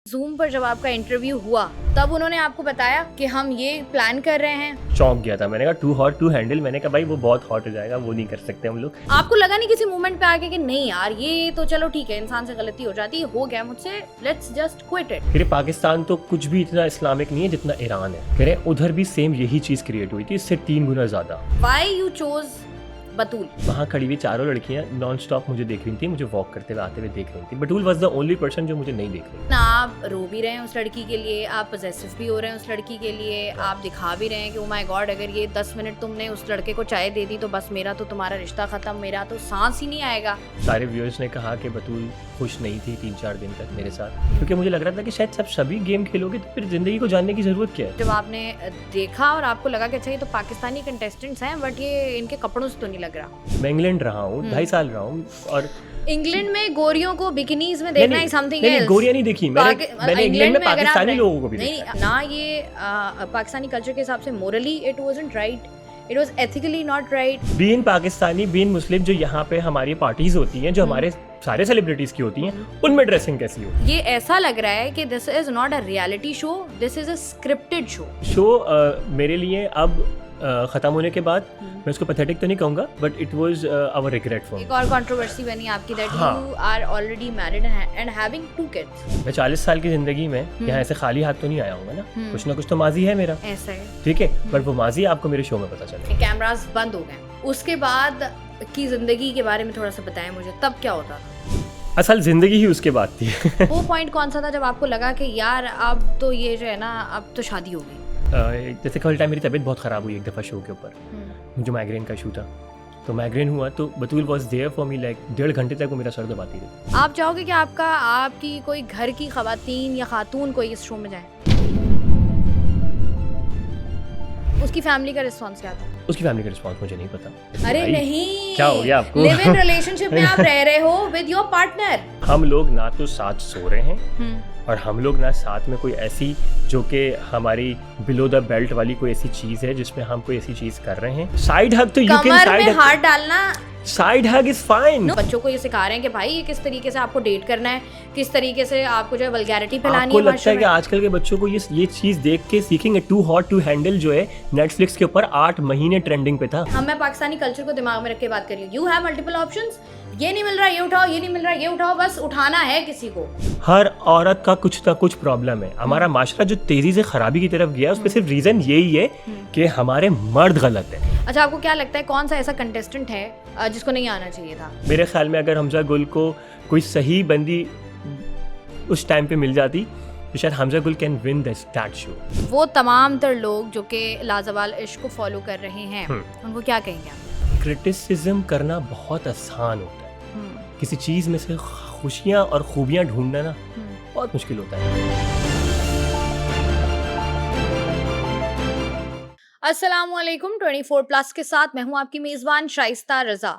Zoom पर जब आपका इंटरव्यू हुआ तब उन्होंने आपको बताया कि हम ये प्लान कर रहे हैं? चौंक गया था, मैंने कहा टू हॉट टू हैंडल। मैंने कहा भाई वो बहुत हॉट हो जाएगा, वो नहीं कर सकते हम लोग। आपको लगा नहीं किसी मोमेंट पे आके कि नहीं यार ये तो चलो ठीक है, इंसान से गलती हो जाती है, हो गया मुझसे, लेट्स जस्ट क्विट इट? फिर पाकिस्तान तो कुछ भी इतना इस्लामिक नहीं है जितना ईरान है। फिर उधर भी सेम यही चीज क्रिएट हुई थी, इससे 3 गुना ज्यादा। व्हाई यू चोज बतूल? वहाँ खड़ी हुई चारों लड़कियां नॉन स्टॉप मुझे देख रही थी, मुझे वॉक करते हुए आते हुए देख रही थी। बटूल वाज द ओनली पर्सन जो मुझे नहीं देख रही। ना आप रो भी रहे हैं उस लड़की के लिए, आप पॉसेसिव भी हो रहे हैं उस लड़की के लिए, आप दिखा भी रहे हैं कि ओ माय गॉड अगर ये 10 मिनट तुमने उस लड़के को चाय दे दी तो बस मेरा तो तुम्हारा रिश्ता खत्म, मेरा तो सांस ही नहीं आएगा। सारे व्यूअर्स ने कहा कि बतूल खुश नहीं थी 3-4 दिन तक मेरे साथ, क्योंकि मुझे लग रहा था कि शायद सब सभी गेम खेलोगे तो फिर जिंदगी को जानने की जरूरत क्या है। जब आपने देखा और आपको लगा कि अच्छा ये तो पाकिस्तानी कंटेस्टेंट्स हैं बट ये इनके कपड़ों से तो नहीं लग रहा। मैं इंग्लैंड रहा हूँ, 2.5 साल रहा हूँ, और इंग्लैंड में गोरियों को बिकिनीज में देखना ही समथिंग नहीं, गोरियां नहीं देखी मैंने इंग्लैंड में पाकिस्तानी लोगों को भी नहीं देखा। ना, ये पाकिस्तानी कल्चर के हिसाब से morally it wasn't right, it was ethically not right. Being Pakistani, being Muslim, जो यहाँ पे हमारी पार्टीज होती हैं, जो हमारे सारे सेलिब्रिटीज की होती हैं, उनमें ड्रेसिंग कैसी हो? ये ऐसा लग रहा है कि this is not a reality show, this is a scripted show. मेरे लिए अब खत्म होने के बाद मैं उसको पैथेटिक तो नहीं कहूंगा, but it was our regret for. एक और कंट्रोवर्सी बनी आपकी that you are already married and having 2 kids. मैं 40 साल की जिंदगी में यहाँ ऐसे खाली हाथ तो नहीं आया हूँ ना, कुछ ना कुछ तो माजी है मेरा। ऐसा है, ठीक है, बट वो माजी आपको मेरे शो में पता चले। कैमरास बंद हो गए, उसके बाद की जिंदगी के बारे में थोड़ा सा बताएं मुझे, तब क्या होता था? असल जिंदगी ही उसके बाद थी। वो पॉइंट कौन सा था जब आपको लगा कि यार अब तो ये जो है ना, अब तो शादी हो गई? जैसे कल टाइम मेरी तबीयत बहुत ख़राब हुई एक दफ़ा शो के ऊपर, मुझे माइग्रेन का इशू था, तो माइग्रेन हुआ तो Batool was there for me, like 1.5 घंटे तक वो मेरा सर दबाती थी। आप चाहोगे कि आपकी कोई घर की खवातीन या खातून कोई इस शो में जाए? उसकी फैमिली का रिस्पॉन्स क्या था? उसकी फैमिली का रिस्पॉन्स मुझे नहीं पता। अरे नहीं, क्या हो गया आपको? लिव इन रिलेशनशिप में आप रह रहे हो विद योर पार्टनर। हम लोग ना तो साथ सो रहे हैं और हम लोग ना साथ में कोई ऐसी जो कि हमारी बिलो द बेल्ट वाली कोई ऐसी चीज है जिसमें हम कोई ऐसी चीज कर रहे हैं। साइड हग तो यू कैन साइड में हाथ डालना, साइड हग इज फाइन। बच्चों को ये सिखा रहे हैं कि भाई ये किस तरीके से आपको डेट करना है, किस तरीके से आपको जो है वल्गैरिटी फैलानी है। आपको लगता है कि आजकल के बच्चों को ये चीज देख के सीखेंगे? टू हॉट टू हैंडल जो है नेटफ्लिक्स के ऊपर 8 महीने ट्रेंडिंग पे था। मैं पाकिस्तानी कल्चर को दिमाग में रख के बात कर रही हूँ। यू हैव मल्टीपल ऑप्शंस, ये नहीं मिल रहा ये उठाओ, ये नहीं मिल रहा ये उठाओ, बस उठाना है किसी को। हर औरत का कुछ ना कुछ प्रॉब्लम है। हमारा माशरा जो तेजी से खराबी की तरफ गया उसमें सिर्फ रीजन यही है कि हमारे मर्द गलत है। अच्छा, आपको क्या लगता है कौन सा ऐसा कंटेस्टेंट है जिसको नहीं आना चाहिए था? मेरे ख्याल में अगर हमजा गुल को कोई सही बंदी उस टाइम पे मिल जाती तो शायद हमजा गुल कैन विन दैट शो। वो तमाम तर लोग जो कि लाजवाल इश्क को फॉलो कर रहे हैं उनको क्या कहेंगे आप? क्रिटिसिज्म करना बहुत आसान होता है, किसी चीज में से खुशियां और खूबियां ढूंढना ना बहुत मुश्किल होता है। अस्सलामुअलैकुम, 24+ के साथ मैं हूं आपकी मेज़बान शाइस्ता रज़ा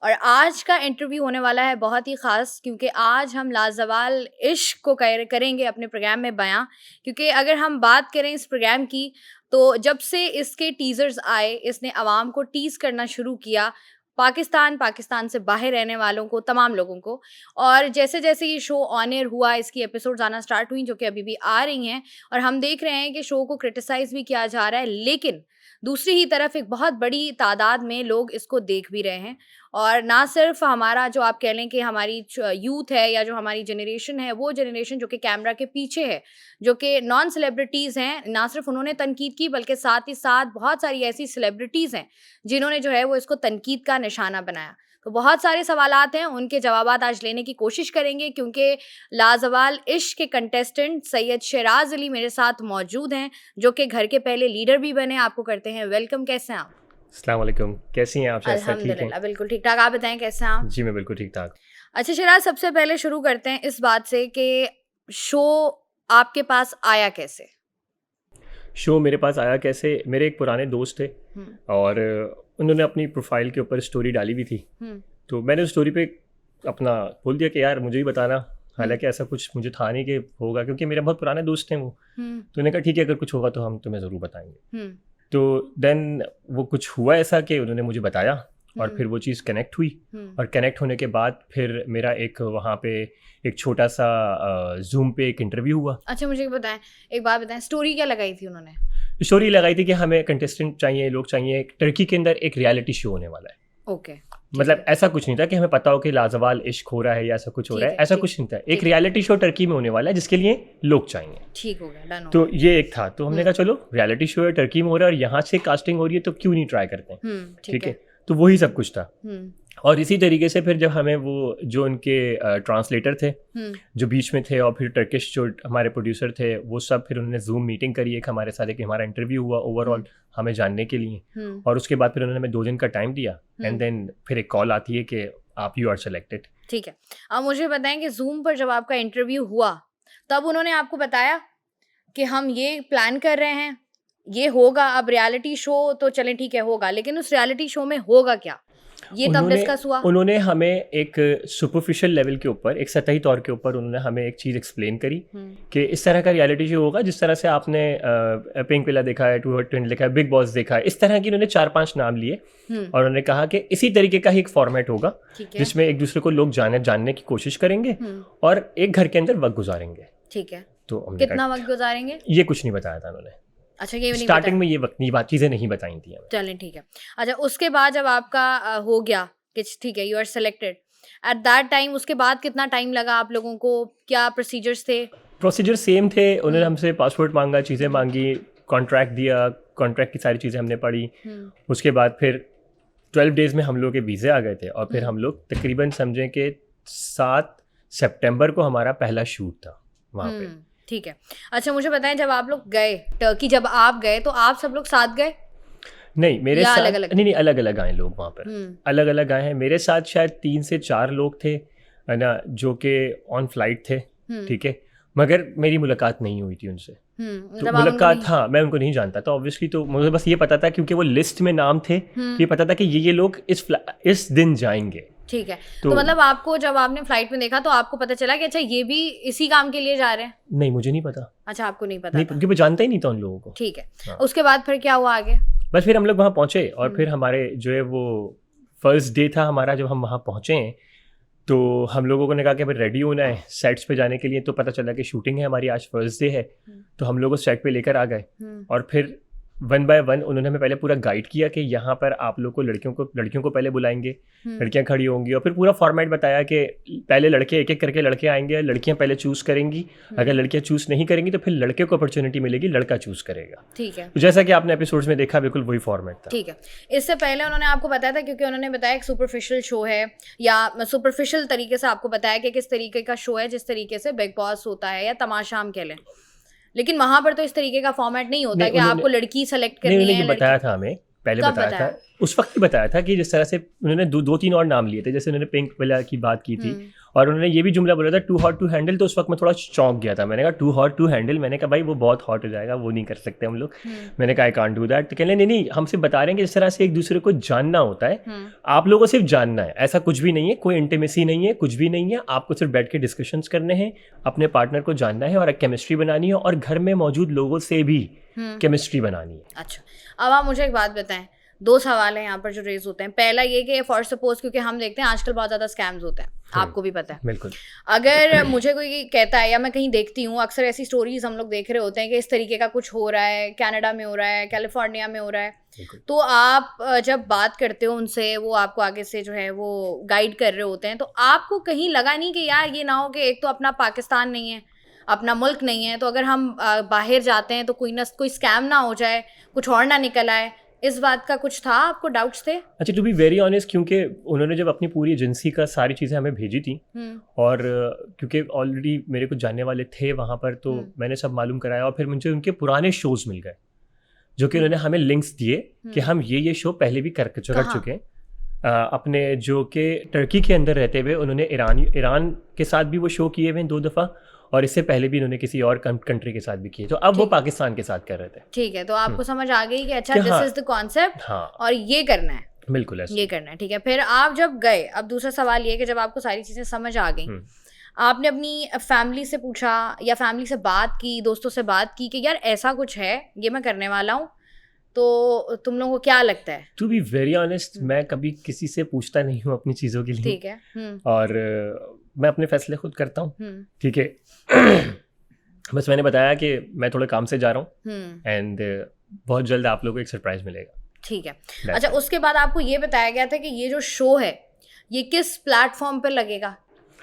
और आज का इंटरव्यू होने वाला है बहुत ही ख़ास, क्योंकि आज हम लाजवाल इश्क को करेंगे अपने प्रोग्राम में बयां। क्योंकि अगर हम बात करें इस प्रोग्राम की तो जब से इसके टीज़र्स आए इसने आवाम को टीज़ करना शुरू किया, पाकिस्तान से बाहर रहने वालों को, तमाम लोगों को। और जैसे जैसे ये शो ऑन एयर हुआ, इसकी एपिसोड्स आना स्टार्ट हुई जो कि अभी भी आ रही हैं और हम देख रहे हैं कि शो को क्रिटिसाइज़ भी किया जा रहा है, लेकिन दूसरी ही तरफ एक बहुत बड़ी तादाद में लोग इसको देख भी रहे हैं। और ना सिर्फ हमारा जो आप कह लें कि हमारी यूथ है या जो हमारी जनरेशन है, वो जनरेशन जो कि कैमरा के पीछे है, जो कि नॉन सेलिब्रिटीज़ हैं, ना सिर्फ उन्होंने तनकीद की बल्कि साथ ही साथ बहुत सारी ऐसी सेलिब्रिटीज़ हैं जिन्होंने जो है वो इसको तनकीद का निशाना बनाया। तो बहुत सारे सवालात हैं, उनके जवाबात आज लेने की कोशिश करेंगे, क्योंकि लाजवाल इश्क के कंटेस्टेंट सैयद शराज अली मेरे साथ मौजूद हैं जो कि घर के पहले लीडर भी बने। आपको करते हैं वेलकम। कैसे हैं आप? अस्सलाम वालेकुम, कैसी हैं आप? अल्हम्दुलिल्लाह बिल्कुल ठीक ठाक, आप बताएं कैसे हैं आप? जी मैं बिल्कुल ठीक ठाक। अच्छा शराज, सबसे पहले शुरू करते हैं इस बात से कि शो आपके पास आया कैसे? शो मेरे पास आया कैसे, मेरे एक पुराने दोस्त थे और उन्होंने अपनी प्रोफाइल के ऊपर स्टोरी डाली भी थी, तो मैंने उस स्टोरी पे अपना बोल दिया कि यार मुझे भी बताना। हालांकि ऐसा कुछ मुझे था नहीं कि होगा, क्योंकि मेरे बहुत पुराने दोस्त हैं वो, तो उन्होंने कहा ठीक है अगर कुछ होगा तो हम तुम्हें ज़रूर बताएंगे। तो देन वो कुछ हुआ ऐसा कि उन्होंने मुझे बताया और फिर वो चीज़ कनेक्ट हुई और कनेक्ट होने के बाद फिर मेरा एक वहाँ पे एक छोटा सा जूम पे एक इंटरव्यू हुआ। अच्छा मुझे बताएं, एक बात बताएं, स्टोरी क्या लगाई थी उन्होंने? स्टोरी लगाई थी कि हमें कंटेस्टेंट चाहिए, लोग चाहिए, टर्की के अंदर एक रियलिटी शो होने वाला है। ओके, मतलब ऐसा कुछ नहीं था कि हमें पता हो कि लाजवाल इश्क हो रहा है या ऐसा कुछ हो रहा है, ऐसा कुछ नहीं था। एक रियलिटी शो टर्की में होने वाला है जिसके लिए लोग चाहिए। ठीक हो गया, डन हो तो ये एक था। तो हमने कहा चलो रियलिटी शो है, टर्की में हो रहा है और यहाँ से कास्टिंग हो रही है तो क्यों नहीं ट्राई करते हैं। ठीक है, तो वही सब कुछ था। और इसी तरीके से फिर जब हमें वो जो उनके ट्रांसलेटर थे जो बीच में थे और फिर टर्किश जो हमारे प्रोड्यूसर थे वो सब, फिर उन्होंने जूम मीटिंग करी एक हमारे साथ, एक हमारा इंटरव्यू हुआ ओवरऑल हमें जानने के लिए। और उसके बाद फिर उन्होंने हमें 2 दिन का टाइम दिया एंड देन फिर एक कॉल आती है कि आप यू आर सेलेक्टेड। ठीक है, अब मुझे बताएं कि जूम पर जब आपका इंटरव्यू हुआ तब उन्होंने आपको बताया कि हम ये प्लान कर रहे हैं, ये होगा। अब रियलिटी शो तो चलें ठीक है होगा, लेकिन उस रियलिटी शो में होगा क्या, ये तब डिस्कस हुआ? उन्होंने हमें एक सुपरफिशियल लेवल के ऊपर, एक सतही तौर के ऊपर उन्होंने हमें एक चीज़ एक्सप्लेन करी कि इस तरह का रियलिटी शो होगा जिस तरह से आपने पिंक विला देखा है, 2 Hot 20 देखा है, बिग बॉस देखा है, इस तरह की उन्होंने 4-5 नाम लिए। और उन्होंने कहा कि इसी तरीके का ही एक फॉर्मेट होगा जिसमें एक दूसरे को लोग जानने की कोशिश करेंगे और एक घर के अंदर वक्त गुजारेंगे। ठीक है, तो कितना वक्त गुजारेंगे ये कुछ नहीं बताया था उन्होंने। अच्छा, ये नहीं स्टार्टिंग में ये वक्त नहीं चीज़ें नहीं बताई थी। चलें ठीक है। अच्छा, उसके बाद जब आपका हो गया कि ठीक है you are selected, at that time उसके बाद कितना टाइम लगा आप लोगों को? क्या प्रोसीजर्स थे? प्रोसीजर सेम थे। उन्होंने हमसे पासपोर्ट मांगा, चीज़ें मांगी, कॉन्ट्रैक्ट दिया, कॉन्ट्रैक्ट की सारी चीज़ें हमने पढ़ी। उसके बाद फिर 12 डेज़ में हम लोग के वीज़े आ गए थे और फिर हम लोग तकरीबन समझें कि 7 सितंबर को हमारा पहला शूट था वहाँ पे। ठीक है, अच्छा मुझे बताएं जब आप लोग गए टर्की, जब आप गए तो आप सब लोग साथ गए? नहीं, मेरे साथ नहीं अलग अलग आए लोग वहाँ पर, अलग अलग आए हैं। मेरे साथ शायद 3 से 4 लोग थे है ना, जो कि ऑन फ्लाइट थे। ठीक है, मगर मेरी मुलाकात नहीं हुई थी उनसे। तो मुलाकात, हाँ, मैं उनको नहीं जानता था ऑब्वियसली। तो मुझे बस ये पता था क्योंकि वो लिस्ट में नाम थे, ये पता था कि ये लोग इस दिन जाएंगे। ठीक है, तो मतलब आपको जब आपने फ्लाइट में देखा तो आपको पता चला कि अच्छा ये भी इसी काम के लिए जा रहे हैं? नहीं, मुझे नहीं पता। अच्छा, आपको नहीं पता? नहीं, क्योंकि मैं जानता ही नहीं था उन लोगों को। ठीक है, हाँ। उसके बाद फिर क्या हुआ आगे? बस फिर हम लोग वहाँ पहुँचे और फिर हमारे जो है वो फर्स्ट डे था हमारा। जब हम वहाँ पहुँचे तो हम लोगों ने कहा कि भाई रेडी होना है सेट्स पे जाने के लिए। तो पता चला कि शूटिंग है हमारी, आज फर्स्ट डे है। तो हम लोग सेट पे लेकर आ गए और फिर 1 बाय 1 उन्होंने हमें पहले पूरा गाइड किया कि यहाँ पर आप लोग को लड़कियों को पहले बुलाएंगे, लड़कियाँ खड़ी होंगी, और फिर पूरा फॉर्मेट बताया कि पहले लड़के एक एक करके लड़के आएंगे, लड़कियाँ पहले चूज़ करेंगी, अगर लड़कियाँ चूज़ नहीं करेंगी तो फिर लड़के को अपॉर्चुनिटी मिलेगी, लड़का चूज़ करेगा। ठीक है, तो जैसा कि आपने एपिसोड्स में देखा बिल्कुल वही फॉर्मेट था। ठीक है, इससे पहले उन्होंने आपको बताया था, क्योंकि उन्होंने बताया एक सुपरफिशियल शो है या सुपरफिशियल तरीके से आपको बताया कि किस तरीके का शो है, जिस तरीके से बिग बॉस होता है या तमाशा हम कह लें, लेकिन वहां पर तो इस तरीके का फॉर्मेट नहीं होता कि आपको लड़की सेलेक्ट करनी है। बताया था हमें, पहले बताया था, उस वक्त ही बताया था कि जिस तरह से उन्होंने 2-3 और नाम लिए थे। जैसे उन्होंने पिंक विला की बात की थी और उन्होंने ये भी जुमला बोला था टू हॉट टू हैंडल। तो उस वक्त मैं थोड़ा चौंक गया था। मैंने कहा टू हॉट टू हैंडल, मैंने कहा भाई वो बहुत हॉट हो जाएगा, वो नहीं कर सकते हम लोग। मैंने कहा आई कांट डू दैट। तो कहने नहीं, हमसे बता रहे हैं कि जिस तरह से एक दूसरे को जानना होता है, आप लोगों को सिर्फ जानना है, ऐसा कुछ भी नहीं है, कोई इंटीमेसी नहीं है, कुछ भी नहीं है। आपको सिर्फ बैठ के डिस्कशंस करने हैं, अपने पार्टनर को जानना है और एक केमिस्ट्री बनानी है और घर में मौजूद लोगों से भी केमिस्ट्री बनानी है। अच्छा, अब आप मुझे एक बात बताएं, 2 सवाल हैं यहाँ पर जो रेज होते हैं। पहला ये कि फॉर सपोज, क्योंकि हम देखते हैं आजकल बहुत ज़्यादा स्कैम्स होते हैं, आपको भी पता है। बिल्कुल। अगर मुझे कोई कहता है या मैं कहीं देखती हूँ, अक्सर ऐसी स्टोरीज हम लोग देख रहे होते हैं कि इस तरीके का कुछ हो रहा है, कनाडा में हो रहा है, कैलिफोर्निया में हो रहा है, तो आप जब बात करते हो उनसे, वो आपको आगे से जो है वो गाइड कर रहे होते हैं, तो आपको कहीं लगा नहीं कि यार ये ना हो कि एक तो अपना पाकिस्तान नहीं है, अपना मुल्क नहीं है, तो अगर हम बाहर जाते हैं तो कोई स्कैम ना हो जाए, कुछ और ना निकल आए, इस बात का कुछ था? आपको डाउट्स थे? अच्छा, टू बी वेरी ऑनेस्ट, क्योंकि उन्होंने जब अपनी पूरी एजेंसी का सारी चीज़ें हमें भेजी थी और क्योंकि ऑलरेडी मेरे कुछ जानने वाले थे वहाँ पर, तो मैंने सब मालूम कराया और फिर मुझे उनके पुराने शोज़ मिल गए जो कि उन्होंने हमें लिंक्स दिए कि हम ये शो पहले भी कर चुके हैं। अपने जो कि टर्की के अंदर रहते हुए उन्होंने ईरान के साथ भी वो शो किए हुए हैं 2 दफ़ा, और इससे पहले भी उन्होंने किसी और कंट्री के साथ भी किए। तो अब वो पाकिस्तान के साथ कर रहे थे। ठीक है, तो आपको समझ आ गई कि अच्छा दिस इज द कॉन्सेप्ट और ये करना है। बिल्कुल ऐसा, ये करना है। ठीक है, फिर आप जब गए, अब दूसरा सवाल ये कि जब आपको सारी चीज़ें समझ आ गई, आपने अपनी फैमिली से पूछा या फैमिली से बात की, दोस्तों से बात की कि यार ऐसा कुछ है, ये मैं करने वाला हूँ, तो तुम लोगों को क्या लगता है? टू बी वेरी ऑनेस्ट, मैं कभी किसी से पूछता नहीं हूँ अपनी चीज़ों के लिए। ठीक है। और मैं अपने फैसले खुद करता हूँ। ठीक है। बस मैंने बताया कि मैं थोड़े काम से जा रहा हूँ एंड बहुत जल्द आप लोगों को एक सरप्राइज मिलेगा। ठीक है। अच्छा, उसके बाद आपको ये बताया गया था कि ये जो शो है ये किस प्लेटफॉर्म पे लगेगा?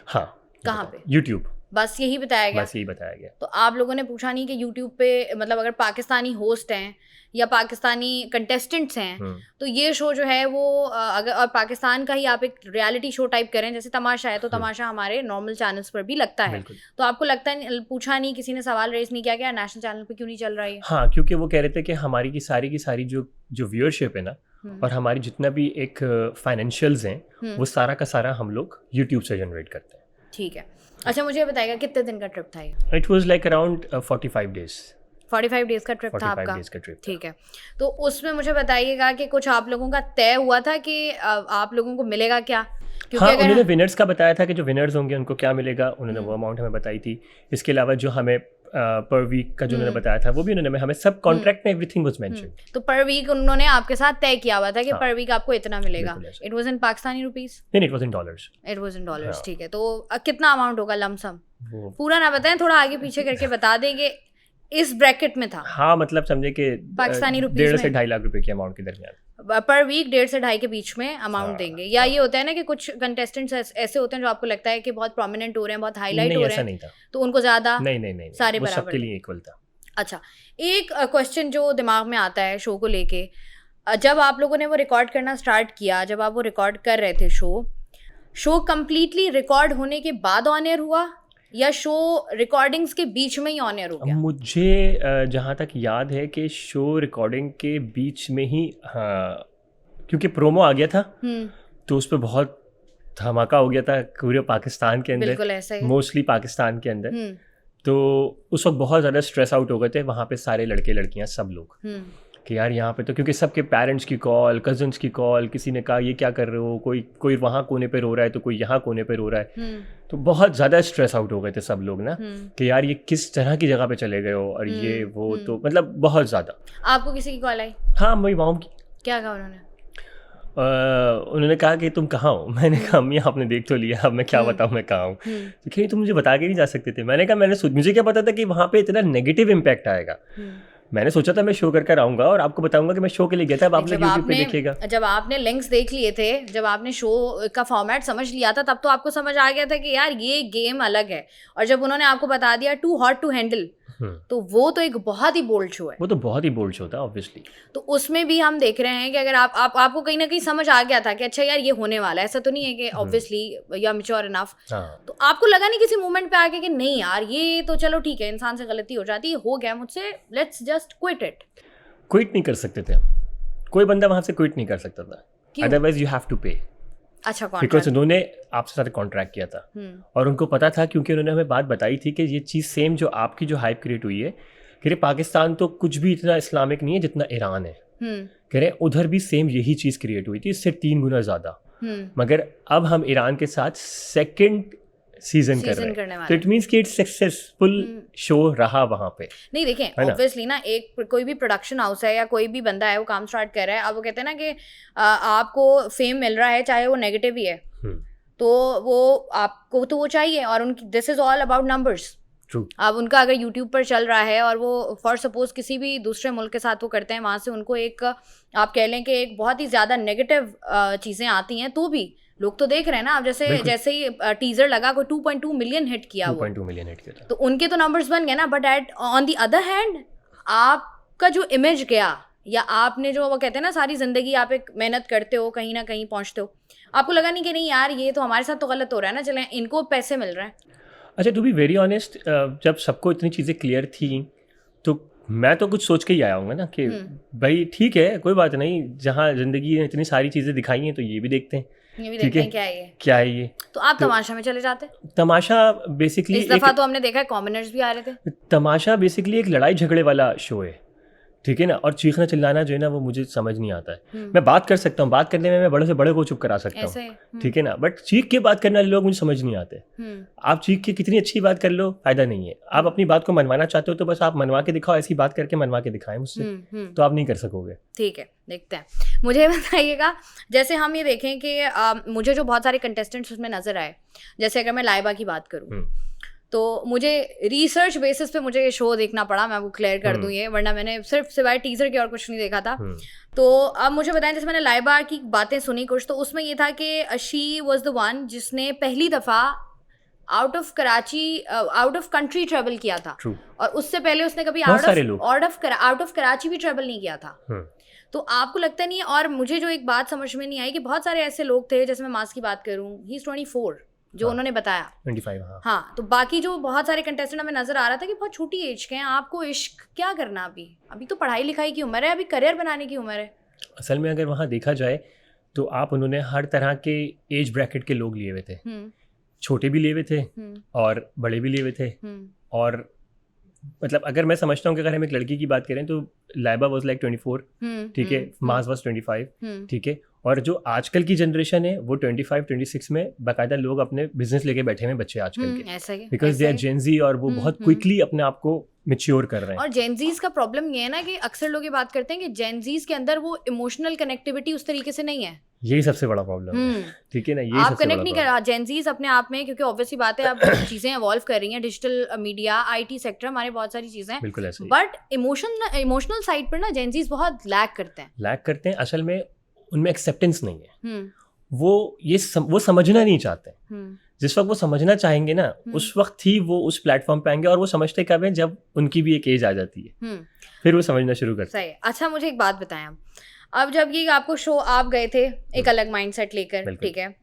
हाँ। कहाँ पे? यूट्यूब। बस यही बताया गया? बस यही बताया गया। तो आप लोगों ने पूछा नहीं कि यूट्यूब पे मतलब अगर पाकिस्तानी होस्ट हैं या पाकिस्तानी कंटेस्टेंट्स हैं तो ये शो जो है वो अगर और पाकिस्तान का ही आप एक रियलिटी शो टाइप करें जैसे तमाशा है, तो तमाशा हमारे नॉर्मल चैनल्स पर भी लगता है, तो आपको लगता है पूछा नहीं, किसी ने सवाल रेज नहीं किया कि नेशनल चैनल पे क्यों नहीं चल रहा है? हाँ, क्योंकि वो कह रहे थे कि हमारी की सारी जो व्यूअरशिप है ना और हमारी जितना भी एक फाइनेंशियल्स हैं वो सारा का सारा हम लोग यूट्यूब से जनरेट करते हैं। ठीक है। अच्छा, मुझे बताइएगा कितने दिन का ट्रिप था ये? It was like around 45 days. 45 days का ट्रिप था आपका? 45 डेज का ट्रिप। ठीक है। तो उसमें मुझे बताइएगा कि कुछ आप लोगों का तय हुआ था कि आप लोगों को मिलेगा क्या? हाँ, उन्होंने विनर्स का बताया था कि जो विनर्स होंगे उनको क्या मिलेगा, उन्होंने वो अमाउंट हमें बताई थी। इसके अलावा जो हमें पर वीक का जो उन्होंने बताया था वो भी उन्होंने हमें सब कॉन्ट्रैक्ट में एवरीथिंग वाज मेंशन्ड। तो पर वीक उन्होंने आपके साथ तय किया हुआ था कि पर वीक आपको इतना मिलेगा? It was in Pakistani rupees? नहीं, it was in dollars. It was in dollars. ठीक है। तो कितना अमाउंट होगा लमसम? पूरा ना बताएं, थोड़ा आगे पीछे करके बता देंगे। इस ब्रैकेट में था? हाँ, मतलब समझे कि पाकिस्तानी रुपीस 1.5 से 2.5 लाख रुपए के अमाउंट के दरमियान पर वीक 1.5 से 2.5 के बीच में अमाउंट देंगे। या ये होता है ना कि कुछ कंटेस्टेंट्स ऐसे होते हैं जो आपको लगता है कि बहुत प्रोमिनेंट हो रहे हैं, बहुत हाईलाइट हो रहे हैं, नहीं था। तो उनको ज्यादा? नहीं, सारे वो बराबर सबके लिए इक्वल था। अच्छा, एक क्वेश्चन जो दिमाग में आता है शो को लेके, जब आप लोगों ने वो रिकॉर्ड करना स्टार्ट किया, जब आप वो रिकॉर्ड कर रहे थे शो कंप्लीटली रिकॉर्ड होने के बाद ऑन एयर हुआ या शो रिकॉर्डिंग्स के बीच में ही ऑन एयर हो गया? मुझे जहाँ तक याद है कि शो रिकॉर्डिंग के बीच में ही, हाँ, क्योंकि प्रोमो आ गया था तो उस पर बहुत धमाका हो गया था पूरे पाकिस्तान के अंदर। बिल्कुल ऐसा ही, मोस्टली पाकिस्तान के अंदर। तो उस वक्त बहुत ज़्यादा स्ट्रेस आउट हो गए थे वहाँ पे सारे लड़के लड़कियाँ सब लोग कि यार यहाँ पे तो, क्योंकि सबके पेरेंट्स की कॉल, कजन्स की कॉल, किसी ने कहा ये क्या कर रहे हो, कोई वहाँ कोने पे रो रहा है तो कोई यहाँ कोने पे रो रहा है। तो बहुत ज़्यादा स्ट्रेस आउट हो गए थे सब लोग ना कि यार ये किस तरह की जगह पे चले गए हो और ये वो, तो मतलब बहुत ज़्यादा। आपको किसी की कॉल आई? हाँ, मेरी मॉम की। क्या कहा उन्होंने? उन्होंने कहा कि तुम कहाँ हो? मैंने कहा अम्मी आपने देख तो लिया, अब मैं क्या बताऊँ मैं कहाँ हूँ। तो कहीं तुम मुझे बता के नहीं जा सकते थे। मैंने कहा मुझे क्या पता था कि वहाँ पे इतना नेगेटिव इम्पैक्ट आएगा। मैंने सोचा था मैं शो कर आऊंगा और आपको बताऊंगा कि मैं शो के लिए गया था, अब आप लोग यूट्यूब पे देखिएगा। जब आपने लिंक्स देख लिए थे, जब आपने शो का फॉर्मेट समझ लिया था, तब तो आपको समझ आ गया था कि यार ये गेम अलग है। और जब उन्होंने आपको बता दिया टू हॉट टू हैंडल, तो वो तो एक बहुत ही बोल्ड शो है। वो तो बहुत ही बोल्ड शो था ऑब्वियसली। तो उसमें भी हम देख रहे हैं कि अगर आपको कहीं ना कहीं समझ आ गया था कि अच्छा यार ये होने वाला है, ऐसा तो नहीं है कि obviously you are mature enough, तो आपको लगा नहीं किसी मोमेंट पे आके कि नहीं यार ये तो चलो ठीक है, इंसान से गलती हो जाती है, हो गया मुझसे, let's just quit it? Quit नहीं कर सकते थे हम, कोई बंदा वहां से क्विट नहीं कर सकता था, अदरवाइज यू हैव टू पे। अच्छा, बिकॉज उन्होंने आपसे साथ कॉन्ट्रैक्ट किया था और उनको पता था, क्योंकि उन्होंने हमें बात बताई थी कि ये चीज़ सेम जो आपकी जो हाइप क्रिएट हुई है, कह रहे पाकिस्तान तो कुछ भी इतना इस्लामिक नहीं है जितना ईरान है, कह रहे उधर भी सेम यही चीज़ क्रिएट हुई थी, इससे 3 गुना ज़्यादा, मगर अब हम ईरान के साथ सेकंड सीजन कर रहे हैं, तो इट मींस कि इट्स सक्सेसफुल शो रहा वहाँ पे। नहीं देखें, ऑब्वियसली ना, एक कोई भी प्रोडक्शन हाउस है या कोई भी बंदा है वो काम स्टार्ट कर रहा है, अब वो कहते हैं ना कि आपको फेम मिल रहा है चाहे वो नेगेटिव ही है, तो वो आपको तो वो चाहिए, और उनकी this is all about numbers. अब उनका अगर यूट्यूब पर चल रहा है और वो फॉर सपोज किसी भी दूसरे मुल्क के साथ वो करते हैं, वहाँ से उनको एक आप कह लें कि एक बहुत ही ज़्यादा नेगेटिव चीज़ें आती हैं, तो भी लोग तो देख रहे हैं ना। अब जैसे ही टीजर लगा, कोई 2.2 मिलियन हिट किया, 2.2 मिलियन हिट किया, तो उनके तो नंबर्स बन गए ना। But at on the other hand आपका जो इमेज गया, या आपने जो वो कहते हैं ना सारी जिंदगी आप एक मेहनत करते हो, कहीं ना कहीं पहुंचते हो, आपको लगा नहीं कि नहीं यार ये तो हमारे साथ तो गलत हो रहा है ना, चलें इनको पैसे मिल रहे हैं। अच्छा, टू बी वेरी ऑनेस्ट, जब सबको इतनी चीज़ें क्लियर थी तो मैं तो कुछ सोच के ही आया हूँ ना कि भाई ठीक है, कोई बात नहीं, जहाँ ज़िंदगी ने इतनी सारी चीज़ें दिखाई हैं तो ये भी देखते हैं, ये भी देखते हैं क्या है ये। तो आप तमाशा में चले जाते? तमाशा बेसिकली इस दफ़ा तो हमने देखा है कॉमनर्स भी आ रहे थे। तमाशा बेसिकली एक लड़ाई झगड़े वाला शो है, ठीक है ना, और चीखना चिल्लाना जो है ना वो मुझे समझ नहीं आता है। मैं बात कर सकता हूँ, बात करने में मैं बड़े से बड़े को चुप करा सकता हूँ, ठीक है ना, बट चीख के बात करने वाले लोग मुझे समझ नहीं आते। आप चीख के कितनी अच्छी बात कर लो, फायदा नहीं है। आप अपनी बात को मनवाना चाहते हो तो बस आप मनवा के दिखाओ, ऐसी बात करके मनवा के दिखाएं मुझसे, तो आप नहीं कर सकोगे। ठीक है, देखते हैं। मुझे बताइएगा, जैसे हम ये देखें कि मुझे जो बहुत सारे कंटेस्टेंट्स उसमें नजर आए, जैसे अगर मैं लाइबा की बात करूँ तो मुझे रिसर्च बेसिस पे मुझे ये शो देखना पड़ा, मैं वो क्लियर कर दूं ये, वरना मैंने सिर्फ सिवाय टीजर के और कुछ नहीं देखा था। तो अब मुझे बताएं, जैसे मैंने लाइबा की बातें सुनी कुछ, तो उसमें ये था कि शी वाज द वन जिसने पहली दफ़ा आउट ऑफ कंट्री ट्रेवल किया था। और उससे पहले उसने कभी आउट ऑफ कराची भी ट्रेवल नहीं किया था। तो आपको लगता नहीं है? और मुझे जो एक बात समझ में नहीं आई कि बहुत सारे ऐसे लोग थे, जैसे मैं मास की बात करूं, ही इज 24 जो उन्होंने बताया 25। हाँ, तो बाकी जो बहुत सारे कंटेस्टेंट हमें नजर आ रहा था कि बहुत छोटी एज के हैं। आपको इश्क क्या करना, अभी तो पढ़ाई लिखाई की उम्र है, अभी करियर बनाने की उम्र है। असल में अगर वहाँ देखा जाए तो आप उन्होंने हर तरह के एज ब्रैकेट के लोग लिए हुए थे, छोटे भी लिए हुए थे और बड़े भी लिए हुए थे। और मतलब अगर मैं समझता हूँ कि अगर हम एक लड़की की बात करें तो लाइबा वाज लाइक 24, ठीक है, मास वाज 25, ठीक है, और जो आजकल की जनरेशन है वो 25-26 में बाकायदा लोग अपने बिजनेस लेके बैठे हुए बच्चे आजकल के, बिकॉज दे आर जेनजी और वो बहुत क्विकली अपने आप को मैच्योर कर रहे हैं। और जेनजीज का प्रॉब्लम ये है ना कि अक्सर लोग ये बात करते हैं कि जेनजीज के अंदर वो इमोशनल कनेक्टिविटी उस तरीके से नहीं है। यही सबसे बड़ा प्रॉब्लम है, ठीक है ना, ये आप कनेक्ट नहीं कर जेनजीज अपने आप में, क्योंकि ऑब्वियसली बात है अब चीजें इवॉल्व कर रही हैं, डिजिटल मीडिया, आईटी सेक्टर, हमारे बहुत सारी चीजें, बिल्कुल ऐसे ही। बट इमोशनल साइड पर ना जेनजीज बहुत लैग करते हैं। असल में उनमें एक्सेप्टेंस नहीं है, वो समझना नहीं चाहते। जिस वक्त वो समझना चाहेंगे ना, उस वक्त ही वो उस प्लेटफॉर्म पे आएंगे, और वो समझते कब है, जब उनकी भी एक एज आ जाती है, फिर वो समझना शुरू करते हैं। सही। अच्छा, मुझे एक बात बताएं, अब जब ये आपको शो आप गए थे एक अलग माइंडसेट लेकर, ठीक है,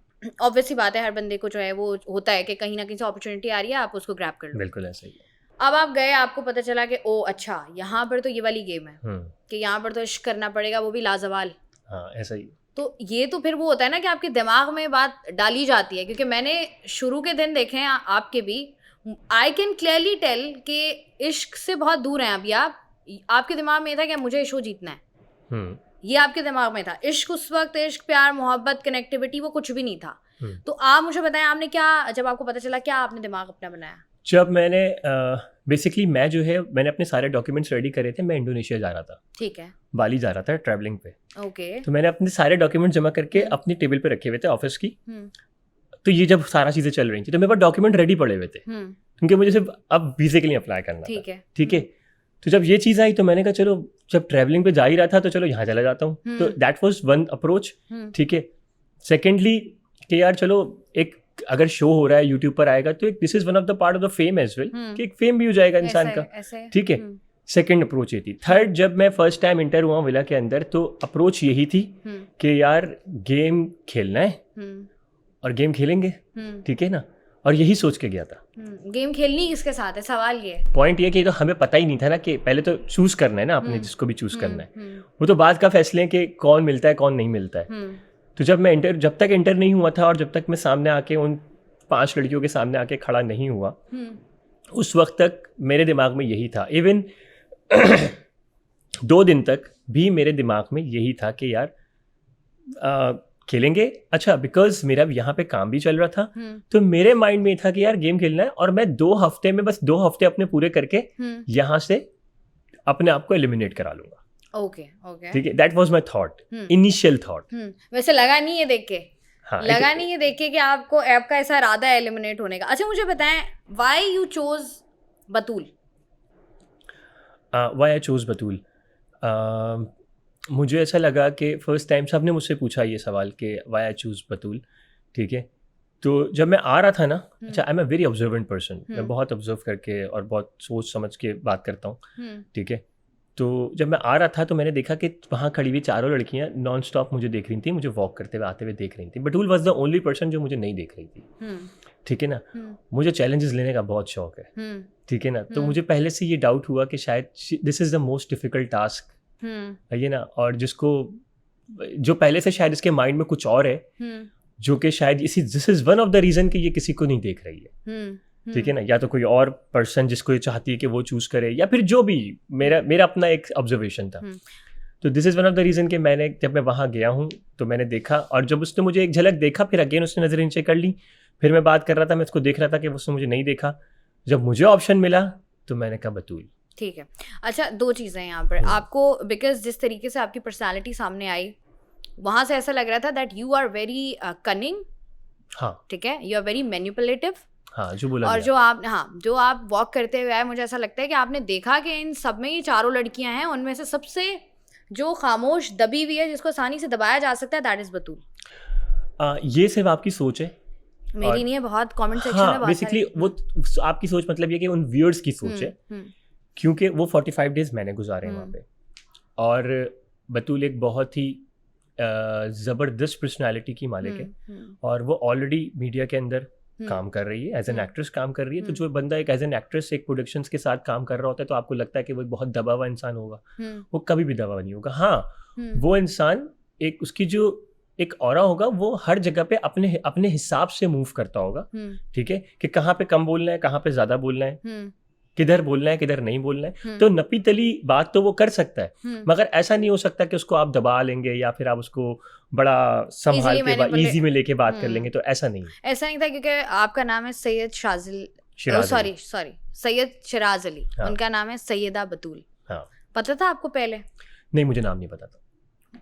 ऑब्वियसली बात है हर बंदे को जो है वो होता है कि कहीं ना कहीं से अपॉर्चुनिटी आ रही है, आप उसको ग्रैब कर लो। बिल्कुल ऐसा ही। अब आप गए, आपको पता चला कि ओ अच्छा, यहाँ पर तो ये वाली गेम है कि यहाँ पर तो इश्क करना पड़ेगा, वो भी लाजवाल। हाँ, ऐसा ही। तो ये तो फिर वो होता है ना कि आपके दिमाग में बात डाली जाती है, क्योंकि मैंने शुरू के दिन देखे हैं आपके भी, आई कैन क्लियरली टेल कि इश्क से बहुत दूर हैं अभी आप। आपके दिमाग में था कि मुझे शो जीतना है, ये आपके दिमाग में था। इश्क उस वक्त, इश्क, प्यार, मोहब्बत, कनेक्टिविटी, वो कुछ भी नहीं था। तो आप मुझे बताएं, आपने क्या, जब आपको पता चला, क्या आपने दिमाग अपना बनाया? जब मैंने बेसिकली मैं जो है मैंने अपने सारे डॉक्यूमेंट्स रेडी करे थे। मैं इंडोनेशिया जा रहा था, ठीक है, बाली जा रहा था ट्रैवलिंग पे। ओके। तो मैंने अपने सारे डॉक्यूमेंट्स जमा करके अपनी टेबल पे रखे हुए थे ऑफिस की। तो ये जब सारा चीज़ें चल रही थी तो मेरे पास डॉक्यूमेंट रेडी पड़े हुए थे, क्योंकि मुझे सिर्फ अब वीज़े के लिए अप्लाई करना था, ठीक है। तो जब ये चीज़ आई तो मैंने कहा चलो, जब ट्रैवलिंग पे जा ही रहा था तो चलो यहाँ चला जाता हूँ। तो दैट वाज वन अप्रोच, ठीक है। सेकेंडली कि यार चलो, एक अगर शो हो रहा है यूट्यूब पर आएगा तो एक this is one of the part of the fame as well, कि एक फेम भी हो जाएगा इंसान का, ठीक है। सेकंड अप्रोच ये थी। थर्ड, जब मैं फर्स्ट टाइम इंटर हुआ विला के अंदर तो अप्रोच यही थी कि यार गेम खेलना है और गेम खेलेंगे, ठीक है ना, और यही सोच के गया था। गेम खेलनी किसके साथ है, सवाल ये पॉइंट ये कि तो हमें पता ही नहीं था ना कि पहले तो चूज करना है ना आपने, जिसको भी चूज करना है, वो तो बाद का फैसले है कि कौन मिलता है कौन नहीं मिलता है। तो जब तक इंटर नहीं हुआ था और जब तक मैं सामने आके उन 5 लड़कियों के सामने आके खड़ा नहीं हुआ, उस वक्त तक मेरे दिमाग में यही था। इवन 2 दिन तक भी मेरे दिमाग में यही था कि यार खेलेंगे। अच्छा, बिकॉज मेरा यहाँ पे काम भी चल रहा था, तो मेरे माइंड में था कि यार गेम खेलना है और मैं 2 हफ्ते में, बस 2 हफ्ते अपने पूरे करके यहाँ से अपने आप को एलिमिनेट करा लूंगा। ओके, ठीक है, that was my thought, initial thought. वैसे लगा नहीं ये देख के, लगा नहीं ये देख के कि आपको ऐप का ऐसा इरादा है एलिमिनेट होने का। अच्छा, मुझे बताएं, why you chose Batool? Why I chose Batool, मुझे ऐसा लगा कि फर्स्ट टाइम सबने मुझसे पूछा ये सवाल कि व्हाई आई चूज बतूल, ठीक है। तो जब मैं आ रहा था ना, अच्छा, आई am a very observant person, मैं बहुत ऑब्जर्व करके और बहुत सोच समझ के बात करता हूँ, ठीक है। तो जब मैं आ रहा था तो मैंने देखा कि वहाँ खड़ी हुई 4 लड़कियाँ नॉन स्टॉप मुझे देख रही थी, मुझे वॉक करते हुए आते हुए देख रही थी। बटूल वॉज द ओनली पर्सन जो मुझे नहीं देख रही थी, ठीक है ना। मुझे चैलेंजेस लेने का बहुत शौक है, ठीक है ना। तो मुझे पहले से ये डाउट हुआ कि शायद this is the most difficult task है ये ना, और जिसको जो पहले से शायद इसके माइंड में कुछ और है, जो कि शायद this is one of the reason कि ये किसी को नहीं देख रही है, ठीक है ना, या तो कोई और पर्सन जिसको ये चाहती है कि वो चूज करे, या फिर जो भी मेरा अपना एक ऑब्जर्वेशन था। तो this is one of the reason कि मैंने जब मैं वहाँ गया हूँ तो मैंने देखा, और जब उसने मुझे एक झलक देखा, फिर अगेन उसने नज़र नीचे कर ली, फिर मैं बात कर रहा था, मैं उसको देख रहा था कि उसने मुझे नहीं देखा। जब मुझे ऑप्शन मिला तो मैंने कहा बतूल। ठीक है, अच्छा 2 चीज़ें हैं यहाँ पर आपको, बिकॉज जिस तरीके से आपकी पर्सनालिटी सामने आई वहाँ से ऐसा लग रहा था that you are very cunning, हाँ ठीक है, यू आर वेरी मैनिपुलेटिव, हाँ जो बोला और जो आप वॉक करते हुए आए, मुझे ऐसा लगता है कि आपने देखा कि इन सब में ये चारों लड़कियां हैं, उनमें से सबसे जो खामोश दबी हुई है, जिसको आसानी से दबाया जा सकता है, दैट इज बतूल। ये सिर्फ आपकी सोच है, मेरी नहीं है, बहुत कमेंट सेक्शन में हाँ बेसिकली वो आपकी सोच, मतलब ये कि उन व्यूअर्स की सोच है, क्योंकि वो 45 डेज मैंने गुजारे वहाँ पे, और बतूल एक बहुत ही ज़बरदस्त पर्सनालिटी की मालिक है, और वो ऑलरेडी मीडिया के अंदर काम कर रही है, एज एन एक्ट्रेस काम कर रही है। तो जो बंदा एक एज एन एक्ट्रेस एक प्रोडक्शंस के साथ काम कर रहा होता है, तो आपको लगता है कि वो बहुत दबा हुआ इंसान होगा, वो कभी भी दबा नहीं होगा। हाँ वो इंसान एक उसकी जो एक ऑरा होगा, वो हर जगह पे अपने हिसाब से मूव करता होगा, ठीक है, कि कहाँ पे कम बोलना है, कहाँ पे ज्यादा बोलना है, किधर बोलना है, किधर नहीं बोलना है। तो नपी तली बात तो वो कर सकता है, मगर ऐसा नहीं हो सकता कि उसको आप दबा लेंगे या फिर आप उसको बड़ा संभाल के इजी में लेके बात कर लेंगे। तो ऐसा नहीं था, क्योंकि आपका नाम है सैयद सैयद शिराज अली, उनका नाम है सैयदा बतूल। पता था आपको पहले? नहीं, मुझे नाम नहीं पता था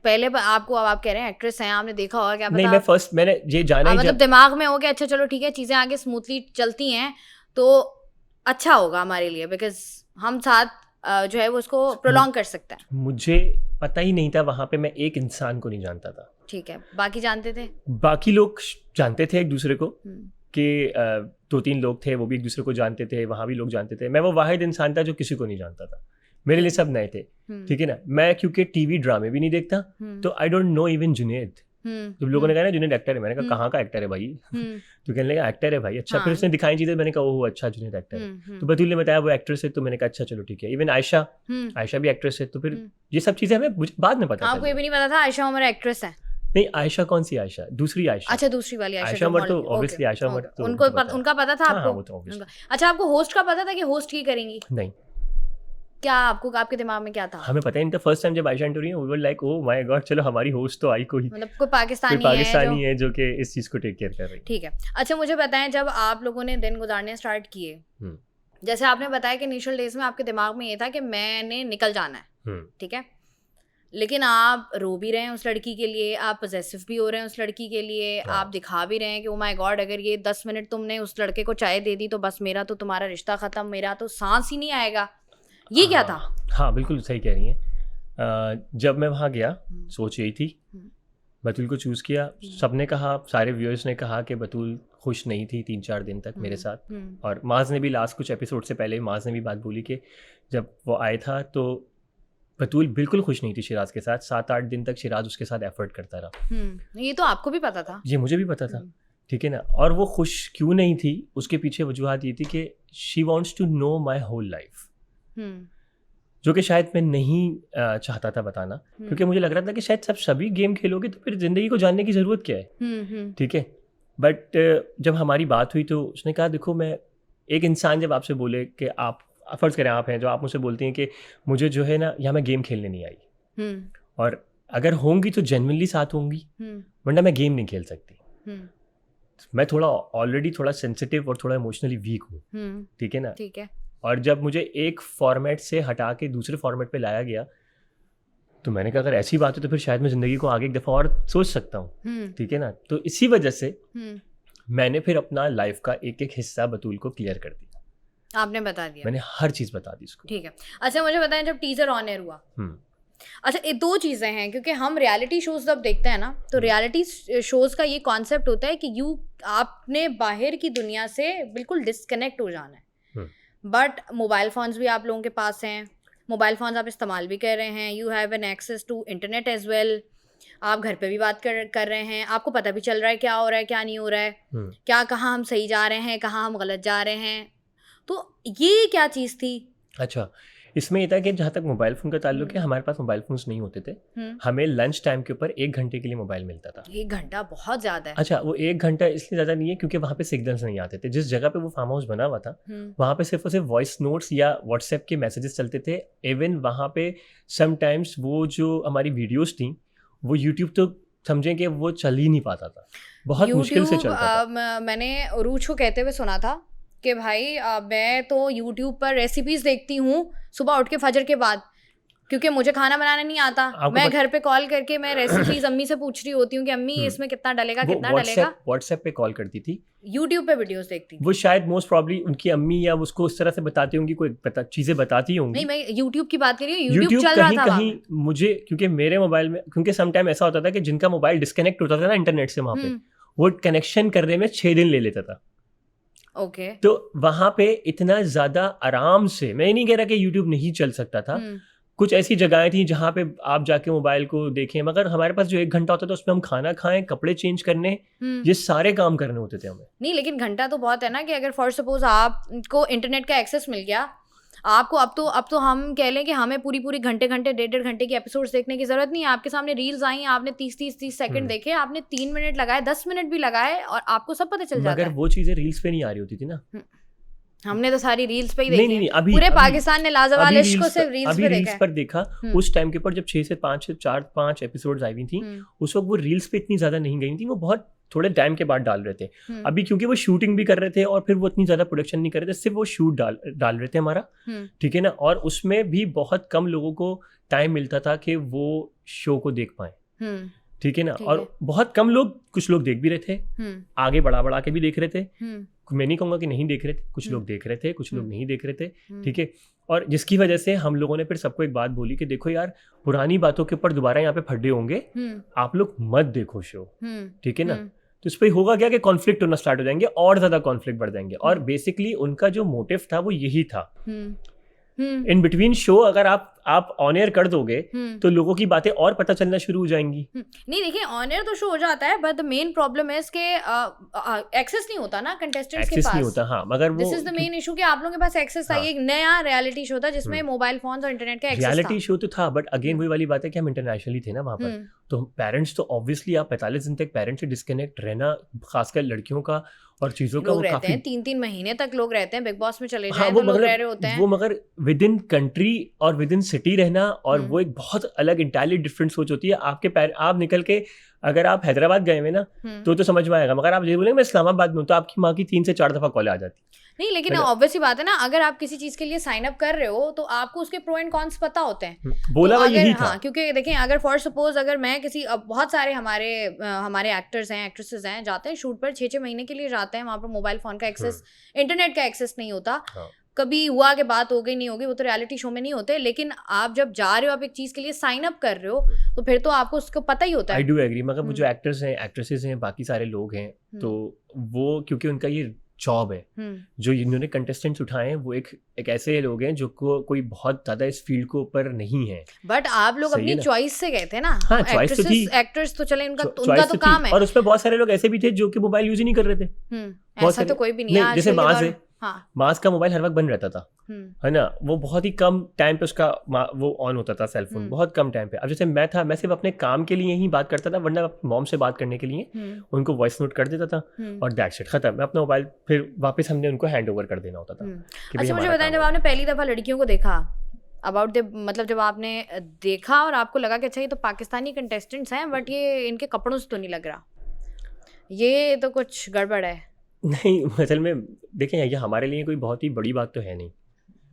पहले आपको। अब आप कह रहे हैं एक्ट्रेस हैं, आपने देखा होगा, क्या पता? नहीं, मैंने ये जाना ही मतलब दिमाग में हो गया, अच्छा चलो ठीक है, चीजें आगे स्मूथली चलती हैं तो अच्छा होगा हमारे लिए, बिकॉज हम साथ जो है वो उसको प्रोलॉन्ग कर सकते हैं। मुझे पता ही नहीं था, वहाँ पे मैं एक इंसान को नहीं जानता था। ठीक है, बाकी जानते थे? बाकी लोग जानते थे एक दूसरे को, कि 2-3 लोग थे, वो भी एक दूसरे को जानते थे, वहाँ भी लोग जानते थे। मैं वो वाहिद इंसान था जो किसी को नहीं जानता था, मेरे लिए सब नए थे, ठीक है ना। मैं क्योंकि टीवी ड्रामे भी नहीं देखता, तो I don't know even Junaid. जब लोगों ने कहा ना जुनैद एक्टर है, मैंने कहा कहाँ का एक्टर है भाई? तो कहने लगा एक्टर है भाई। अच्छा, फिर उसने दिखाई चीजें, मैंने कहा ओह अच्छा जुनैद एक्टर है। तो बतूल ने बताया वो एक्ट्रेस है, तो मैंने कहा अच्छा चलो ठीक है। इवन आयशा भी एक्ट्रेस है। तो फिर ये सब चीजें हमें बाद में पता, आपको ये भी नहीं पता था आयशा उमर एक्ट्रेस है? नहीं, आयशा कौन सी आयशा? दूसरी आयशा। अच्छा, दूसरी वाली आयशा उमर तो ऑब्वियसली आयशा उमर तो उनका पता था आपको? वो तो अच्छा, आपको होस्ट का पता था कि होस्ट की करेंगी? नहीं। क्या आपके दिमाग में क्या था? हमें पता ही नहीं था। फर्स्ट टाइम जब आयशा एंटर हुई है, we were like oh my God, चलो हमारी होस्ट तो आई, कोई मतलब कोई पाकिस्तानी है जो कि इस चीज को टेक केयर कर रही है। ठीक है, अच्छा मुझे बताएं, जब आप लोगों ने दिन गुजारने स्टार्ट किए, जैसे आपने बताया कि इनिशियल डेज में आपके दिमाग में ये था कि मैंने निकल जाना है, ठीक है, लेकिन आप रो भी रहे हैं उस लड़की के लिए, आप पॉसेसिव भी हो रहे हैं उस लड़की के लिए, आप दिखा भी रहे हैं कि ओ माय गॉड, अगर ये 10 मिनट तुमने उस लड़के को चाय दे दी तो बस मेरा तो तुम्हारा रिश्ता खत्म, मेरा तो सांस ही नहीं आएगा। ये क्या था? हाँ बिल्कुल सही कह रही हैं। जब मैं वहाँ गया, सोच यही थी, बतूल को चूज़ किया। सबने कहा, सारे व्यूअर्स ने कहा कि बतूल खुश नहीं थी 3-4 दिन तक मेरे साथ, और माज ने भी लास्ट कुछ एपिसोड से पहले माज ने भी बात बोली कि जब वो आया था तो बतूल बिल्कुल खुश नहीं थी शिराज के साथ। 7-8 दिन तक शिराज उसके साथ एफर्ट करता रहा। ये तो आपको भी पता था? ये मुझे भी पता था, ठीक है ना। और वो खुश क्यों नहीं थी, उसके पीछे वजूहत ये थी कि she wants to know my whole life, जो कि शायद मैं नहीं चाहता था बताना, क्योंकि मुझे लग रहा था कि शायद सभी गेम खेलोगे तो फिर ज़िंदगी को जानने की ज़रूरत क्या है, ठीक है। बट जब हमारी बात हुई तो उसने कहा देखो, मैं एक इंसान जब आपसे बोले कि आप फ़र्ज़ करें आप हैं, जो आप मुझसे बोलती हैं कि मुझे जो है ना यहाँ मैं गेम खेलने नहीं आई, और अगर होंगी तो जेन्युइनली साथ होंगी, वरना मैं गेम नहीं खेल सकती। मैं ऑलरेडी थोड़ा सेंसिटिव और थोड़ा इमोशनली वीक हूँ, ठीक है ना। ठीक है। और जब मुझे एक फॉर्मेट से हटा के दूसरे फॉर्मेट पे लाया गया, तो मैंने कहा अगर ऐसी बात है तो फिर शायद मैं ज़िंदगी को आगे एक दफ़ा और सोच सकता हूँ, ठीक है ना। तो इसी वजह से मैंने फिर अपना लाइफ का एक हिस्सा बतूल को क्लियर कर दिया। आपने बता दिया? मैंने हर चीज़ बता दी उसको। ठीक है, अच्छा मुझे बताएं, जब टीजर ऑन एयर हुआ, अच्छा ये 2 चीज़ें हैं, क्योंकि हम रियलिटी शोज जब देखते हैं ना, तो रियलिटी शोज का ये कॉन्सेप्ट होता है कि आपने बाहर की दुनिया से बिल्कुल डिस्कनेक्ट हो जाना है। बट मोबाइल फ़ोन्स भी आप लोगों के पास हैं, मोबाइल फ़ोन्स आप इस्तेमाल भी कर रहे हैं, you have an access to internet as well, आप घर पे भी बात कर रहे हैं, आपको पता भी चल रहा है क्या हो रहा है क्या नहीं हो रहा है, क्या कहाँ हम सही जा रहे हैं, कहाँ हम गलत जा रहे हैं। तो ये क्या चीज़ थी? अच्छा, इसमें ये था कि जहाँ तक मोबाइल फ़ोन का ताल्लुक है, हमारे पास मोबाइल फ़ोन्स नहीं होते थे। हमें लंच टाइम के ऊपर 1 घंटे के लिए मोबाइल मिलता था। 1 घंटा बहुत ज़्यादा है। अच्छा, वो 1 घंटा इसलिए ज़्यादा नहीं है क्योंकि वहाँ पे सिग्नल्स नहीं आते थे। जिस जगह पे वो फार्म हाउस बना हुआ था, वहाँ पे सिर्फ़ और सिर्फ वॉइस नोट्स या व्हाट्सएप के मैसेजेस चलते थे। इवन वहाँ पे समटाइम्स वो जो हमारी वीडियोज़ थी, वो यूट्यूब तो समझें कि वो चल ही नहीं पाता था। बहुत मुश्किल से चलता था। मैंने उरूज को कहते हुए सुना था कि भाई मैं तो यूट्यूब पर रेसिपीज़ देखती हूँ सुबह उठ के फजर के बाद, क्योंकि मुझे खाना बनाना नहीं आता। मैं घर पे कॉल करके मैं रेसिपीज अम्मी से पूछ रही होती हूँ कि अम्मी इसमें कितना डलेगा, कितना डलेगा। व्हाट्सएप पे कॉल करती थी, यूट्यूब पे वीडियोस देखती थी। वो शायद मोस्ट प्रॉब्ली उनकी अम्मी या उसको उस तरह से बताती होंगी, कोई चीज़ें बताती होंगी। नहीं, मैं यूट्यूब की बात कर रही हूँ। यूट्यूब चल रहा था कहीं मुझे, क्योंकि मेरे मोबाइल में, क्योंकि सम टाइम ऐसा होता था कि जिनका मोबाइल डिस्कनेक्ट होता था ना इंटरनेट से, वहाँ पे वो कनेक्शन करने में 6 दिन ले लेता था। ओके। तो वहाँ पे इतना ज़्यादा आराम से, मैं नहीं कह रहा कि यूट्यूब नहीं चल सकता था, कुछ ऐसी जगहें थी जहाँ पे आप जाके मोबाइल को देखें, मगर हमारे पास जो 1 घंटा होता था उसमें हम खाना खाएं, कपड़े चेंज करने, ये सारे काम करने होते थे हमें। नहीं, लेकिन घंटा तो बहुत है ना, कि अगर फॉर सपोज आपको इंटरनेट का एक्सेस मिल गया आपको, अब तो हम कह लें कि हमें पूरी घंटे 1.5 घंटे की एपिसोड्स देखने की जरूरत नहीं है। आपके सामने रील्स आई, आपने 30 सेकंड देखे, आपने 3 मिनट लगाए, 10 मिनट भी लगाए, और आपको सब पता चल जाता है। मगर वो चीज़ें रील्स पे नहीं आ रही होती थी ना। हमने तो सारी रील्स पे ही देखी। नहीं, पूरे पाकिस्तान ने लाजवाल इश्क को सिर्फ रील्स पे देखा है। पर देखा उस टाइम के ऊपर जब 6 से 4-5 एपिसोड्स आई हुई थी, उस वक्त वो रील्स पे इतनी ज्यादा नहीं गई थी, वो बहुत थोड़े टाइम के बाद डाल रहे थे। अभी क्योंकि वो शूटिंग भी कर रहे थे और फिर वो इतनी ज्यादा प्रोडक्शन नहीं कर रहे थे, सिर्फ वो शूट डाल रहे थे हमारा, ठीक है ना। और उसमें भी बहुत कम लोगों को टाइम मिलता था कि वो शो को देख पाए, ठीक है ना। और बहुत कम लोग, कुछ लोग देख भी रहे थे, आगे बढ़ा के भी देख रहे थे। मैं नहीं कहूँगा कि नहीं देख रहे थे, कुछ लोग देख रहे थे, कुछ लोग नहीं देख रहे थे, ठीक है। और जिसकी वजह से हम लोगों ने फिर सबको एक बात बोली कि देखो यार, पुरानी बातों के ऊपर दोबारा यहाँ पे फड्डे होंगे, आप लोग मत देखो शो, ठीक है ना। तो इस पर होगा क्या कि कॉन्फ्लिक्ट होना स्टार्ट हो जाएंगे, और ज्यादा कॉन्फ्लिक्ट बढ़ जाएंगे। और बेसिकली उनका जो मोटिव था वो यही था। इन बिटवीन शो अगर आप ऑन एयर कर दोगे तो लोगों की बातें और पता चलना शुरू हो जाएंगी। नहीं, देखिए ऑन एयर तो शो हो जाता है, बट द मेन प्रॉब्लम है इसके एक्सेस नहीं होता ना कंटेस्टेंट्स के पास। एक्सेस नहीं होता, हाँ, मगर वो this is the main issue कि आप लोगों के पास एक्सेस था। एक नया रियलिटी शो था जिसमें मोबाइल फोन्स और इंटरनेट का एक्सेस था। रियलिटी शो तो था, बट अगेन वही वाली बात है कि हम इंटरनेशनली थे ना वहाँ पर, तो पेरेंट्स तो ऑब्वियसली, आप 45 दिन तक पेरेंट्स से डिस्कनेक्ट रहना, खासकर लड़कियों का और चीजों का, वो रहते हैं 3-3 महीने तक लोग रहते हैं। बिग बॉस में चले जाएं तो लोग रह रहे होते हैं वो, मगर विद इन कंट्री और विद इन सिटी रहना, और वो एक बहुत अलग इंटायरली डिफरेंट सोच होती है। आप निकल के अगर आप हैदराबाद गए हुए ना तो समझ में आएगा, मगर आप ये बोलेंगे मैं इस्लामाबाद में हूँ तो आपकी माँ की 3 से 4 दफा कॉल आ जाती। नहीं, लेकिन ऑब्वियसली बात है ना, अगर आप किसी चीज के लिए साइन अप कर रहे हो तो आपको उसके प्रो एंड कॉन्स पता होते हैं। बोला तो यही था। हाँ, क्योंकि देखें, अगर फॉर सपोज अगर मैं किसी, बहुत सारे हमारे एक्टर्स हैं, एक्ट्रेसेस हैं, जाते हैं शूट पर 6-6 महीने के लिए जाते हैं, वहाँ पर मोबाइल फोन का एक्सेस, इंटरनेट का एक्सेस नहीं होता। कभी हुआ कि बात हो गई, नहीं होगी, वो तो रियलिटी शो में नहीं होते। लेकिन आप जब जा रहे हो, आप एक चीज के लिए साइन अप कर रहे हो, तो फिर तो आपको उसको पता ही होता है। आई डू एग्री, मगर वो जो एक्टर्स हैं, एक्ट्रेसेस हैं, बाकी सारे लोग हैं, तो वो क्योंकि उनका ये जॉब है, जो इन्होंने कंटेस्टेंट्स उठाए हैं, वो एक ऐसे लोग हैं जो कोई बहुत ज्यादा इस फील्ड को ऊपर नहीं है। बट आप लोग अपनी चॉइस से गए थे ना। हाँ, चॉइस तो थी। एक्टर्स तो चले, उनका तो काम है। और उसमें बहुत सारे लोग ऐसे भी थे जो कि मोबाइल यूज ही नहीं कर रहे थे। ऐसा तो कोई भी नहीं है। जैसे मास है, मास का मोबाइल हर वक्त बंद रहता था, है ना। वो बहुत ही कम टाइम पे उसका वो ऑन होता था, सेलफोन बहुत कम टाइम पे। अब जैसे मैं सिर्फ अपने काम के लिए ही बात करता था, वरना मॉम से बात करने के लिए उनको वॉइस नोट कर देता था और दैट्स इट, खत्म। मैं अपना मोबाइल फिर वापस हमने उनको हैंड ओवर कर देना होता था। अच्छा, मुझे बताएं, जब आपने पहली दफा लड़कियों को देखा, अबाउट द, मतलब जब आपने देखा और आपको लगा कि अच्छा ये तो पाकिस्तानी कंटेस्टेंट्स हैं, बट ये इनके कपड़ों से तो नहीं लग रहा, ये तो कुछ गड़बड़ है। नहीं, असल में देखें, ये हमारे लिए कोई बहुत ही बड़ी बात तो है नहीं।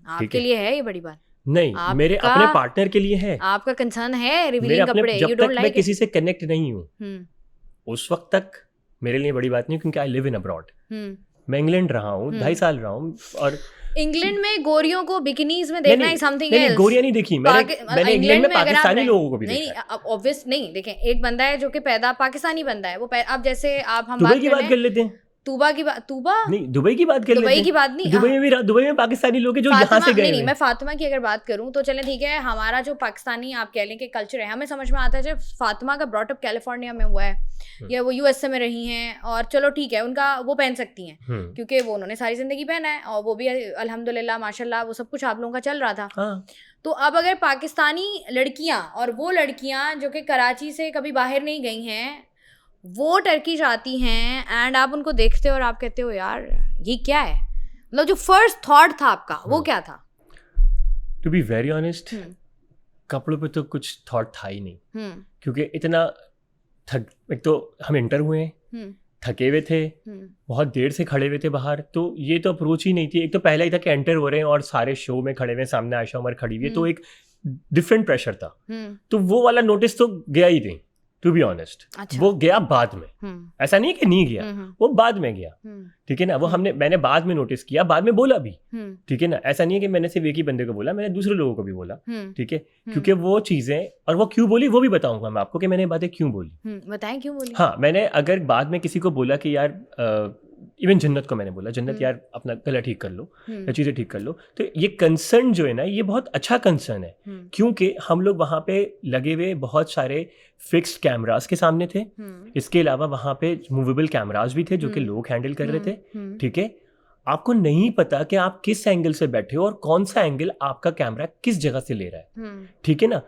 आपके लिए है ये बड़ी बात? नहीं, मेरे अपने पार्टनर के लिए है। आपका कंसर्न है रिवीलिंग कपड़े, जब तक मैं किसी से कनेक्ट नहीं हूँ उस वक्त तक मेरे लिए बड़ी बात नहीं, क्योंकि आई लिव इन अब्रॉड। मैं इंग्लैंड रहा हूँ, 2.5 साल रहा हूँ, और इंग्लैंड में गोरियों को बिकिनीज में देखना ही समथिंग एल्स। गोरियां नहीं देखी मैंने इंग्लैंड में पाकिस्तानी लोगों को भी देखा। नहीं, ऑब्वियस नहीं, देखें, एक बंदा है जो कि पैदा पाकिस्तानी बंदा है, वो अब जैसे आप हम बात कर लेते हैं, तूबा की बात, तूबा नहीं, दुबई की बात कर लेते दुबई हैं। की बात नहीं, दुबई में पाकिस्तानी लोग हैं जो यहाँ से गए नहीं, मैं फातिमा की अगर बात करूं तो चले ठीक है, हमारा जो पाकिस्तानी आप कह लें कि कल्चर है, हमें समझ में आता है। जब फातिमा का ब्रॉटअप कैलिफोर्निया में हुआ है या वो यूएसए में रही हैं, और चलो ठीक है, उनका वो पहन सकती हैं क्योंकि वो उन्होंने सारी जिंदगी पहना है, और वो भी अल्हम्दुलिल्लाह माशाल्लाह वो सब कुछ आप लोगों का चल रहा था। तो अब अगर पाकिस्तानी लड़कियां, और वो लड़कियां जो कि कराची से कभी बाहर नहीं गई हैं, वो टर्किश आती हैं, एंड आप उनको देखते हो और आप कहते हो यार ये क्या है, मतलब जो फर्स्ट थॉट था आपका वो क्या था? टू बी वेरी ऑनेस्ट, कपड़ों पे तो कुछ थॉट था ही नहीं, क्योंकि इतना एक तो हम इंटर हुए हैं, थके हुए थे, बहुत देर से खड़े हुए थे बाहर, तो ये तो अप्रोच ही नहीं थी। एक तो पहला ही था कि एंटर हो रहे हैं और सारे शो में खड़े हुए, सामने आयशा उमर खड़ी हुई है, तो एक डिफरेंट प्रेशर था। तो वो वाला नोटिस तो गया ही नहीं, टू बी ऑनेस्ट। वो गया बाद में, ऐसा नहीं कि नहीं गया, वो बाद में गया, ठीक है ना। वो मैंने बाद में नोटिस किया, बाद में बोला भी, ठीक है ना। ऐसा नहीं है कि मैंने सिर्फ एक ही बंदे को बोला, मैंने दूसरे लोगों को भी बोला, ठीक है। क्योंकि वो चीजें, और वो क्यों बोली वो भी बताऊंगा मैं आपको कि मैंने बातें क्यों बोली। बताएं क्यों बोली। हाँ, मैंने अगर बाद में किसी को बोला कि यार, इवन जन्नत को मैंने बोला, जन्नत यार अपना गला ठीक कर लो या चीज़ें ठीक कर लो, तो ये कंसर्न जो है ना, ये बहुत अच्छा कंसर्न है, क्योंकि हम लोग वहाँ पे लगे हुए बहुत सारे फिक्स्ड कैमरास के सामने थे। इसके अलावा वहाँ पे मूवेबल कैमरास भी थे जो कि लोग हैंडल कर रहे थे, ठीक है। आपको नहीं पता कि आप किस एंगल से बैठे हो और कौन सा एंगल आपका कैमरा किस जगह से ले रहा है, ठीक है ना।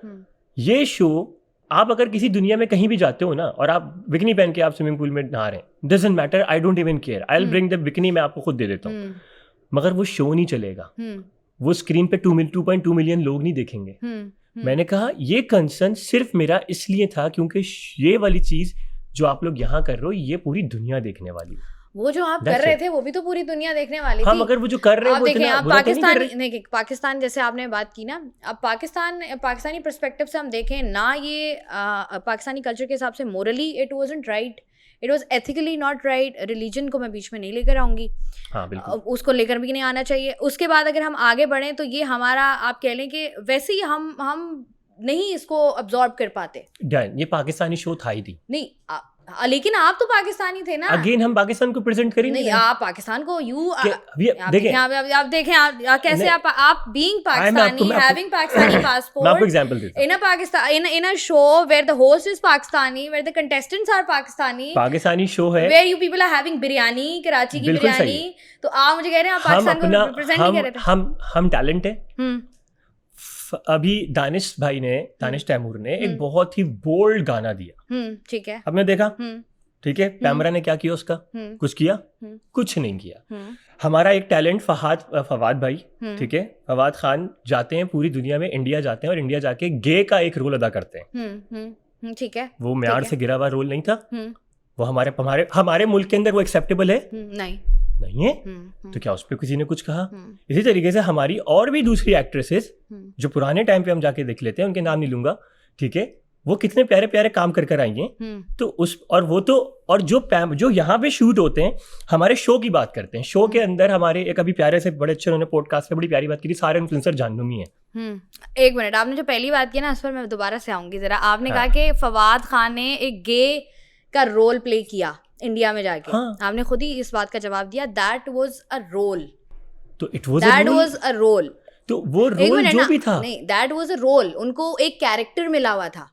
ये शो आप अगर किसी दुनिया में कहीं भी जाते हो ना, और आप बिकनी पहन के आप स्विमिंग पूल में नहा रहे हैं, doesn't matter, I don't even care, I will bring the bikini, मैं आपको खुद दे देता हूँ, मगर वो शो नहीं चलेगा, वो स्क्रीन पे 2.2 मिलियन लोग नहीं देखेंगे। मैंने कहा ये कंसर्न सिर्फ मेरा इसलिए था क्योंकि ये वाली चीज जो आप लोग यहाँ कर रहे हो, ये पूरी दुनिया देखने वाली है। वो जो आप कर रहे थे वो भी तो पूरी दुनिया देखने वाली हाँ, थी। मगर वो जो कर रहे हैं वो देखें, इतना आप बुरा तो नहीं, पाकिस्तान जैसे आपने बात की ना, अब पाकिस्तानी पर्सपेक्टिव से हम देखें ना, ये पाकिस्तानी कल्चर के हिसाब से morally it wasn't right, it was ethically not right. Religion को मैं बीच में नहीं लेकर आऊंगी, हाँ, बिल्कुल उसको लेकर भी नहीं आना चाहिए। उसके बाद अगर हम आगे बढ़ें तो ये हमारा, आप कह लें कि वैसे ही हम नहीं इसको अब्जॉर्ब कर पाते। ये पाकिस्तानी शो था ही नहीं, लेकिन आप तो पाकिस्तानी थे ना। अगेन हम पाकिस्तान को प्रेजेंट करें नहीं, आप पाकिस्तान को देखें, आप देखें, आप कैसे आप being Pakistani, having Pakistani passport, मैं आपको एग्जांपल देता हूं, in a Pakistan, in a show where the host is Pakistani, where the contestants are Pakistani show है, where you people are having biryani, Karachi की बिरयानी, तो आप मुझे कह रहे हैं आप पाकिस्तान को रिप्रेजेंट नहीं कर रहे थे। हम टैलेंट है। अभी दानिश तैमूर ने एक बहुत ही बोल्ड गाना दिया, ठीक है, आपने देखा, ठीक है। पैमरा ने क्या किया उसका, कुछ किया, कुछ नहीं किया। हमारा एक टैलेंट फवाद भाई, ठीक है, फवाद खान जाते हैं पूरी दुनिया में, इंडिया जाते हैं और इंडिया जाके गे का एक रोल अदा करते हैं, ठीक है। वो म्यार से गिरा हुआ रोल नहीं था, वो हमारे मुल्क के अंदर वो एक्सेप्टेबल है नहीं है, तो क्या उस पर किसी ने कुछ कहा? इसी तरीके से हमारी और भी दूसरी एक्ट्रेसेस जो पुराने टाइम पे हम जाके देख लेते हैं, उनके नाम नहीं लूंगा, ठीक है, वो कितने प्यारे प्यारे काम कर आई हैं। तो और जो यहाँ पे शूट होते हैं, हमारे शो की बात करते हैं, शो के अंदर हमारे एक अभी प्यारे से बड़े अच्छे उन्होंने पॉडकास्ट पे बड़ी प्यारी बात की थी, सारे इन्फ्लुएंसर जाननुमी है। एक मिनट, आपने जो पहली बात की ना, उस पर मैं दोबारा से आऊंगी जरा। आपने कहा कि फवाद खान ने एक गे का रोल प्ले किया इंडिया में जाके, आपने खुद ही इस बात का जवाब दिया, दैट वाज अ रोल, तो इट वाज अ रोल, तो वो रोल जो भी था, नहीं, दैट वाज अ रोल, उनको एक कैरेक्टर मिला हुआ था,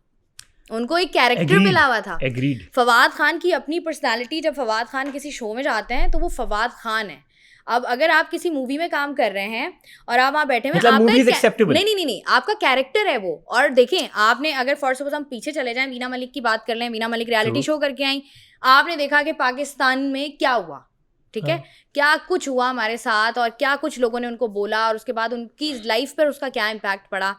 एग्रीड। फवाद खान की अपनी पर्सनालिटी, जब फवाद खान किसी शो में जाते हैं तो वो फवाद खान है। अब अगर आप किसी मूवी में काम कर रहे हैं और आप वहाँ बैठे हुए, नहीं, आपका कैरेक्टर है वो। और देखें, आपने अगर फॉर सपोज हम पीछे चले जाएं, मीना मलिक की बात कर लें, मीना मलिक रियलिटी शो करके आई, आपने देखा कि पाकिस्तान में क्या हुआ, ठीक है, क्या कुछ हुआ हमारे साथ, और क्या कुछ लोगों ने उनको बोला, और उसके बाद उनकी लाइफ पर उसका क्या इम्पैक्ट पड़ा।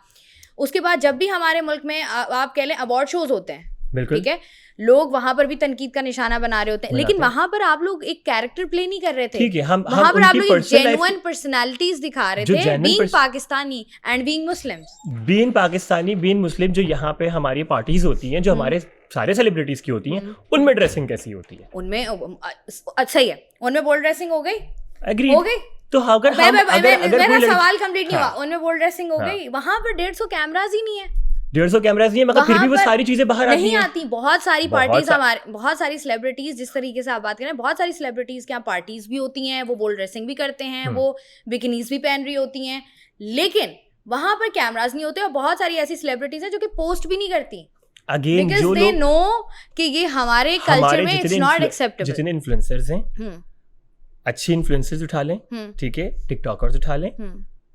उसके बाद जब भी हमारे मुल्क में आप कह लें अवार्ड शोज होते हैं, ठीक है, लोग वहां पर भी तनकीद का निशाना बना रहे होते हैं, लेकिन वहां पर आप लोग एक कैरेक्टर प्ले नहीं कर रहे थे, ठीक है, वहां पर आप लोग जेन्युइन पर्सनालिटीज दिखा रहे थे, being Pakistani and being Muslims, being Pakistani, being Muslim. जो यहाँ पे हमारी पार्टीज होती हैं, जो हमारे सारे सेलिब्रिटीज की होती हैं, उनमें ड्रेसिंग कैसी होती है? उनमें सही है, उनमें बोल्ड ड्रेसिंग हो गई, हो गई। तो अगर मेरा सवाल कंप्लीट नहीं हुआ, उनमें बोल्ड ड्रेसिंग हो गई, वहां पर 150 कैमरास ही नहीं है, 150 कैमरास नहीं है, मगर फिर भी वो सारी चीजें बाहर नहीं आती। बहुत सारी पार्टीज हमारे, बहुत सारी सेलिब्रिटीज, जिस तरीके से आप बात करें, बहुत सारी सेलिब्रिटीज के यहाँ पार्टीज भी होती हैं, वो बोल्ड ड्रेसिंग भी करते हैं, वो बिकिनीज भी पहन रही होती हैं, लेकिन वहां पर कैमरास नहीं होते। और बहुत सारी ऐसी सेलिब्रिटीज हैं जो कि पोस्ट भी नहीं करती, अगेन बिकॉज दे नो कि ये हमारे कल्चर में इट्स नॉट एक्सेप्टेबल। जितने इन्फ्लुएंसर्स हैं, अच्छे इन्फ्लुएंसर्स उठा लें, ठीक है, टिकटॉकर्स उठा लें,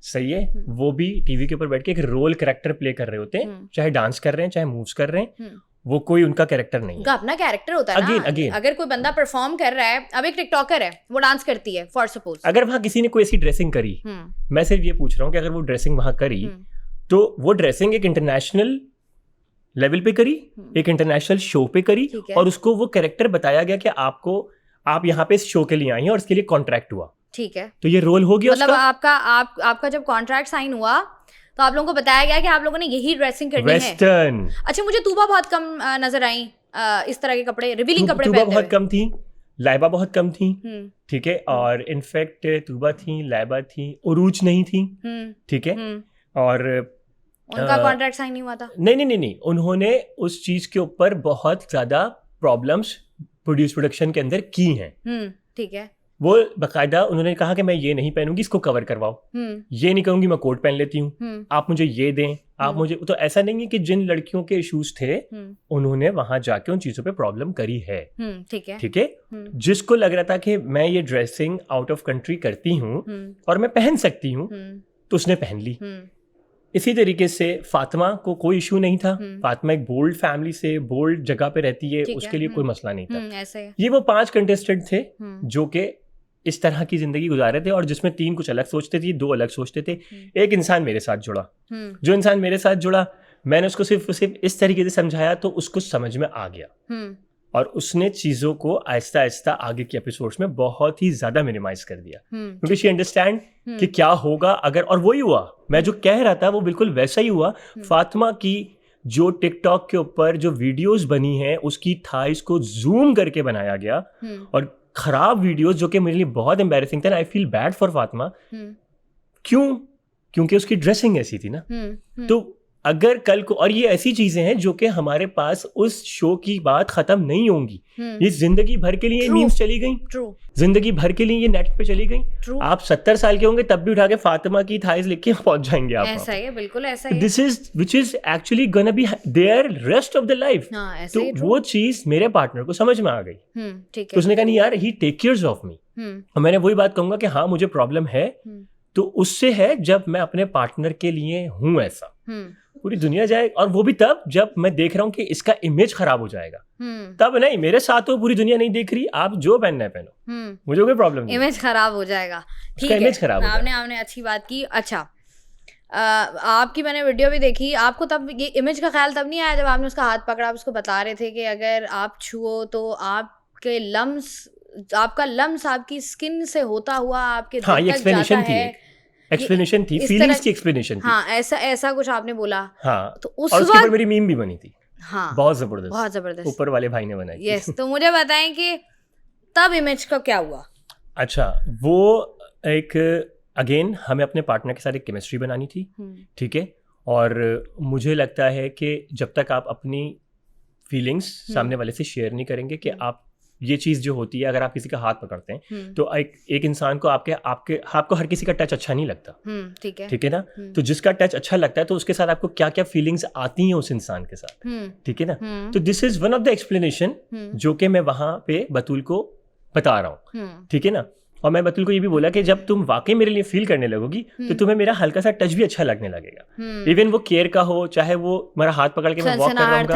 सही है, वो भी टीवी के ऊपर बैठ के एक रोल कैरेक्टर प्ले कर रहे होते हैं, चाहे डांस कर रहे हैं, चाहे मूव्स कर रहे हैं, वो कोई उनका कैरेक्टर नहीं है, उनका अपना कैरेक्टर होता है ना। अगर कोई बंदा परफॉर्म कर रहा है, अब एक टिकटॉकर है, वो डांस करती है फॉर सपोज, अगर वहां किसी ने कोई ऐसी ड्रेसिंग करी, मैं सिर्फ ये पूछ रहा हूँ कि अगर वो ड्रेसिंग वहां करी, तो वो ड्रेसिंग एक इंटरनेशनल लेवल पे करी, एक इंटरनेशनल शो पे करी, और उसको वो कैरेक्टर बताया गया कि आप यहाँ पे इस शो के लिए आई हैं और इसके लिए कॉन्ट्रैक्ट हुआ, ठीक है, तो ये रोल हो गया मतलब उसका। आपका जब कॉन्ट्रैक्ट साइन हुआ तो आप लोगों को बताया गया कि आप लोगों ने यही ड्रेसिंग करनी वेस्टर्न है। अच्छा, मुझे तूबा बहुत कम नजर आई इस तरह के कपड़े, रिवीलिंग कपड़े तूबा बहुत कम थी, लाइबा बहुत कम थी, ठीक है, और इनफैक्ट तूबा थी, लाइबा थी, उरूज नहीं थी, ठीक है, और उनका कॉन्ट्रैक्ट साइन नहीं हुआ था। नहीं, उन्होंने उस चीज के ऊपर बहुत ज्यादा प्रॉब्लम्स प्रोडक्शन के अंदर की हैं, ठीक है, वो बकायदा उन्होंने कहा कि मैं ये नहीं पहनूंगी, इसको कवर करवाओ, ये नहीं करूंगी, मैं कोट पहन लेती हूँ, आप मुझे ये दें, आप मुझे, तो ऐसा नहीं है कि जिन लड़कियों के इश्यूज थे उन्होंने वहां जाके उन चीजों पे प्रॉब्लम करी है, ठीक है, जिसको लग रहा था कि मैं ये ड्रेसिंग आउट ऑफ कंट्री करती हूँ और मैं पहन सकती हूँ, तो उसने पहन ली। इसी तरीके से फातिमा को कोई इशू नहीं था, फातिमा एक बोल्ड फैमिली से, बोल्ड जगह पे रहती है, उसके लिए कोई मसला नहीं था। ऐसे है। ये वो 5 कंटेस्टेंट थे जो कि इस तरह की जिंदगी गुजार रहे थे, और जिसमें 3 कुछ अलग सोचते थे, 2 अलग सोचते थे। एक इंसान मेरे साथ जुड़ा, जो इंसान मेरे साथ जुड़ा, मैंने उसको सिर्फ इस तरीके से समझाया तो उसको समझ में आ गया, और उसने चीजों को आहिस्ता आहिस्ता आगे के एपिसोड्स में बहुत ही ज्यादा मिनिमाइज कर दिया, क्योंकि शी अंडरस्टैंड कि क्या होगा अगर, और वही हुआ, मैं जो कह रहा था वो बिल्कुल वैसा ही हुआ। फातिमा की जो टिकटॉक के ऊपर जो वीडियोस बनी हैं, उसकी थाइस को जूम करके बनाया गया, और खराब वीडियोस जो कि मेरे लिए बहुत एम्बैरेसिंग थे। I feel bad for Fatima, क्योंकि उसकी ड्रेसिंग ऐसी थी ना। तो अगर कल को, और ये ऐसी चीजें हैं जो कि हमारे पास उस शो की बात खत्म नहीं होंगी, ये जिंदगी भर के लिए मीम्स चली गई, जिंदगी भर के लिए ये नेट पे चली गई। आप 70 साल के होंगे तब भी उठा के फातिमा की थाइज लिख के पहुंच जाएंगे आप। ऐसा है, बिल्कुल ऐसा है। This is which is actually gonna be there rest of the life. तो वो चीज मेरे पार्टनर को समझ में आ गई, तो उसने कहा नहीं यार, ही टेक केयर्स ऑफ मी। और मैंने वही बात कहूंगा कि हाँ मुझे प्रॉब्लम है, तो उससे है जब मैं अपने पार्टनर के लिए हूँ ऐसा। पूरी दुनिया जाए, और वो भी तब जब मैं देख रहा हूँ कि इसका इमेज खराब हो जाएगा, तब नहीं, मेरे साथ तो पूरी दुनिया नहीं देख रही, आप जो पहनना है पहनो, मुझे कोई प्रॉब्लम नहीं, इमेज खराब हो जाएगा, ठीक है, इमेज खराब। आपने अच्छी बात की। अच्छा, आपकी मैंने वीडियो भी देखी, आपको तब ये इमेज का ख्याल तब नहीं आया जब आपने उसका हाथ पकड़ा, आप उसको बता रहे थे कि अगर आप छुओ तो आपके आपका लम्स आपकी स्किन से होता हुआ आपके दिल तक जाता है, एक्सप्लेनेशन थी, फीलिंग्स की एक्सप्लेनेशन थी। हाँ, ऐसा कुछ आपने बोला। हाँ, तो उस वक्त मेरी मीम भी बनी थी। हाँ, बहुत जबरदस्त ऊपर वाले भाई ने बनाई। यस, तो मुझे बताएं कि तब इमेज का क्या हुआ। अच्छा, वो एक अगेन हमें अपने पार्टनर के साथ एक केमिस्ट्री बनानी थी, ठीक है, और मुझे लगता है कि जब तक आप अपनी फीलिंग्स सामने वाले से शेयर नहीं करेंगे, कि आप ये चीज जो होती है, अगर आप किसी का हाथ पकड़ते हैं तो एक इंसान को आपको हर किसी का टच अच्छा नहीं लगता, ठीक है ना। तो जिसका टच अच्छा लगता है तो उसके साथ आपको क्या क्या फीलिंग्स आती हैं उस इंसान के साथ, ठीक है ना। तो this is one of the explanation जो कि मैं वहां पे बतूल को बता रहा हूँ, ठीक है ना। और मैं बतूल को ये भी बोला कि जब तुम वाकई मेरे लिए फील करने लगोगी तो तुम्हें मेरा हल्का सा टच भी अच्छा लगने लगेगा, इवन वो केयर का हो, चाहे वो मेरा हाथ पकड़ के मैं वॉक कर रहा हूँ,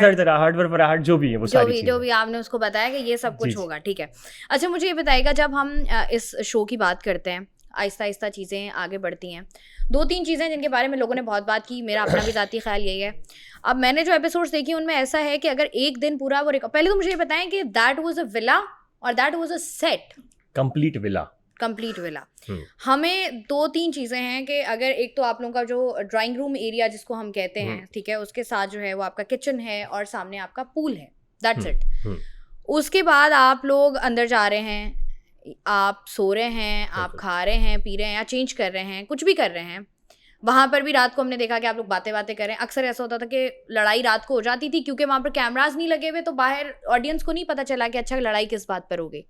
थरथराहट जो भी है, वो सारी जो भी आपने उसको बताया कि ये सब कुछ होगा, ठीक है। अच्छा, मुझे ये बताइएगा, जब हम इस शो की बात करते हैं, आहिस्ता आहिस्ता चीज़ें आगे बढ़ती हैं, 2-3 चीज़ें जिनके बारे में लोगों ने बहुत बात की, मेरा अपना भी ज़ाती ख्याल यही है। अब मैंने जो एपिसोड्स देखी उनमें ऐसा है कि अगर एक दिन पूरा वो पहले तो मुझे ये बताएं कि दैट वाज अ विला और that was a set, complete villa. हमें 2-3 चीज़ें हैं कि अगर एक तो आप लोगों का जो ड्राइंग रूम एरिया जिसको हम कहते हैं, ठीक है, उसके साथ जो है वो आपका किचन है और सामने आपका पूल है, दैट्स इट। उसके बाद आप लोग अंदर जा रहे हैं, आप सो रहे हैं, आप खा रहे हैं, पी रहे हैं या चेंज कर रहे हैं, कुछ भी कर रहे हैं, वहाँ पर भी रात को हमने देखा कि आप लोग बातें कर रहे हैं। अक्सर ऐसा होता था कि लड़ाई रात को हो जाती थी क्योंकि वहाँ पर कैमराज नहीं लगे हुए, तो बाहर ऑडियंस को नहीं पता चला कि अच्छा लड़ाई किस बात पर हो गई।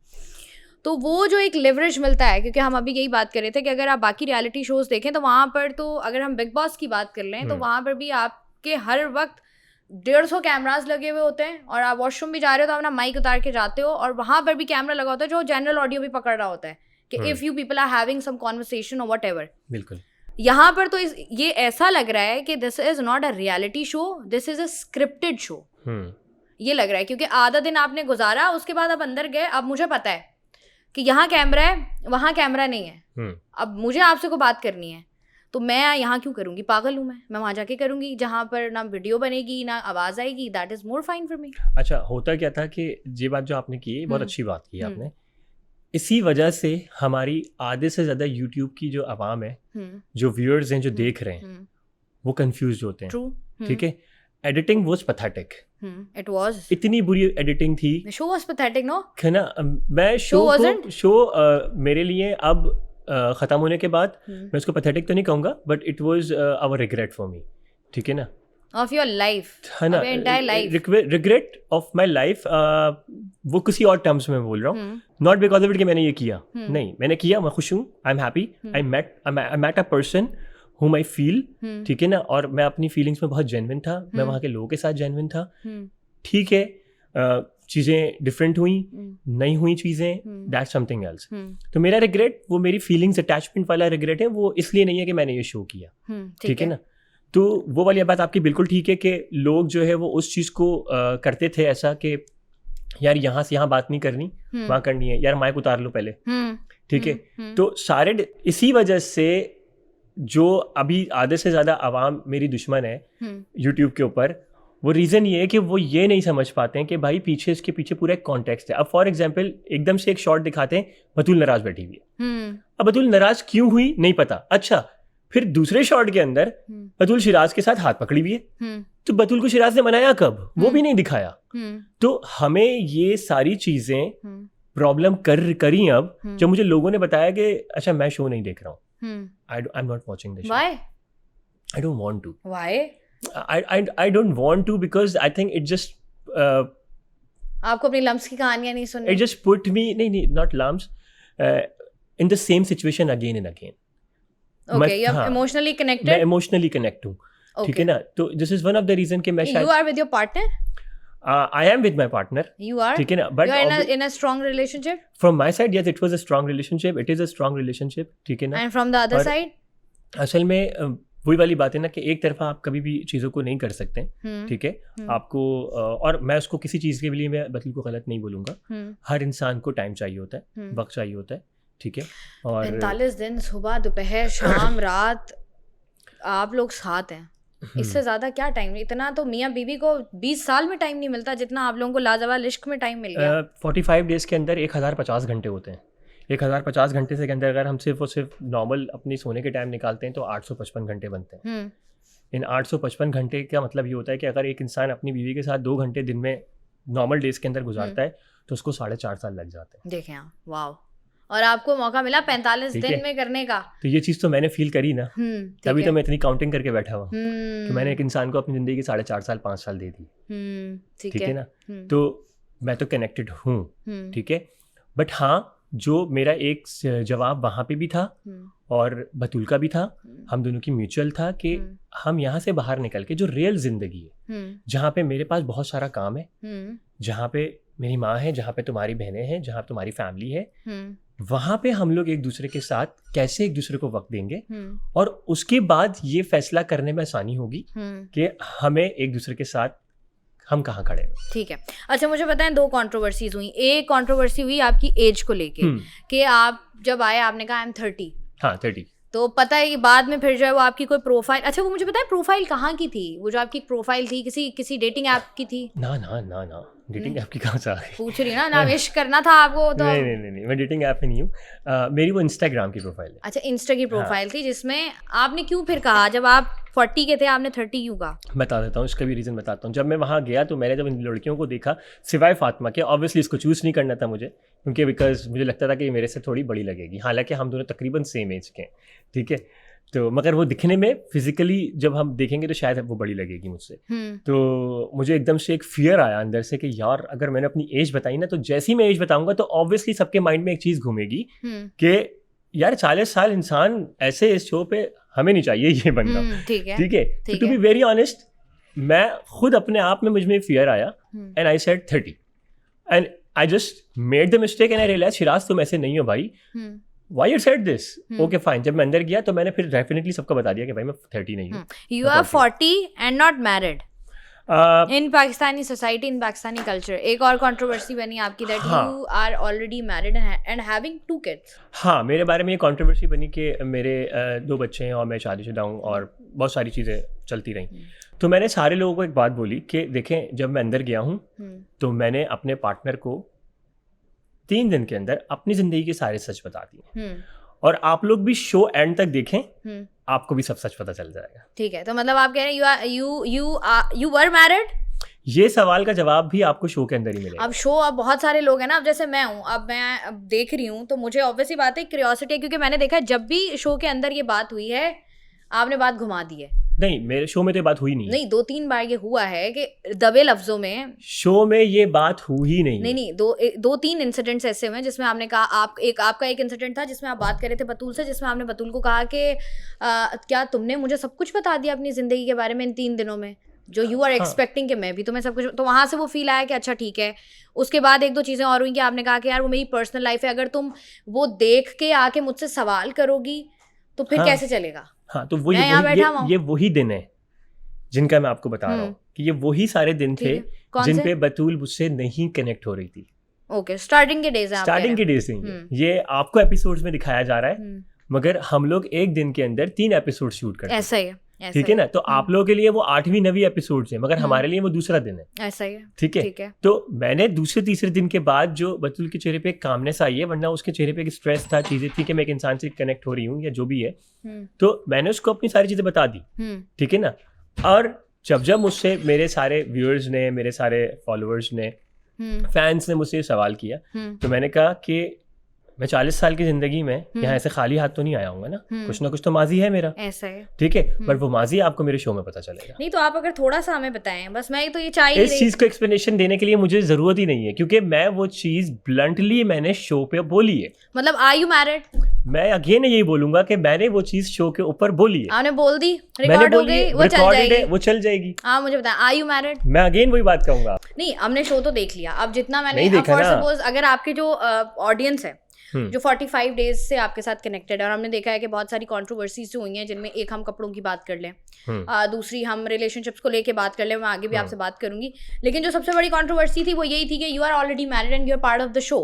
तो वो जो एक लिवरेज मिलता है, क्योंकि हम अभी यही बात कर रहे थे कि अगर आप बाकी रियलिटी शोज देखें तो वहाँ पर, तो अगर हम बिग बॉस की बात कर लें तो वहाँ पर भी आपके हर वक्त 150 कैमराज लगे हुए होते हैं, और आप वॉशरूम भी जा रहे हो तो अपना माइक उतार के जाते हो, और वहाँ पर भी कैमरा लगा होता है जो जनरल ऑडियो भी पकड़ रहा होता है कि if you people are having some conversation और वट एवर। बिल्कुल। यहाँ पर तो ये ऐसा लग रहा है कि this is not a reality show, this is a scripted show. ये लग रहा है क्योंकि आधा दिन आपने गुजारा, उसके बाद आप अंदर गए, अब मुझे पता है कि यहाँ कैमरा है वहाँ कैमरा नहीं है, अब मुझे आपसे कोई बात करनी है तो मैं यहाँ क्यों करूँगी? पागल हूँ मैं वहाँ जाके करूँगी जहाँ पर ना वीडियो बनेगी ना आवाज़ आएगी। That is more fine for me. अच्छा, होता क्या था कि ये बात जो आपने की बहुत अच्छी बात की आपने, इसी वजह से हमारी आधे से ज़्यादा यूट्यूब की जो आवाम है, जो व्यूअर्स हैं, जो देख रहे हैं, वो कंफ्यूज होते हैं। ट्रू, ठीक है। Editing was pathetic, it was, इतनी बुरी एडिटिंग थी। शो वाज पैथेटिक, नो है ना। मैं शो मेरे लिए अब ख़त्म होने के बाद मैं उसको पैथेटिक तो नहीं कहूँगा, but it was our regret for me. ठीक है ना, ऑफ योर लाइफ, है ना, entire life, regret of my life. वो किसी और टर्म्स में बोल रहा हूँ, नॉट बिकॉज ऑफ इट कि मैंने ये किया, नहीं, मैंने किया, मैं खुश हूँ, I am happy, I met a person whom I feel, ठीक है ना, और मैं अपनी फीलिंग्स में बहुत जेन्युइन था, मैं वहाँ के लोगों के साथ जेन्युइन था। ठीक है, चीज़ें डिफरेंट हुई, नहीं हुई चीज़ें, दैट्स समथिंग एल्स। तो मेरा रिग्रेट, वो मेरी फीलिंग्स अटैचमेंट वाला रिग्रेट है, वो इसलिए नहीं है कि मैंने ये शो किया। ठीक है ना। तो वो वाली बात आपकी बिल्कुल ठीक है कि लोग जो है वो उस चीज़ को करते थे ऐसा कि यार यहाँ से यहाँ बात नहीं करनी, वहाँ करनी है, यार माइक उतार लो पहले। ठीक है। तो सारे इसी वजह से जो अभी आधे से ज़्यादा आवाम मेरी दुश्मन है यूट्यूब के ऊपर, वो रीज़न ये है कि वो ये नहीं समझ पाते हैं कि भाई पीछे इसके पीछे पूरा एक कॉन्टेक्स्ट है। अब फॉर एग्जांपल एकदम से एक शॉट दिखाते हैं, बतूल नाराज बैठी हुई है। अब बतूल नाराज क्यों हुई नहीं पता। अच्छा, फिर दूसरे शॉट के अंदर बतूल शिराज के साथ हाथ पकड़ी हुई है, तो बतूल को शिराज ने मनाया कब, वो भी नहीं दिखाया। तो हमें ये सारी चीज़ें प्रॉब्लम करी अब जब मुझे लोगों ने बताया कि अच्छा मैं शो नहीं देख रहा हूँ, I'm not watching the show. Why? I don't want to. Why? I don't want to because I think it just आपको अपनी लम्स की कहानियां नहीं सुननी? It just put me, नहीं, not lumps, in the same situation again and again. Okay, you're emotionally connected. मैं emotionally connect हूँ, ठीक है ना। तो this is one of the reason कि मैं शायद You are with your partner? I am with my partner. You are? ठीक है ना, but you are in a strong relationship? From my side, yes, it was a strong relationship. It is a strong relationship, ठीक है ना। And from the other side? असल में वही वाली बात है ना कि एक तरफा आप कभी भी चीज़ों को नहीं कर सकते, ठीक है। आपको और मैं उसको किसी चीज़ के लिए मैं बतूल को गलत नहीं बोलूँगा। हर इंसान को टाइम चाहिए होता है, वक्त चाहिए होता है, ठीक है। और 45 दिन सुबह दोपहर शाम रात आप लोग साथ हैं, इससे ज़्यादा क्या टाइम? इतना तो मियाँ बीवी को 20 साल में टाइम नहीं मिलता जितना आप लोगों को लाजवाब इश्क में टाइम मिल गया। 45 डेज़ के अंदर 1050 घंटे होते हैं। 1050 घंटे से के अंदर अगर हम सिर्फ और सिर्फ नॉर्मल अपनी सोने के टाइम निकालते हैं तो 855 घंटे बनते हैं। इन 855 घंटे का मतलब ये होता है कि अगर एक इंसान अपनी बीवी के साथ 2 घंटे दिन में नॉर्मल डेज के अंदर गुजारता है तो उसको 4.5 साल लग जाते हैं। देखें आप, वाह। और आपको मौका मिला 45 दिन में करने का, तो ये चीज़ तो मैंने फील करी ना, तभी तो मैं इतनी काउंटिंग करके बैठा हुआ कि मैंने एक इंसान को अपनी ज़िंदगी की 4.5 साल 5 साल दे दी, ठीक है ना। तो मैं तो कनेक्टेड हूँ, ठीक है। बट हाँ, जो मेरा एक जवाब वहाँ पे भी था और बतूल का भी था, हम दोनों की म्यूचुअल था कि हम यहाँ से बाहर निकल के जो रियल जिंदगी है, जहाँ पे मेरे पास बहुत सारा काम है, जहाँ पे मेरी माँ है, जहाँ पे तुम्हारी बहनें हैं, जहाँ तुम्हारी फैमिली है, वहाँ पे हम लोग एक दूसरे के साथ कैसे एक दूसरे को वक्त देंगे, और उसके बाद ये फैसला करने में आसानी होगी कि हमें एक दूसरे के साथ हम कहाँ खड़े हैं। ठीक है। अच्छा, मुझे बताएं, 2 कंट्रोवर्सीज हुई। एक कंट्रोवर्सी हुई आपकी एज को लेके कि आप जब आए आपने कहा आई एम 30। हाँ, 30। तो पता है कि बाद में फिर जो है वो आपकी कोई प्रोफाइल, अच्छा वो मुझे पता है प्रोफाइल कहाँ की थी? वो जो आपकी प्रोफाइल थी किसी डेटिंग ऐप की थी? ना डेटिंग ऐप की कहाँ से आ गई? पूछ रही ना विश करना था आपको तो। नहीं, मैं डेटिंग ऐप में नहीं हूँ। मेरी वो इंस्टाग्राम की प्रोफाइल है। अच्छा, इंस्टा की प्रोफाइल थी जिसमें आपने क्यों फिर कहा जब आप 40 के थे आपने 30 क्यों कहा? बता देता हूँ, इसका भी रीज़न बताता हूँ। जब मैं वहाँ गया तो मैंने जब इन लड़कियों को देखा, सिवाय फातिमा के, ऑब्वियसली इसको चूज़ नहीं करना था मुझे, क्योंकि बिकॉज मुझे लगता था कि ये मेरे से थोड़ी बड़ी लगेगी। हालांकि हम दोनों तकरीबन सेम एज के हैं, ठीक है। तो मगर वो दिखने में फिजिकली जब हम देखेंगे तो शायद वो बड़ी लगेगी मुझसे। तो मुझे एकदम से एक फियर आया अंदर से कि यार अगर मैंने अपनी एज बताई ना, तो जैसी मैं एज बताऊंगा तो ऑब्वियसली सबके माइंड में एक चीज़ घूमेगी कि यार 40 साल इंसान ऐसे इस शो पे हमें नहीं चाहिए ये बनना। ठीक है। तो टू बी वेरी ऑनेस्ट, मैं खुद अपने आप में मुझमें फियर आया and I said 30 and I just made the mistake and I realise Shiraz तुम ऐसे नहीं हो भाई, why you said this. Okay fine. जब मैं अंदर गया तो मैंने फिर डेफिनेटली सबको बता दिया कि भाई मैं 30 नहीं हूँ। You are 40 and not married in Pakistani society, in Pakistani culture. एक और कंट्रोवर्सी बनी आपकी that you are already married and having 2 kids. हाँ, मेरे बारे में ये कंट्रोवर्सी बनी कि मेरे 2 बच्चे हैं और मैं शादीशुदा हूँ और बहुत सारी चीज़ें चलती रहीं। तो मैंने सारे लोगों को एक बात बोली कि देखें, जब मैं अंदर गया हूँ तो मैंने अपने पार्टनर को 3 दिन के अंदर अपनी ज़िंदगी के सारे सच बता दिए और आप लोग भी शो एंड तक देखें, आपको भी सब सच पता चल जाएगा। ठीक है, तो मतलब आप कह रहे हैं यू वर मैरिड? ये सवाल का जवाब भी आपको शो के अंदर ही मिलेगा। अब शो, अब बहुत सारे लोग हैं ना, अब जैसे मैं हूँ, अब मैं देख रही हूँ तो मुझे ऑब्वियसली बात है क्यूरियोसिटी है, क्योंकि मैंने देखा है जब भी शो के अंदर ये बात हुई है आपने बात घुमा दी है। नहीं, मेरे शो में तो ये बात हुई नहीं। 2-3 बार ये हुआ है कि दबे लफ्जों में शो में ये बात हुई नहीं। नहीं, 2-3 इंसिडेंट्स ऐसे हुए जिसमें आपने कहा, आपका एक इंसिडेंट था जिसमें आप बात कर रहे थे बतूल से, जिसमें आपने बतूल को कहा कि क्या तुमने मुझे सब कुछ बता दिया अपनी जिंदगी के बारे में इन 3 दिनों में, जो यू आर एक्सपेक्टिंग कि मैं भी तुम्हें सब कुछ। तो वहां से वो फील आया कि अच्छा ठीक है। उसके बाद 1-2 चीजें और हुई कि आपने कहा कि यार वो मेरी पर्सनल लाइफ है, अगर तुम वो देख के आके मुझसे सवाल करोगी तो फिर कैसे चलेगा। हाँ, तो वो ये वही दिन है जिनका मैं आपको बता रहा हूँ कि ये वही सारे दिन थे जिन पे बतूल मुझसे नहीं कनेक्ट हो रही थी। ओके, स्टार्टिंग के डेज ये आपको एपिसोड्स में दिखाया जा रहा है, मगर हम लोग एक दिन के अंदर 3 एपिसोड शूट करते हैं। ऐसा ही है, ठीक है ना। तो आप लोगों के लिए वो 8वीं 9वीं एपिसोड है, मगर हमारे लिए वो दूसरा दिन है। ऐसा ही है, ठीक है। तो मैंने दूसरे तीसरे दिन के बाद जो बतूल के चेहरे पे एक कामनेस आई है, वरना उसके चेहरे पे एक स्ट्रेस था, चीजें थी कि मैं एक इंसान से कनेक्ट हो रही हूँ या जो भी है, तो मैंने उसको अपनी सारी चीजें बता दी। ठीक है ना। और जब मुझसे मेरे सारे व्यूअर्स ने, मेरे सारे फॉलोअर्स ने, फैंस ने मुझसे सवाल किया, तो मैंने कहा कि मैं 40 साल की जिंदगी में यहाँ ऐसे खाली हाथ तो नहीं आया हूँ ना, कुछ ना कुछ तो माजी है मेरा। ऐसा है, ठीक है। पर वो माजी आपको मेरे शो में पता चलेगा। नहीं तो आप अगर थोड़ा सा हमें बताएं, बस मैं तो ये चाहिए इस चीज को एक्सप्लेनेशन देने के लिए मुझे जरूरत ही नहीं है, क्योंकि मैं वो चीज ब्लंटली मैंने शो पे बोली है। मतलब आर यू मैरिड? मैं अगेन यही बोलूंगा कि मैंने वो चीज शो के ऊपर बोली है। आपने बोल दी, रिकॉर्ड हो गई, वो चल जाएगी, वो चल जाएगी। हाँ, मुझे बताएं, आर यू मैरिड? मैं अगेन वही बात कहूंगा। नहीं, हमने शो तो देख लिया, अब जितना मैंने सपोज अगर आपके जो ऑडियंस है जो 45 डेज से आपके साथ कनेक्टेड है, और हमने देखा है कि बहुत सारी कंट्रोवर्सीज जो हुई हैं, जिनमें एक हम कपड़ों की बात कर लें, दूसरी हम रिलेशनशिप्स को लेके बात कर लें, मैं आगे भी आपसे बात करूंगी, लेकिन जो सबसे बड़ी कंट्रोवर्सी थी वो यही थी कि you are already married and you are part of the show.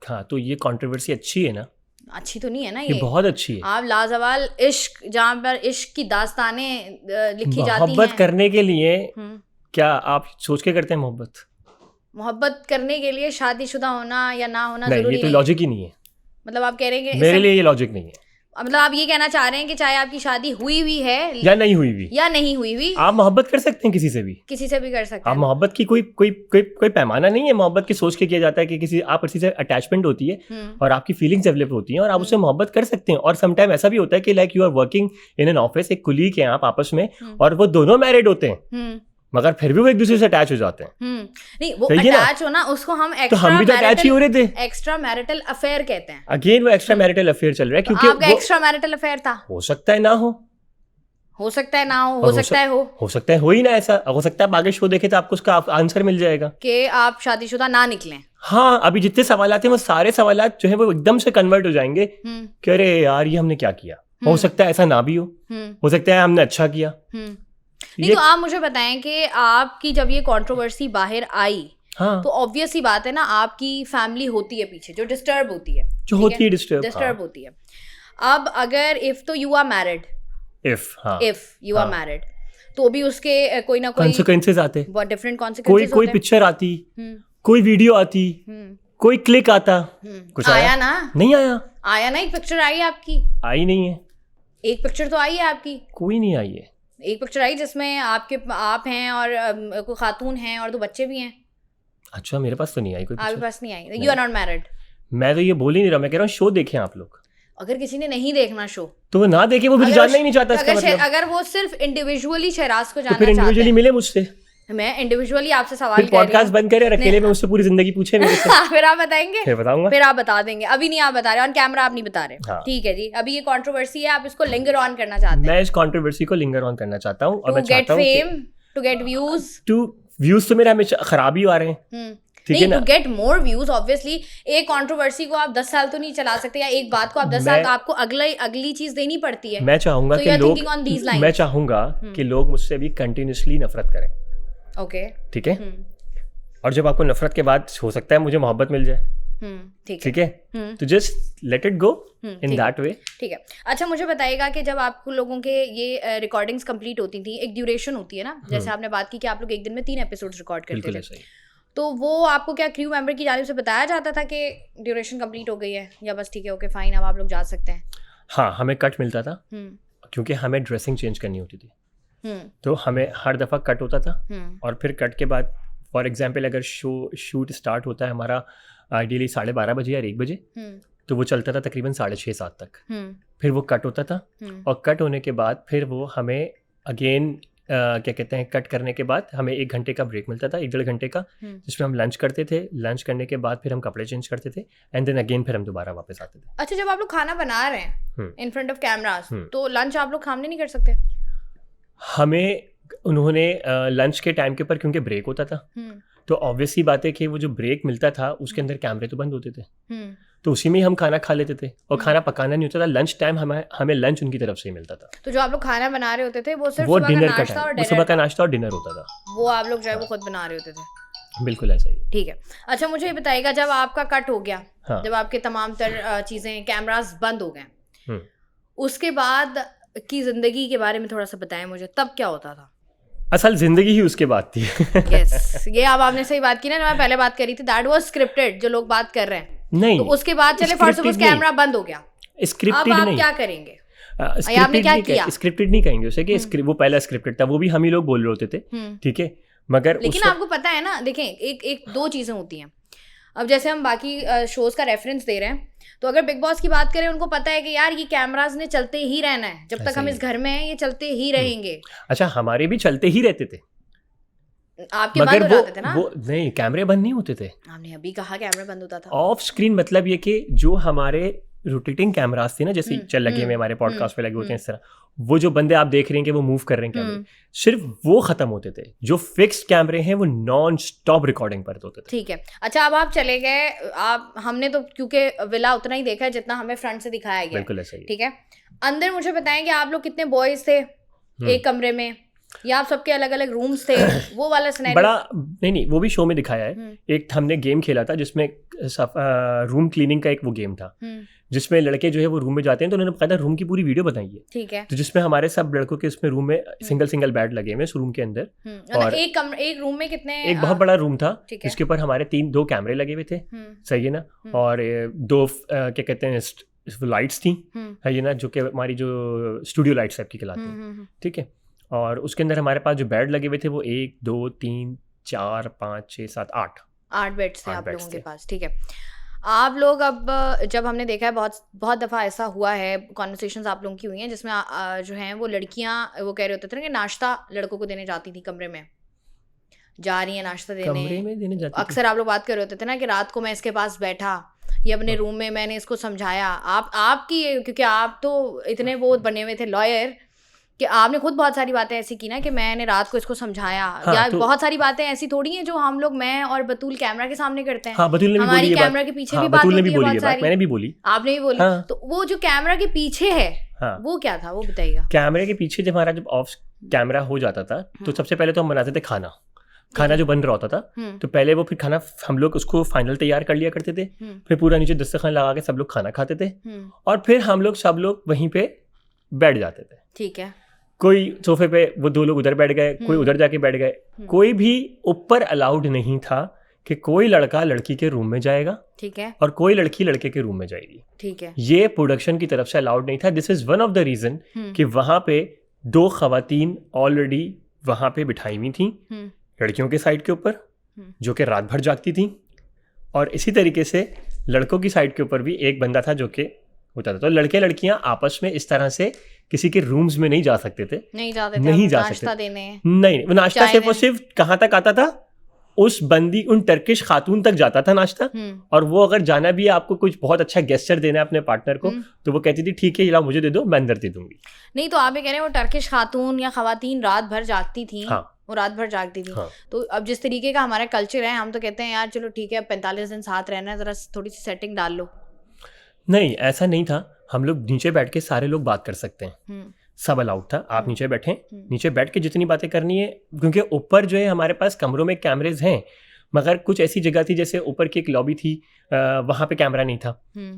हाँ, तो ये कंट्रोवर्सी अच्छी है ना? अच्छी तो नहीं है ना, ये बहुत अच्छी है। आप लाजवाल इश्क, जहाँ पर इश्क की दास्तानें लिखी जाती हैं। मोहब्बत करने के लिए क्या आप सोच के करते हैं मोहब्बत करने के लिए शादीशुदा होना या ना होना नहीं, जरूरी ये तो लॉजिक ही नहीं है। मतलब आप कह रहे हैं कि मेरे लिए ये लॉजिक नहीं है। मतलब आप ये कहना चाह रहे हैं कि चाहे आपकी शादी हुई हुई है या नहीं हुई हुई, आप मोहब्बत कर सकते हैं, किसी से भी कर सकते हैं। आप मोहब्बत की कोई पैमाना नहीं है। मोहब्बत की सोच के किया जाता है कि किसी से अटैचमेंट होती है और आपकी फीलिंग्स डेवलप होती हैं और आप उससे मोहब्बत कर सकते हैं। और समटाइम ऐसा भी होता है कि like you are working in an office, एक कुलीग है आप आपस में, और वो दोनों मैरिड होते हैं, मगर फिर भी वो एक दूसरे से अटैच हो जाते हैं। नहीं, वो अटैच होना, उसको हम तो हम भी तो अटैच ही हो रहे थे। एक्स्ट्रा मैरिटल अफेयर कहते हैं। अगेन वो एक्स्ट्रा मैरिटल अफेयर चल रहा है, क्योंकि आपका एक्स्ट्रा मैरिटल अफेयर था। हो सकता है ना हो, हो सकता है ना हो सकता है हो ही ना, ऐसा हो सकता है। आप आगे शो देखे तो आपको उसका आंसर मिल जाएगा कि आप शादीशुदा ना निकलें। हाँ, अभी जितने सवाल आते हैं वो सारे सवाल जो है वो एकदम से कन्वर्ट हो जाएंगे कि अरे यार ये हमने क्या किया। हो सकता है ऐसा ना भी हो सकता है हमने अच्छा किया। नहीं, तो आप मुझे बताएं कि आपकी जब ये कंट्रोवर्सी बाहर आई, तो ऑब्वियस ही बात है ना, आपकी फैमिली होती है पीछे जो डिस्टर्ब होती है, डिस्टर्ब होती है। अब अगर इफ तो you are married, if you are married, तो भी उसके कोई ना कोई कॉन्सिक्वेंसेस आते, बहुत डिफरेंट कॉन्सिक्वेंसेस। कोई पिक्चर आती, कोई वीडियो आती, कोई क्लिक आता, कुछ आया ना? नहीं आया ना? एक पिक्चर आई आपकी? आई नहीं है। एक पिक्चर तो आई है आपकी? कोई नहीं आई है। एक पिक्चर आई जिसमें आप हैं और कोई खातून हैं और 2 बच्चे भी हैं। अच्छा, मेरे पास तो नहीं आई कोई। आपके पास नहीं आई? You are not married? मैं तो ये बोल ही नहीं रहा, मैं कह रहा हूँ शो देखें आप लोग। अगर किसी ने नहीं देखना शो तो वो ना देखे, वो भी जानना ही नहीं चाहता इसका मतलब। अगर वो सिर्फ इंडिविजुअली शहराज को तो जानना फिर चाहते इंडिविजुअली मिले मुझसे, मैं इंडिविजुअली आपसे सवाल फिर पॉडकास्ट बंद करे और अकेले में उससे पूरी जिंदगी पूछे मेरे से। फिर आप बताएंगे? फिर बताऊंगा। फिर आप बता देंगे, अभी नहीं आप बता रहे, ऑन कैमरा आप नहीं बता रहे। हाँ। ठीक है जी, अभी ये कंट्रोवर्सी है, आप इसको लिंगर ऑन करना चाहते हैं? मैं इस कंट्रोवर्सी को लिंगर ऑन करना चाहता हूँ और मैं चाहता हूँ टू गेट व्यूज। व्यूज तो मेरे हमेशा खराब ही आ रहे हैं, ठीक है ना? To get more views obviously. एक कंट्रोवर्सी को आप 10 साल तो नहीं चला सकते, या एक बात को आप 10 साल, आपको अगली चीज देनी पड़ती है। मैं चाहूंगा कि लोग मुझसे भी कंटिन्यूअसली नफरत करें। ओके, ठीक है। और जब आपको नफरत के बाद हो सकता है मुझे मोहब्बत मिल जाए, ठीक है, तो just let it go in that way. ठीक है। अच्छा, मुझे बताइएगा कि जब आपको लोगों के ये रिकॉर्डिंग्स कंप्लीट होती थी, एक ड्यूरेशन होती है ना, जैसे आपने बात की कि आप लोग एक दिन में 3 एपिसोड्स रिकॉर्ड करते थे, तो वो आपको क्या क्रू मेंबर की जानिब से बताया जाता था कि ड्यूरेशन कंप्लीट हो गई है, या बस ठीक है, ओके फाइन, अब आप लोग जा सकते हैं? हाँ, हमें कट मिलता था क्योंकि हमें ड्रेसिंग चेंज करनी होती थी, तो हमें हर दफ़ा कट होता था। और फिर कट के बाद फॉर एग्जांपल अगर शूट स्टार्ट होता है हमारा आइडियली 12:30 बजे या 1 बजे, तो वो चलता था तकरीबन 6:30-7 तक। फिर वो कट होता था, और कट होने के बाद फिर वो हमें अगेन क्या कहते हैं, कट करने के बाद हमें 1 घंटे का ब्रेक मिलता था, 1-1.5 घंटे का, जिसमें हम लंच करते थे। लंच करने के बाद फिर हम कपड़े चेंज करते थे, एंड देन अगेन फिर हम दोबारा वापस आते थे। अच्छा, जब आप लोग खाना बना रहे हैं इन फ्रंट ऑफ कैमरास, तो लंच आप लोग सामने नहीं कर सकते? हमें उन्होंने लंच के टाइम के ऊपर क्योंकि ब्रेक होता था, तो ऑब्वियस ही बात है कि वो जो ब्रेक मिलता था उसके अंदर कैमरे तो बंद होते थे, तो उसी में ही हम खाना खा लेते थे, और खाना पकाना नहीं होता था। लंच टाइम हमें लंच उनकी तरफ से ही मिलता था। तो जो आप लोग खाना बना रहे होते थे वो सिर्फ डिनर का टाइम, वो सुबह का नाश्ता और डिनर होता था, वो आप लोग जो है वो खुद बना रहे होते थे? बिल्कुल ऐसा ही। ठीक है। अच्छा, मुझे ये बताइएगा, जब आपका कट हो गया, हाँ। जब आपके तमाम चीजें कैमरास बंद हो गए, उसके बाद की जिंदगी के बारे में थोड़ा सा बताएं मुझे, तब क्या होता था? असल जिंदगी ही उसके बाद थी। yes, ये अब आपने सही बात की ना, मैं पहले बात करी थी, दैट वाज स्क्रिप्टेड, जो लोग बात कर रहे हैं। नहीं, तो उसके बाद चले फॉर सपोज कैमरा बंद हो गया, स्क्रिप्टेड अब नहीं। आप क्या करेंगे? आपने क्या किया? स्क्रिप्टेड नहीं कहेंगे उसे कि वो पहला स्क्रिप्टेड था, वो भी हम ही लोग बोल रहे होते थे, ठीक है, मगर लेकिन आपको पता है ना, देखें, एक 2 चीजें होती हैं। अब जैसे हम बाकी शोज का रेफरेंस दे रहे हैं, तो अगर बिग बॉस की बात करें, उनको पता है कि यार ये कैमरास ने चलते ही रहना है, जब तक हम इस घर में हैं ये चलते ही रहेंगे। अच्छा, हमारे भी चलते ही रहते थे, आपके बंद हो जाते थे ना? वो नहीं, कैमरे बंद नहीं होते थे। आपने अभी कहा कैमरा बंद होता था। ऑफ स्क्रीन मतलब ये कि जो हमारे रोटेटिंग कैमरास थे ना, जैसे चल लगे हुए हमारे पॉडकास्ट पे लगे होते हैं इस तरह, वो जो बंदे आप देख रहे हैं कि वो मूव कर रहे हैं कैमरे, सिर्फ वो खत्म होते थे। जो फिक्स्ड कैमरे हैं वो नॉन स्टॉप रिकॉर्डिंग पर होते थे। ठीक है। अच्छा, अब आप चले गए, हमने तो क्योंकि विला उतना ही देखा है जितना हमें फ्रंट से दिखाया गया। बिल्कुल ऐसा ही। ठीक है। अंदर मुझे बताएं कि आप लोग कितने बॉयज थे एक कमरे में, या आप सबके अलग अलग रूम्स थे? वो वाला सिनेरियो बड़ा नहीं, वो भी शो में दिखाया है। एक हमने गेम खेला था जिसमें रूम क्लीनिंग का एक वो गेम था, जिसमें लड़के जो है वो रूम में जाते हैं, तो उन्होंने कहता रूम की पूरी वीडियो बताई है। ठीक है। तो जिसमें हमारे सब लड़कों के उसमें रूम में सिंगल बेड लगे हुए उस रूम के अंदर, और एक रूम में कितने? एक बहुत बड़ा रूम था जिसके ऊपर हमारे 2 कैमरे लगे हुए थे, सही है ना, और 2 क्या कहते हैं लाइट्स थी, है ना, जो कि हमारी जो स्टूडियो लाइट्स टाइप की कहलाती हैं, ठीक है। और उसके अंदर हमारे पास जो बेड लगे हुए थे वो 1 2 3 4 5 6 7 8 बेड्स थे आप लोगों के पास। ठीक है। आप लोग अब जब हमने देखा है, बहुत दफ़ा ऐसा हुआ है, कॉन्वर्सेशंस आप लोगों की हुई हैं जिसमें जो हैं वो लड़कियां वो कह रहे होते थे ना कि नाश्ता लड़कों को देने जाती थी, कमरे में जा रही है नाश्ता देने जाती। अक्सर आप लोग बात कर रहे होते थे ना कि रात को मैं इसके पास बैठा, ये अपने रूम में, मैंने इसको समझाया। आपकी, क्योंकि आप तो इतने वो बने हुए थे लॉयर कि आपने खुद बहुत सारी बातें ऐसी की ना कि मैंने रात को इसको समझाया। हाँ, या तो बहुत सारी बातें ऐसी थोड़ी हैं जो हम लोग, मैं और बतूल कैमरा के सामने करते हैं। हाँ, बतूल ने भी हमारी बोली कैमरा के पीछे भी बात होती है बहुत सारी। मैंने भी बोली, आपने भी बोली। हाँ। तो वो जो कैमरा के पीछे है, हाँ, वो क्या था, वो बताइएगा। कैमरे के पीछे जब हमारा ऑफ कैमरा हो जाता था, तो सबसे पहले तो हम बनाते थे खाना जो बन रहा होता था, तो पहले वो फिर खाना हम लोग उसको फाइनल तैयार कर लिया करते थे, फिर पूरा नीचे दस्तरखान लगा के सब लोग खाना खाते थे, और फिर हम लोग सब लोग वहीं पे बैठ जाते थे। ठीक है। कोई सोफे पे, वो 2 लोग उधर बैठ गए, कोई उधर जाके बैठ गए। कोई भी ऊपर अलाउड नहीं था कि कोई लड़का लड़की के रूम में जाएगा, ठीक है, और कोई लड़की लड़के के रूम में जाएगी, ठीक है। ये प्रोडक्शन की तरफ से अलाउड नहीं था। This is one of the reason कि वहां पे 2 खवातीन ऑलरेडी वहां पे बिठाई हुई थी लड़कियों के साइड के ऊपर, जो कि रात भर जागती थी, और इसी तरीके से लड़कों की साइड के ऊपर भी एक बंदा था जो कि होता था। तो लड़के लड़कियां आपस में इस तरह से किसी के रूम्स में नहीं जा सकते थे, नहीं जाते थे, नहीं जा नाश्ता सकते, देने, नहीं, वो नाश्ता सिर्फ और सिर्फ कहाँ तक आता था, उस बंदी उन टर्किश खातून तक जाता था नाश्ता। और वो अगर जाना भी है, आपको कुछ बहुत अच्छा गेस्चर देना है अपने पार्टनर को, तो वो कहती थी ठीक है ये मुझे दे दो, मैं अंदर दे दूंगी। नहीं तो आप ये कह रहे हैं वो टर्किश खातून या खवातीन रात भर जागती थी। हाँ, वो रात भर जागती थी। हाँ। तो अब जिस तरीके का हमारा कल्चर है, हम तो कहते हैं यार चलो ठीक है 45 दिन साथ रहना है, जरा थोड़ी सी सेटिंग डाल लो। नहीं, ऐसा नहीं था। हम लोग नीचे बैठ के सारे लोग बात कर सकते हैं, सब अलाउड था। आप नीचे बैठें, नीचे बैठ के जितनी बातें करनी है, क्योंकि ऊपर जो है हमारे पास कमरों में कैमरेज हैं, मगर कुछ ऐसी जगह थी जैसे ऊपर की एक लॉबी थी, वहाँ पे कैमरा नहीं था,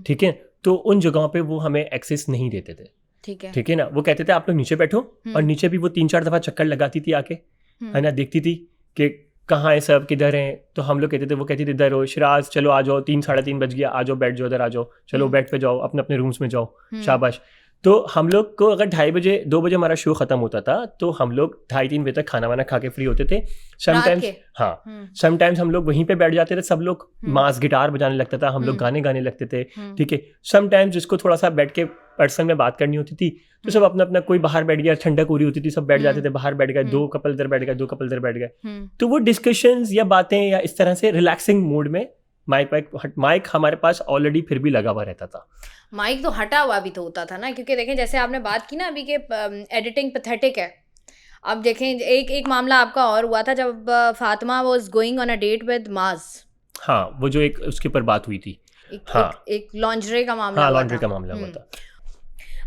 ठीक है, तो उन जगहों पे वो हमें एक्सेस नहीं देते थे, ठीक है ना। वो कहते थे आप लोग नीचे बैठो, और नीचे भी वो 3-4 दफ़ा चक्कर लगाती थी आके, है ना, देखती थी कि कहाँ है सब, किधर हैं। तो हम लोग कहते थे, वो कहती थी इधर हो शिराज, चलो आ जाओ, 3-3:30 बज गया, आ जाओ बैठ जाओ, इधर आ जाओ, चलो बेड पे जाओ, अपने अपने रूम्स में जाओ, शाबाश। तो हम लोग को अगर 2:30 बजे 2 बजे हमारा शो खत्म होता था, तो हम लोग 2:30-3 बजे तक खाना वाना खा के फ्री होते थे। समटाइम्स, हाँ, समटाइम्स हम लोग वहीं पे बैठ जाते थे, सब लोग मास गिटार बजाने लगता था, हम लोग गाने गाने लगते थे, ठीक है। समटाइम्स जिसको थोड़ा सा बैठ के पर्सन में बात करनी होती थी, तो सब अपना अपना, कोई बाहर बैठ गया, ठंडक हो रही होती थी, सब बैठ जाते थे, बाहर बैठ गए, 2 कपल इधर बैठ गए, 2 कपल इधर बैठ गए। तो वो डिस्कशंस या बातें या इस तरह से रिलैक्सिंग मूड में माइक हमारे पास ऑलरेडी फिर भी लगा हुआ रहता था। माइक तो हटा हुआ भी तो होता था ना, क्योंकि देखें जैसे आपने बात की ना अभी के एडिटिंग पैथेटिक है। अब देखें एक मामला आपका और हुआ था जब Fatima was going on a date with Maaz. हाँ, वो जो एक उसके ऊपर बात हुई थी, एक लॉन्ड्री का मामला, हाँ, लॉन्ड्री का मामला हुआ था।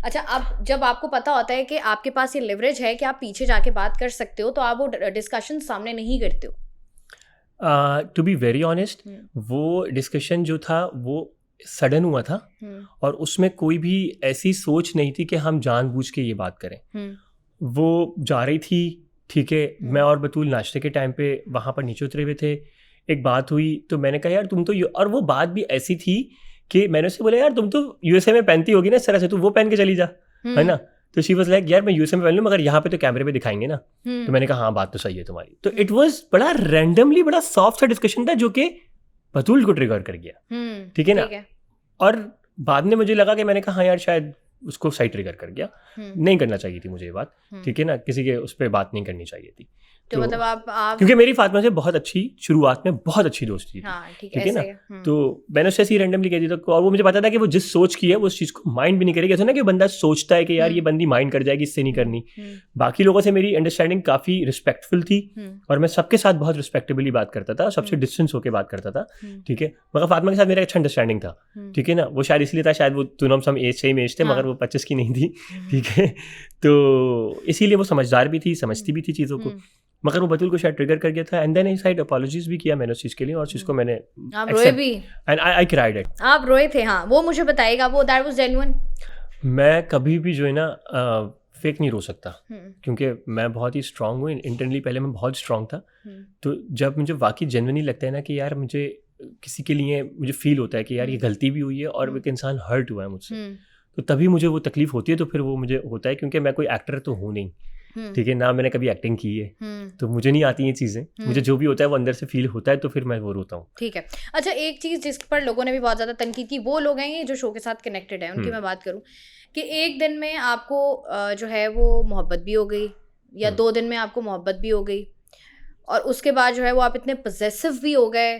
अच्छा, अब जब आपको पता होता है कि आपके पास ये लिवरेज है कि आप पीछे जाके बात कर सकते हो, तो आप वो डिस्कशन सामने नहीं करते हो? टू बी वेरी ऑनेस्ट, वो डिस्कशन जो था वो सडन हुआ था, और उसमें कोई भी ऐसी सोच नहीं थी कि हम जानबूझ के ये बात करें। वो जा रही थी, ठीक है, मैं और बतूल नाश्ते के टाइम पे वहाँ पर नीचे उतरे हुए थे, एक बात हुई, तो मैंने कहा यार तुम तो, और वो बात भी ऐसी थी कि मैंने उससे बोला यार तुम तो यूएसए में पहनती होगी ना इस तरह से, तू वो पहन के चली जा, है ना। तो शी वाज लाइक यार मैं यूएसए में पहन लूँ, मगर यहाँ पे तो कैमरे पे दिखाएंगे ना। तो मैंने कहा हाँ बात तो सही है तुम्हारी। तो इट वाज बड़ा रैंडमली बड़ा सॉफ्ट सा डिस्कशन था, जो कि बतूल को ट्रिगर कर गया, ठीक है ना। और बाद में मुझे लगा कि मैंने कहा हाँ यार शायद उसको सही ट्रिगर कर गया, नहीं करना चाहिए थी मुझे ये बात, ठीक है ना, किसी के उस पर बात नहीं करनी चाहिए थी। तो मतलब आप क्योंकि मेरी फातिमा से बहुत अच्छी शुरुआत में बहुत अच्छी दोस्ती थी, हाँ, ठीक है ना। तो मैंने उससे ऐसी रैंडमली कह दी, तो और वो मुझे पता था कि वो जिस सोच की है वो उस चीज़ को माइंड भी नहीं करेगी। ऐसा ना कि बंदा सोचता है कि यार ये बंदी माइंड कर जाएगी, इससे नहीं करनी। बाकी लोगों से मेरी अंडरस्टैंडिंग काफ़ी रिस्पेक्टफुल थी, और मैं सबके साथ बहुत रिस्पेक्टेबली बात करता था, सबसे डिस्टेंस होकर बात करता था, ठीक है। मगर फातिमा के साथ मेरा अच्छा अंडरस्टैंडिंग था, ठीक है ना। वो शायद इसलिए था, शायद वो दोनों हम सेम एज थे, मगर वो 25 की नहीं थी, ठीक है। तो इसीलिए वो समझदार भी थी, समझती भी थी चीज़ों को, मगर वो बतूल को शायद ट्रिगर कर गया था। And then I said apologies भी किया मैंने उस चीज़ के लिए, और चीज़ को मैंने आप रोए भी, एंड आई क्राइड इट। आप रोए थे, हाँ, वो मुझे बताइएगा, वो दैट वाज जेन्युइन। मैं कभी भी जो है ना फेक नहीं रो सकता, क्योंकि मैं बहुत ही स्ट्रांग हूँ इंटरनली, पहले मैं बहुत स्ट्रांग था। तो जब मुझे वाकई जेन्युइनली लगता है ना कि यार मुझे किसी के लिए मुझे फील होता है कि यार ये गलती भी हुई है और एक इंसान हर्ट हुआ है मुझसे, तो तभी मुझे वो तकलीफ होती है। तो फिर वो मुझे होता है, क्योंकि मैं कोई एक्टर तो हूँ नहीं, ठीक है ना, मैंने कभी एक्टिंग की है, तो मुझे नहीं आती ये चीज़ें, मुझे जो भी होता है वो अंदर से फील होता है, तो फिर मैं वो रोता हूँ। ठीक है। अच्छा, एक चीज़ जिस पर लोगों ने भी बहुत ज़्यादा तनकीद की, वो लोग हैं ये जो शो के साथ कनेक्टेड है, उनकी मैं बात करूँ कि एक दिन में आपको जो है वो मोहब्बत भी हो गई, या 2 दिन में आपको मोहब्बत भी हो गई, और उसके बाद जो है वो आप इतने पजेसिव भी हो गए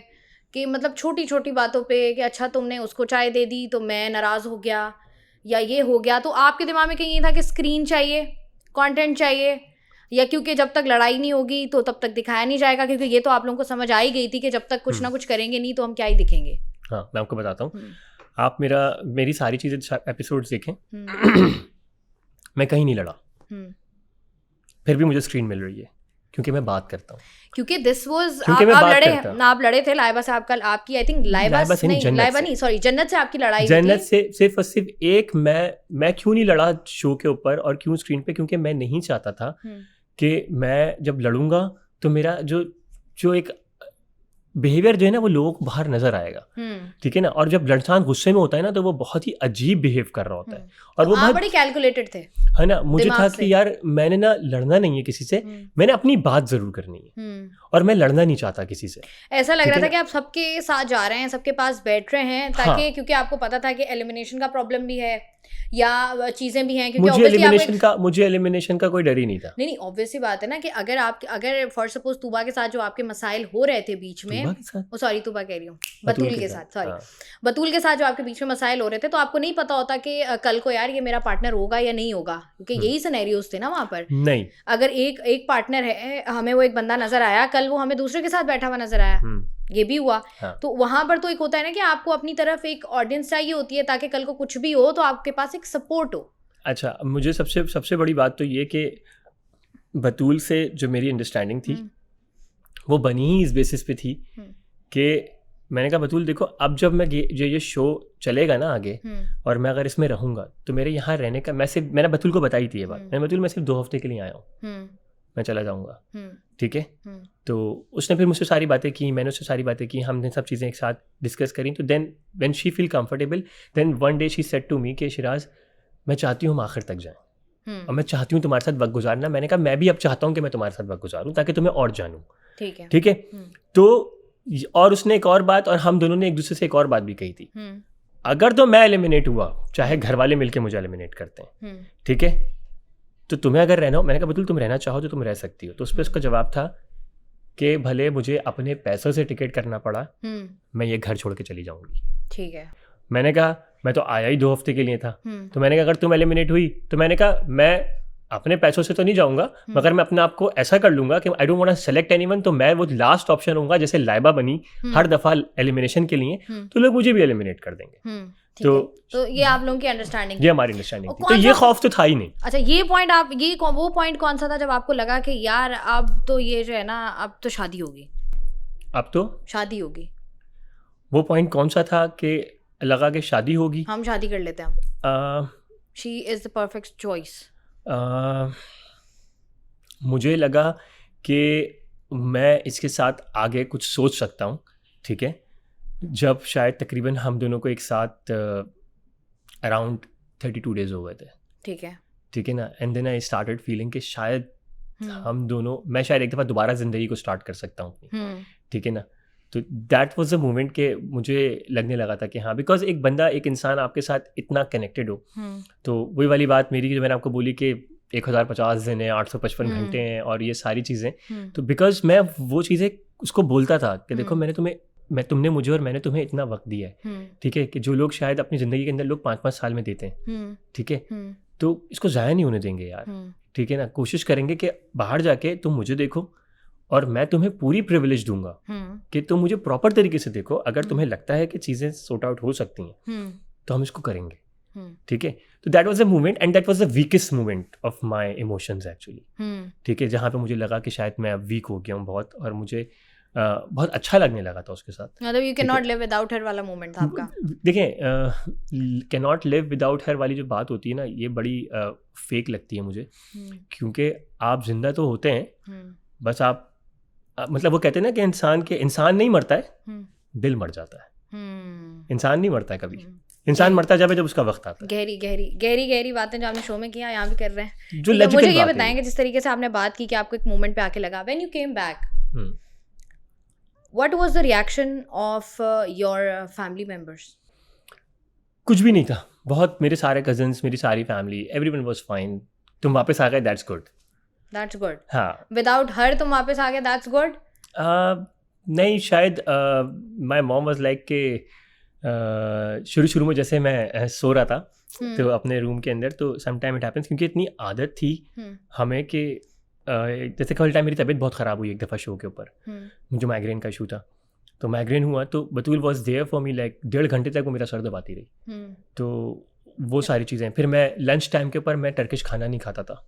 कि मतलब छोटी छोटी बातों पे कि अच्छा तुमने उसको चाय दे दी तो मैं नाराज़ हो गया, या ये हो गया। तो आपके दिमाग में कहीं ये था कि स्क्रीन चाहिए, कंटेंट चाहिए, या क्योंकि जब तक लड़ाई नहीं होगी तो तब तक दिखाया नहीं जाएगा, क्योंकि ये तो आप लोगों को समझ आ ही गई थी कि जब तक कुछ ना कुछ करेंगे नहीं तो हम क्या ही दिखेंगे। हाँ, मैं आपको बताता हूँ, आप मेरी सारी चीज़ें एपिसोड्स देखें, मैं कहीं नहीं लड़ा, फिर भी मुझे स्क्रीन मिल रही है, क्योंकि मैं बात करता हूँ। क्योंकि दिस वाज आप लड़े थे लाइबा से, आपकी आई थिंक लाइबा नहीं सॉरी जन्नत से आपकी लड़ाई, जन्नत से सिर्फ और सिर्फ एक मैं क्यों नहीं लड़ा शो के ऊपर और क्यों स्क्रीन पे, क्योंकि मैं नहीं चाहता था कि मैं जब लड़ूंगा तो मेरा जो एक बिहेवियर जो है ना वो लोगों को बाहर नजर आएगा, ठीक है ना। और जब इंसान गुस्से में होता है ना तो वो बहुत ही अजीब बिहेव कर रहा होता है, और तो वो आप बड़े कैलकुलेटेड थे, है ना। मुझे दिमाग था से। कि यार मैंने ना लड़ना नहीं है किसी से, मैंने अपनी बात जरूर करनी है, और मैं लड़ना नहीं चाहता किसी से। ऐसा लग ठीक रहा है था कि आप सबके साथ जा रहे हैं, सबके पास बैठ रहे हैं, ताकि क्योंकि आपको पता था कि एलिमिनेशन का प्रॉब्लम भी है या चीजें भी हैं, क्योंकि मुझे एलिमिनेशन का कोई डर ही नहीं था। नहीं, ऑब्वियस सी बात है ना कि अगर फॉर सपोज तूबा के साथ जो आपके मसाइल हो रहे थे बीच में, सॉरी तूबा कह रही हूँ, बतूल के साथ, सॉरी बतूल के साथ जो आपके बीच में मसाइल हो रहे थे, तो आपको नहीं पता होता कि कल को यार ये मेरा पार्टनर होगा या नहीं होगा, क्योंकि यही सिनेरियोस थे ना वहाँ पर। नहीं, अगर एक पार्टनर है, हमें वो एक बंदा नजर आया, कल वो हमें दूसरे के साथ बैठा हुआ नजर आया, ये भी हुआ। तो वहां पर तो एक होता है ना कि आपको अपनी तरफ एक ऑडियंस चाहिए होती है, ताकि कल को कुछ भी हो तो आपके पास एक सपोर्ट हो। अच्छा, मुझे सबसे बड़ी बात तो ये कि बतूल से जो मेरी अंडरस्टैंडिंग थी वो बनी ही इस बेसिस पे थी कि मैंने कहा बतूल देखो, अब जब मैं ये शो चलेगा ना आगे, और मैं अगर इसमें रहूंगा तो मेरे यहाँ रहने का, मैंने बतूल को बताई थी ये बात, मैंने बतूल मैं सिर्फ 2 हफ्ते के लिए आया हूँ, मैं चला जाऊँगा, ठीक है। तो उसने फिर मुझसे सारी बातें की, मैंने उससे सारी बातें की, हमने सब चीज़ें एक साथ डिस्कस करी। तो then when she feel comfortable, then one day she said to me कि शिराज मैं चाहती हूँ हम आखिर तक जाएं, और मैं चाहती हूँ तुम्हारे साथ वक्त गुजारना। मैंने कहा मैं भी अब चाहता हूँ कि मैं तुम्हारे साथ वक्त गुजारूँ ताकि तुम्हें और जानूँ, ठीक है। तो और उसने एक और बात, और हम दोनों ने एक दूसरे से एक और बात भी कही थी, अगर तो मैं एलिमिनेट हुआ, चाहे घर वाले मिलके मुझे एलिमिनेट करते हैं, ठीक है, तो तुम्हें अगर रहना हो, मैंने कहा बतूल तुम रहना चाहो तो तुम रह सकती हो। तो उस पर उसका जवाब था कि भले मुझे अपने पैसों से टिकट करना पड़ा, मैं ये घर छोड़ के चली जाऊंगी, ठीक है। मैंने कहा मैं तो आया ही 2 हफ्ते के लिए था, तो मैंने कहा अगर तुम एलिमिनेट हुई तो मैंने कहा मैं अपने पैसों से तो नहीं जाऊंगा, मगर मैं अपने आप को ऐसा कर लूंगा कि I don't want to select anyone, तो मैं वो लास्ट ऑप्शन होऊंगा, जैसे लाइबा बनी हर दफा एलिमिनेशन के लिए, तो लोग मुझे भी एलिमिनेट कर देंगे। तो ये आप लोगों की अंडरस्टैंडिंग, ये हमारी अंडरस्टैंडिंग थी, तो ये खौफ तो था ही नहीं। अच्छा, ये पॉइंट आप वो पॉइंट कौन सा था जब आपको लगा कि यार अब तो ये जो है ना, अब तो शादी होगी, अब तो शादी होगी? वो पॉइंट कौन सा था कि लगा कि शादी होगी, हम शादी कर लेते हैं, she is the perfect choice? मुझे लगा कि मैं इसके साथ आगे कुछ सोच सकता हूँ, ठीक है, जब शायद तकरीबन हम दोनों को एक साथ अराउंड 32 डेज हो गए थे, ठीक है ना। And then I started feeling कि शायद हम दोनों, मैं शायद एक दफ़ा दोबारा ज़िंदगी को स्टार्ट कर सकता हूँ अपनी, ठीक है ना। तो दैट वाज द मोमेंट कि मुझे लगने लगा था कि हाँ, बिकॉज एक बंदा, एक इंसान आपके साथ इतना कनेक्टेड हो, तो वही वाली बात मेरी जो मैंने आपको बोली कि 1050 दिन है, 855 घंटे हैं और ये सारी चीज़ें, तो बिकॉज मैं वो चीज़ें उसको बोलता था कि देखो तुमने मुझे और मैंने तुम्हें इतना वक्त दिया है, ठीक है, कि जो लोग शायद अपनी ज़िंदगी के अंदर लोग 5-5 साल में देते हैं, ठीक है, तो इसको ज़ाया नहीं होने देंगे यार, ठीक है ना। कोशिश करेंगे कि बाहर जाके तुम मुझे देखो और मैं तुम्हें पूरी प्रिविलेज दूंगा कि तुम मुझे प्रॉपर तरीके से देखो। अगर तुम्हें लगता है कि चीज़ें सॉर्ट आउट हो सकती हैं तो हम इसको करेंगे, ठीक है। तो that was the moment, and that was the weakest moment of my emotions actually, ठीक है, जहाँ पे मुझे लगा कि शायद मैं अब वीक हो गया हूँ बहुत, और मुझे बहुत अच्छा लगने लगा था उसके साथ। मतलब you can not live without her वाला मोमेंट था आपका? देखें, can not live without her वाली जो बात होती है ना, ये बड़ी फेक लगती है मुझे, क्योंकि आप जिंदा तो होते हैं, बस आप मतलब वो कहते हैं ना कि इंसान नहीं मरता है, दिल मर जाता है, इंसान नहीं मरता है कभी, इंसान मरता है जब उसका वक्त आता है। गहरी बातें जो आपने शो में किया, यहाँ भी कर रहे हैं। जो मुझे ये बताएंगे, जिस तरीके से आपने बात की कि आपको एक मोमेंट पे आके लगा, when you came back, what was the reaction of your family members? कुछ भी नहीं था, बहुत, मेरे सारे कजिन्स, मेरी सारी फैमिली, एवरीवन वाज फाइन। तुम वापस आ गए, दैट्स गुड। हाँ, विदाउट हर तुम वापस आ गए, दैट्स गुड? नहीं, शायद माय मॉम वाज लाइक कि शुरू में जैसे मैं सो रहा था तो अपने रूम के अंदर, तो सम टाइम इट हैपेंस, क्योंकि इतनी आदत थी हमें कि जैसे कल टाइम मेरी तबीयत बहुत ख़राब हुई एक दफ़ा शो के ऊपर, मुझे माइग्रेन का इशू था, तो माइग्रेन हुआ तो Batool was there for me, like 1.5 घंटे तक वो मेरा सर दबाती रही। तो वो सारी चीज़ें, फिर मैं लंच टाइम के ऊपर मैं टर्किश खाना नहीं खाता था,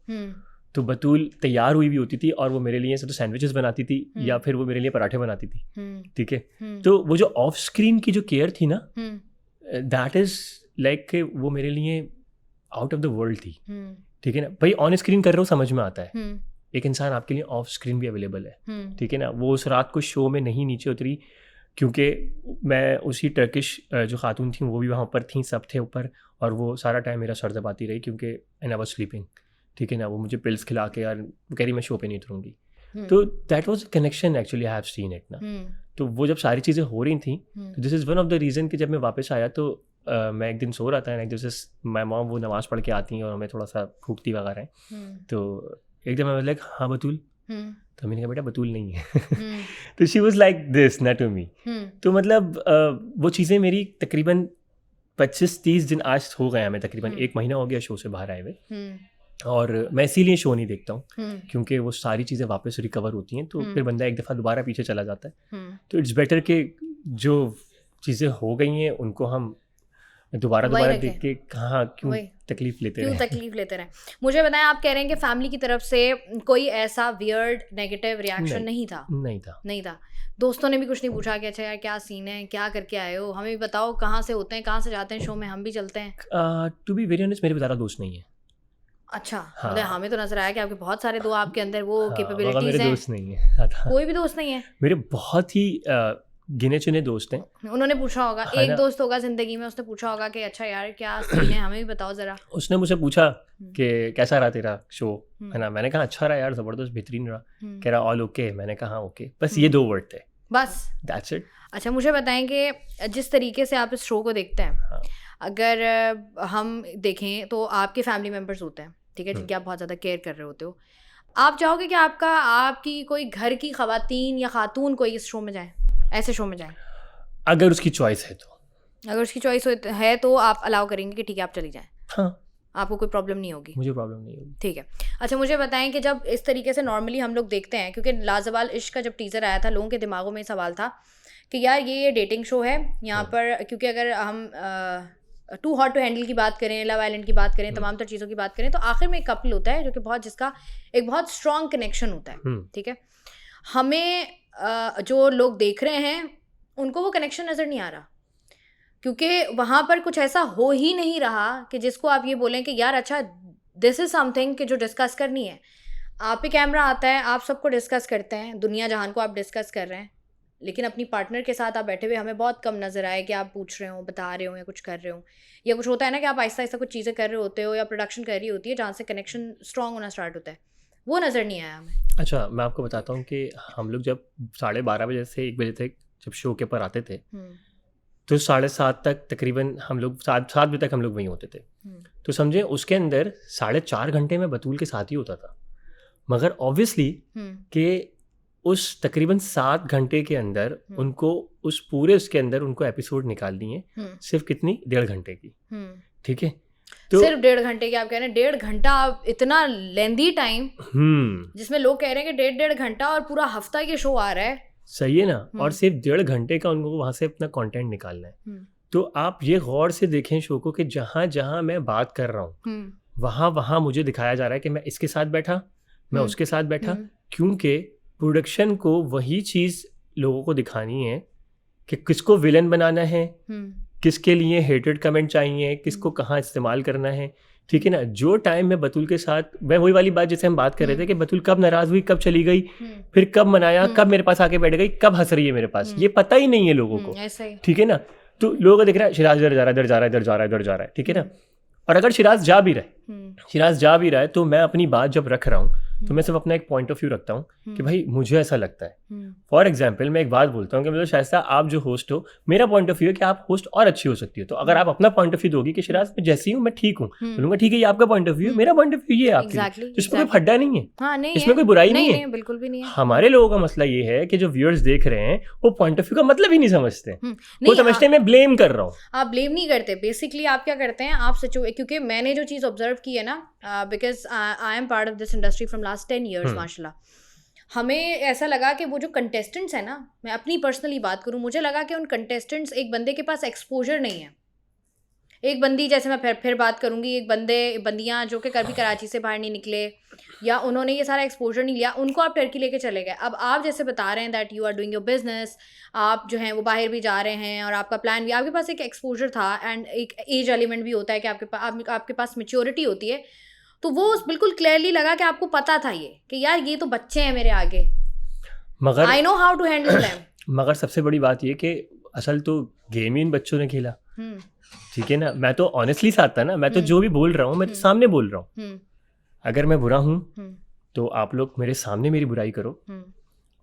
तो बतूल तैयार हुई भी होती थी और वो मेरे लिए तो सैंडविचेस बनाती थी या फिर वो मेरे लिए पराठे बनाती थी, ठीक है। तो वो जो ऑफ स्क्रीन की जो केयर थी ना, दैट इज़ लाइक वो मेरे लिए आउट ऑफ द वर्ल्ड थी, ठीक है ना। भाई ऑन स्क्रीन कर रहे हो समझ में आता है, एक इंसान आपके लिए ऑफ स्क्रीन भी अवेलेबल है, ठीक है ना। वो उस रात को शो में नहीं नीचे उतरी क्योंकि मैं उसी टर्किश जो खातून थी वो भी वहाँ ऊपर थी, सब थे ऊपर, और वो सारा टाइम मेरा सर दबाती रही क्योंकि एंड आई वाज स्लीपिंग, ठीक है ना। वो मुझे पिल्स खिला के यार कह रही मैं शो पे नहीं उतरूँगी। तो that was connection actually I have seen it ना। तो वो जब सारी चीज़ें हो रही थी, तो this is one of the reason कि जब मैं वापस आया तो मैं एक दिन सो रहा था, एक दिन माई मॉम वो नमाज़ पढ़ के आती हैं और हमें थोड़ा सा फूकती वगैरह है, तो एक दिन मैं लाइक हाँ बतूल, तो मैंने कहा बेटा बतूल नहीं है तो शी वाज लाइक दिस ना टू मी। तो मतलब वो चीज़ें मेरी तकरीबन 25-30 दिन आज हो गए हमें, तकरीबन 1 महीना हो गया शो से बाहर आए हुए, और मैं इसीलिए शो नहीं देखता हूँ क्योंकि वो सारी चीज़ें वापस रिकवर होती हैं, तो फिर बंदा एक दफ़ा दोबारा पीछे चला जाता है। तो इट्स बेटर कि जो चीज़ें हो गई हैं उनको हम दोबारा देख के कहाँ क्यों तकलीफ लेते रहे। मुझे बताएं, आप कह रहे हैं कि फैमिली की तरफ से कोई ऐसा वियर्ड नेगेटिव रिएक्शन नहीं था? दोस्तों ने भी कुछ नहीं पूछा कि अच्छा यार क्या सीन है, क्या करके आए हो, हमें भी बताओ, कहाँ से होते हैं, कहाँ से जाते हैं शो में, हम भी चलते हैं? टू बी वेरी ऑनेस्ट मेरे ज़्यादा दोस्त नहीं है। अच्छा, हाँ। मतलब हमें तो नजर आया कि आपके बहुत सारे आपके अंदर वो कैपेबिलिटीज हैं। मेरे दोस्त नहीं है कोई भी दोस्त नहीं है? मेरे बहुत ही गिने चुने दोस्त हैं। उन्होंने पूछा होगा, एक दोस्त होगा जिंदगी में, उसने पूछा होगा कि अच्छा यार क्या सीन है, हमें भी बताओ जरा। उसने मुझसे पूछा कि कैसा रहा तेरा शो, है ना। मैंने कहा अच्छा रहा यार, जबरदस्त बेहतरीन रहा। कह रहा ऑल ओके, मैंने कहा ओके, बस ये 2 वर्ड थे, बस दैट्स इट। अच्छा, मुझे बताएं कि जिस तरीके से आप इस शो को देखते हैं, अगर हम देखें तो आपके फैमिली मेम्बर्स होते हैं, ठीक है, जिनकी आप बहुत ज़्यादा केयर कर रहे होते हो, आप चाहोगे कि आपकी कोई घर की ख़वातीन या खातून कोई इस शो में जाए, ऐसे शो में जाए? अगर उसकी चॉइस है तो, अगर उसकी चॉइस है तो आप अलाउ करेंगे कि ठीक है आप चली जाएं? हाँ, आपको कोई प्रॉब्लम नहीं होगी? मुझे प्रॉब्लम नहीं होगी। ठीक है। अच्छा, मुझे बताएं कि जब इस तरीके से नॉर्मली हम लोग देखते हैं, क्योंकि लाजवाल इश्क का जब टीज़र आया था, लोगों के दिमागों में सवाल था कि यार ये डेटिंग शो है यहाँ पर, क्योंकि अगर हम टू हॉट टू हैंडल की बात करें, लव आइलैंड की बात करें, तमाम तर चीज़ों की बात करें, तो आखिर में एक कपल होता है जो कि जिसका एक बहुत स्ट्रॉन्ग कनेक्शन होता है, ठीक है। हमें जो लोग देख रहे हैं उनको वो कनेक्शन नज़र नहीं आ रहा, क्योंकि वहाँ पर कुछ ऐसा हो ही नहीं रहा कि जिसको आप ये बोलें कि यार अच्छा दिस इज़ समथिंग कि जो डिस्कस करनी है। आप पे कैमरा आता है, आप सबको डिस्कस करते हैं, दुनिया जहान को आप डिस्कस कर रहे हैं, लेकिन अपनी पार्टनर के साथ आप बैठे हुए हमें बहुत कम नज़र आए कि आप पूछ रहे हो, बता रहे हो या कुछ कर रहे हो, या कुछ होता है ना कि आप आहिस्ता आहिस्ता कुछ चीज़ें कर रहे होते हो या प्रोडक्शन कर रही होती है जहाँ से कनेक्शन स्ट्रॉन्ग होना स्टार्ट होता है, वो नज़र नहीं आया हमें। अच्छा, मैं आपको बताता हूँ कि हम लोग जब 12:30 बजे से 1 बजे तक जब शो के ऊपर आते थे, तो 7:30 तक तकरीबन हम लोग 7 बजे तक हम लोग वहीं होते थे। तो समझे उसके अंदर 4.5 घंटे में बतूल के साथ ही होता था, मगर ऑब्वियसली कि उस तकरीबन 7 घंटे के अंदर उनको उस पूरे उसके अंदर उनको एपिसोड निकाल दिए सिर्फ कितनी 1.5 घंटे की, ठीक है। तो सिर्फ 1.5 घंटे की, आप कह रहे हैं 1.5 घंटा, इतना लेंदी टाइम जिसमें लोग कह रहे हैं कि 1.5 घंटा और पूरा हफ्ता के शो आ रहा है, सही है ना। और सिर्फ 1.5 घंटे का उनको वहाँ से अपना कंटेंट निकालना है। तो आप ये गौर से देखें शो को कि जहाँ जहाँ मैं बात कर रहा हूँ वहाँ वहाँ मुझे दिखाया जा रहा है कि मैं इसके साथ बैठा, मैं उसके साथ बैठा, क्योंकि प्रोडक्शन को वही चीज़ लोगों को दिखानी है कि किसको विलन बनाना है, किसके लिए हेटेड कमेंट चाहिए, किसको कहाँ इस्तेमाल करना है, ठीक है ना। जो टाइम में बतूल के साथ, मैं वही वाली बात जैसे हम बात कर रहे थे कि बतूल कब नाराज़ हुई, कब चली गई, फिर कब मनाया, कब मेरे पास आके बैठ गई, कब हंस रही है मेरे पास, ये पता ही नहीं है लोगों को, ठीक है ना। तो लोगों देख रहा है शिराज इधर जा रहा है, इधर जा रहा है, इधर जा रहा है, इधर जा रहा है, ठीक है ना। और अगर शिराज जा भी रहा है तो मैं अपनी बात जब रख रहा हूँ तो मैं सिर्फ अपना एक पॉइंट ऑफ व्यू रखता हूँ कि भाई मुझे ऐसा लगता है। फॉर एग्जाम्पल मैं एक बात बोलता हूँ कि मतलब शायद आप जो होस्ट हो, मेरा पॉइंट ऑफ व्यू है कि आप होस्ट और अच्छी हो सकती हो, तो अगर आप अपना पॉइंट ऑफ व्यू दोगी कि शिराज मैं जैसी हूँ मैं ठीक हूँ, बोलूंगा ठीक है ये आपका पॉइंट ऑफ व्यू, मेरा पॉइंट ऑफ व्यू ये है आपके, इसमें कोई फड्डा नहीं है, इसमें कोई बुराई नहीं है, बिल्कुल भी नहीं है। हमारे लोगों का मसला ये है कि जो व्यूअर्स देख रहे हैं वो पॉइंट ऑफ व्यू का मतलब ही नहीं समझते, वो समझते हैं मैं ब्लेम कर रहा हूँ। आप ब्लेम नहीं करते, बेसिकली आप क्या करते हैं, आप क्योंकि मैंने जो चीज़ ऑब्जर्व की है ना, because I am part of this industry from last 10 years माशाल्लाह, हमें ऐसा लगा कि वो जो कंटेस्टेंट्स हैं ना, मैं अपनी पर्सनली बात करूं, मुझे लगा कि उन कंटेस्टेंट्स, एक बंदे के पास एक्सपोजर नहीं है, एक बंदी, जैसे मैं फिर बात करूंगी, एक बंदियां जो कि कभी कराची से बाहर नहीं निकले या उन्होंने ये सारा एक्सपोजर नहीं लिया, उनको आप टर्की लेके चले गए। अब आप जैसे बता रहे हैं that you are doing your business, आप जो हैं वो बाहर भी जा रहे हैं और आपका प्लान भी, आपके पास एक एक्सपोजर था एंड एक एज एलिमेंट भी होता है कि आपके पास मैच्योरिटी होती है, तो वो बिल्कुल क्लियरली लगा कि आपको पता था ये कि यार ये तो बच्चे हैं मेरे आगे, मगर I know how to handle them. मगर सबसे बड़ी बात ये कि असल तो गेम ही इन बच्चों ने खेला, ठीक है ना। मैं तो ऑनेस्टली साथ था ना, मैं तो जो भी बोल रहा हूँ मैं तो सामने बोल रहा हूँ। अगर मैं बुरा हूँ तो आप लोग मेरे सामने मेरी बुराई करो,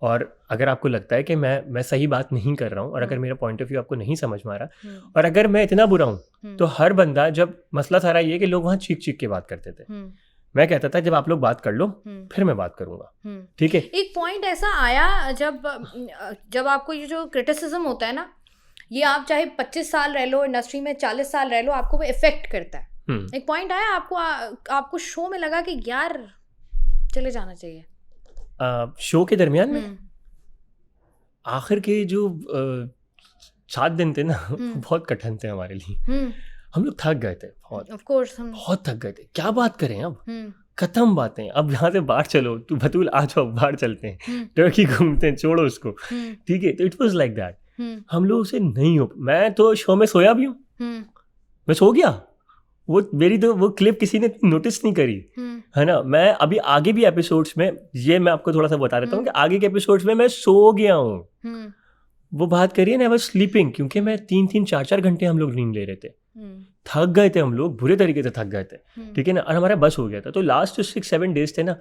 और अगर आपको लगता है कि मैं सही बात नहीं कर रहा हूँ, और अगर मेरा पॉइंट ऑफ व्यू आपको नहीं समझ में आ रहा, और अगर मैं इतना बुरा हूँ तो हर बंदा, जब मसला सारा ये कि लोग वहाँ चीख चीख के बात करते थे, मैं कहता था जब आप लोग बात कर लो फिर मैं बात करूँगा, ठीक है। एक पॉइंट ऐसा आया जब आपको ये जो क्रिटिसिज्म होता है ना, ये आप चाहे 25 साल रह लो इंडस्ट्री में, 40 साल रह लो, आपको वो इफेक्ट करता है। एक पॉइंट आया आपको शो में लगा कि यार चले जाना चाहिए? शो के दरमियान में आखिर के जो 7 दिन थे ना बहुत कठिन थे हमारे लिए। हम लोग थक गए थे बहुत, ऑफ कोर्स बहुत थक गए थे। क्या बात करें अब, खत्म बातें। अब यहाँ से बाहर चलो, तू बतूल आ जाओ, बाहर चलते हैं, टर्की घूमते हैं, छोड़ो उसको, ठीक है। तो इट वाज लाइक दैट। हम लोग से नहीं हो, मैं तो शो में सोया भी हूँ, मैं सो गया। वो मेरी तो वो क्लिप किसी ने नोटिस नहीं करी, है ना। मैं अभी आगे भी एपिसोड्स में, ये मैं आपको थोड़ा सा बता देता हूँ कि आगे के एपिसोड्स में मैं सो गया हूँ। वो बात करिए ना, आई वाज स्लीपिंग, क्योंकि मैं 3-3, 4-4 घंटे हम लोग नींद ले रहे थे। थक गए थे हम लोग, बुरे तरीके से थक गए थे, ठीक है ना। और हमारा बस हो गया था। तो लास्ट जो 6-7 डेज थे ना,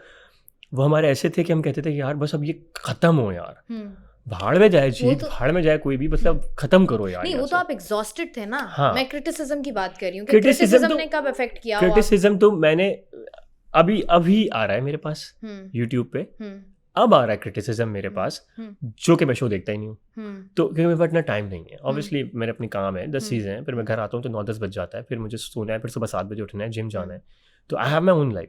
वो हमारे ऐसे थे कि हम कहते थे कि यार बस अब ये खत्म हो यार, भाड़ में जाए चीज, भाड़ में जाए कोई भी, मतलब खत्म करो यार। नहीं, वो तो आप एग्जॉस्टेड थे ना। हाँ। मैं क्रिटिसिज्म की बात कर रही हूँ। क्रिटिसिज्म ने कब इफेक्ट किया? क्रिटिसिज्म तो मैंने अभी आ रहा है मेरे पास यूट्यूब पे, अब आ रहा है क्रिटिसिज्म मेरे पास, जो कि मैं शो देखता ही नहीं हूँ, तो क्योंकि मेरे पास इतना टाइम नहीं है। ऑब्वियसली मेरे अपने काम है, 10 चीज़ें हैं, फिर मैं घर आता हूँ तो 9-10 बज जाता है, फिर मुझे सोना है, फिर सुबह 7 बजे उठना है, जिम जाना है, तो I have my own life,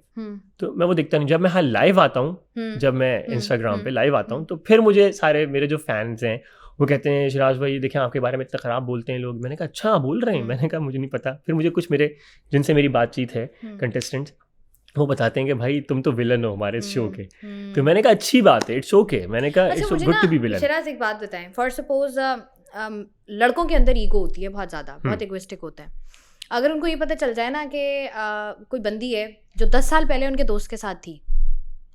तो मैं वो देखता नहीं। जब मैं लाइव आता हूँ, जब मैं इंस्टाग्राम पे लाइव आता हूँ, तो फिर मुझे सारे मेरे जो फैंस हैं वो कहते हैं शिराज भाई देखें आपके बारे में इतना ख़राब बोलते हैं लोग। मैंने कहा अच्छा बोल रहे हैं? मैंने कहा मुझे नहीं पता। फिर मुझे कुछ मेरे जिनसे मेरी बातचीत है कंटेस्टेंट्स, वो बताते हैं कि भाई तुम तो विलन हो हमारे इस शो के। तो मैंने कहा अच्छी बात है, इट्स ओके। मैंने कहा it's good to be villain. Shiraz एक बात बताएं, फॉर सपोज लड़कों के अंदर ईगो होती है बहुत ज़्यादा, बहुत इगोइस्टिक होता है। अगर उनको ये पता चल जाए ना कि कोई बंदी है जो 10 साल पहले उनके दोस्त के साथ थी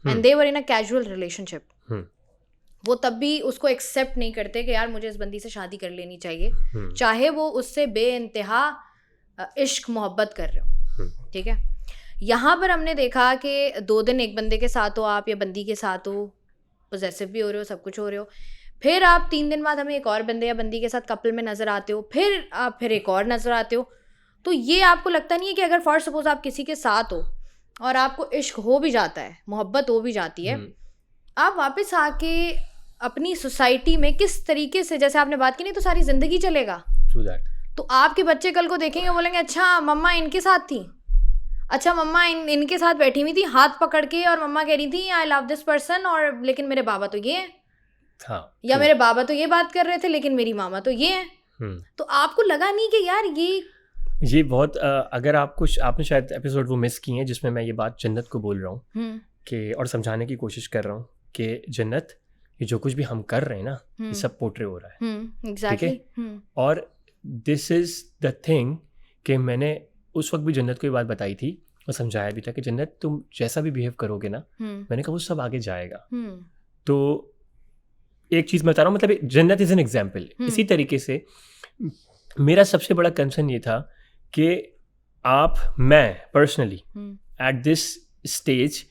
and they were in a casual relationship, वो तब भी उसको एक्सेप्ट नहीं करते कि यार मुझे इस बंदी से शादी कर लेनी चाहिए, चाहे वो उससे बेइंतहा इश्क मोहब्बत कर रहे हो, ठीक है। यहाँ पर हमने देखा कि 2 दिन एक बंदे के साथ हो आप, या बंदी के साथ हो, पोजेसिव भी हो रहे हो, सब कुछ हो रहे हो, फिर आप 3 दिन बाद हमें एक और बंदे या बंदी के साथ कपल में नज़र आते हो, फिर आप फिर एक और नज़र आते हो। तो ये आपको लगता नहीं है कि अगर फॉर सपोज आप किसी के साथ हो और आपको इश्क हो भी जाता है, मोहब्बत हो भी जाती है, आप वापस आके अपनी सोसाइटी में किस तरीके से, जैसे आपने बात की, नहीं तो सारी ज़िंदगी चलेगा। तो आपके बच्चे कल को देखेंगे, बोलेंगे अच्छा मम्मा इनके साथ थी, अच्छा मम्मा इनके साथ बैठी हुई थी हाथ पकड़ के, और मम्मा कह रही थी आई लव दिस पर्सन, और लेकिन मेरे बाबा तो ये है, हाँ, या मेरे बाबा तो ये बात कर रहे थे लेकिन मेरी मामा तो ये है। तो आपको लगा नहीं कि यार ये बहुत अगर आपने शायद एपिसोड वो मिस किए हैं जिसमें मैं ये बात जन्नत को बोल रहा हूँ कि, और समझाने की कोशिश कर रहा हूँ कि जन्नत, ये जो कुछ भी हम कर रहे हैं ना, ये सब पोर्ट्रे हो रहा है, ठीक है। और दिस इज द थिंग कि मैंने उस वक्त भी जन्नत को ये बात बताई थी और समझाया भी था कि जन्नत तुम जैसा भी बिहेव करोगे ना, मैंने कहा वो सब आगे जाएगा। तो एक चीज़ मैं बता रहा हूँ, मतलब जन्नत इज़ एन एग्जाम्पल। इसी तरीके से मेरा सबसे बड़ा कंसर्न ये था कि मैं पर्सनली एट दिस स्टेज,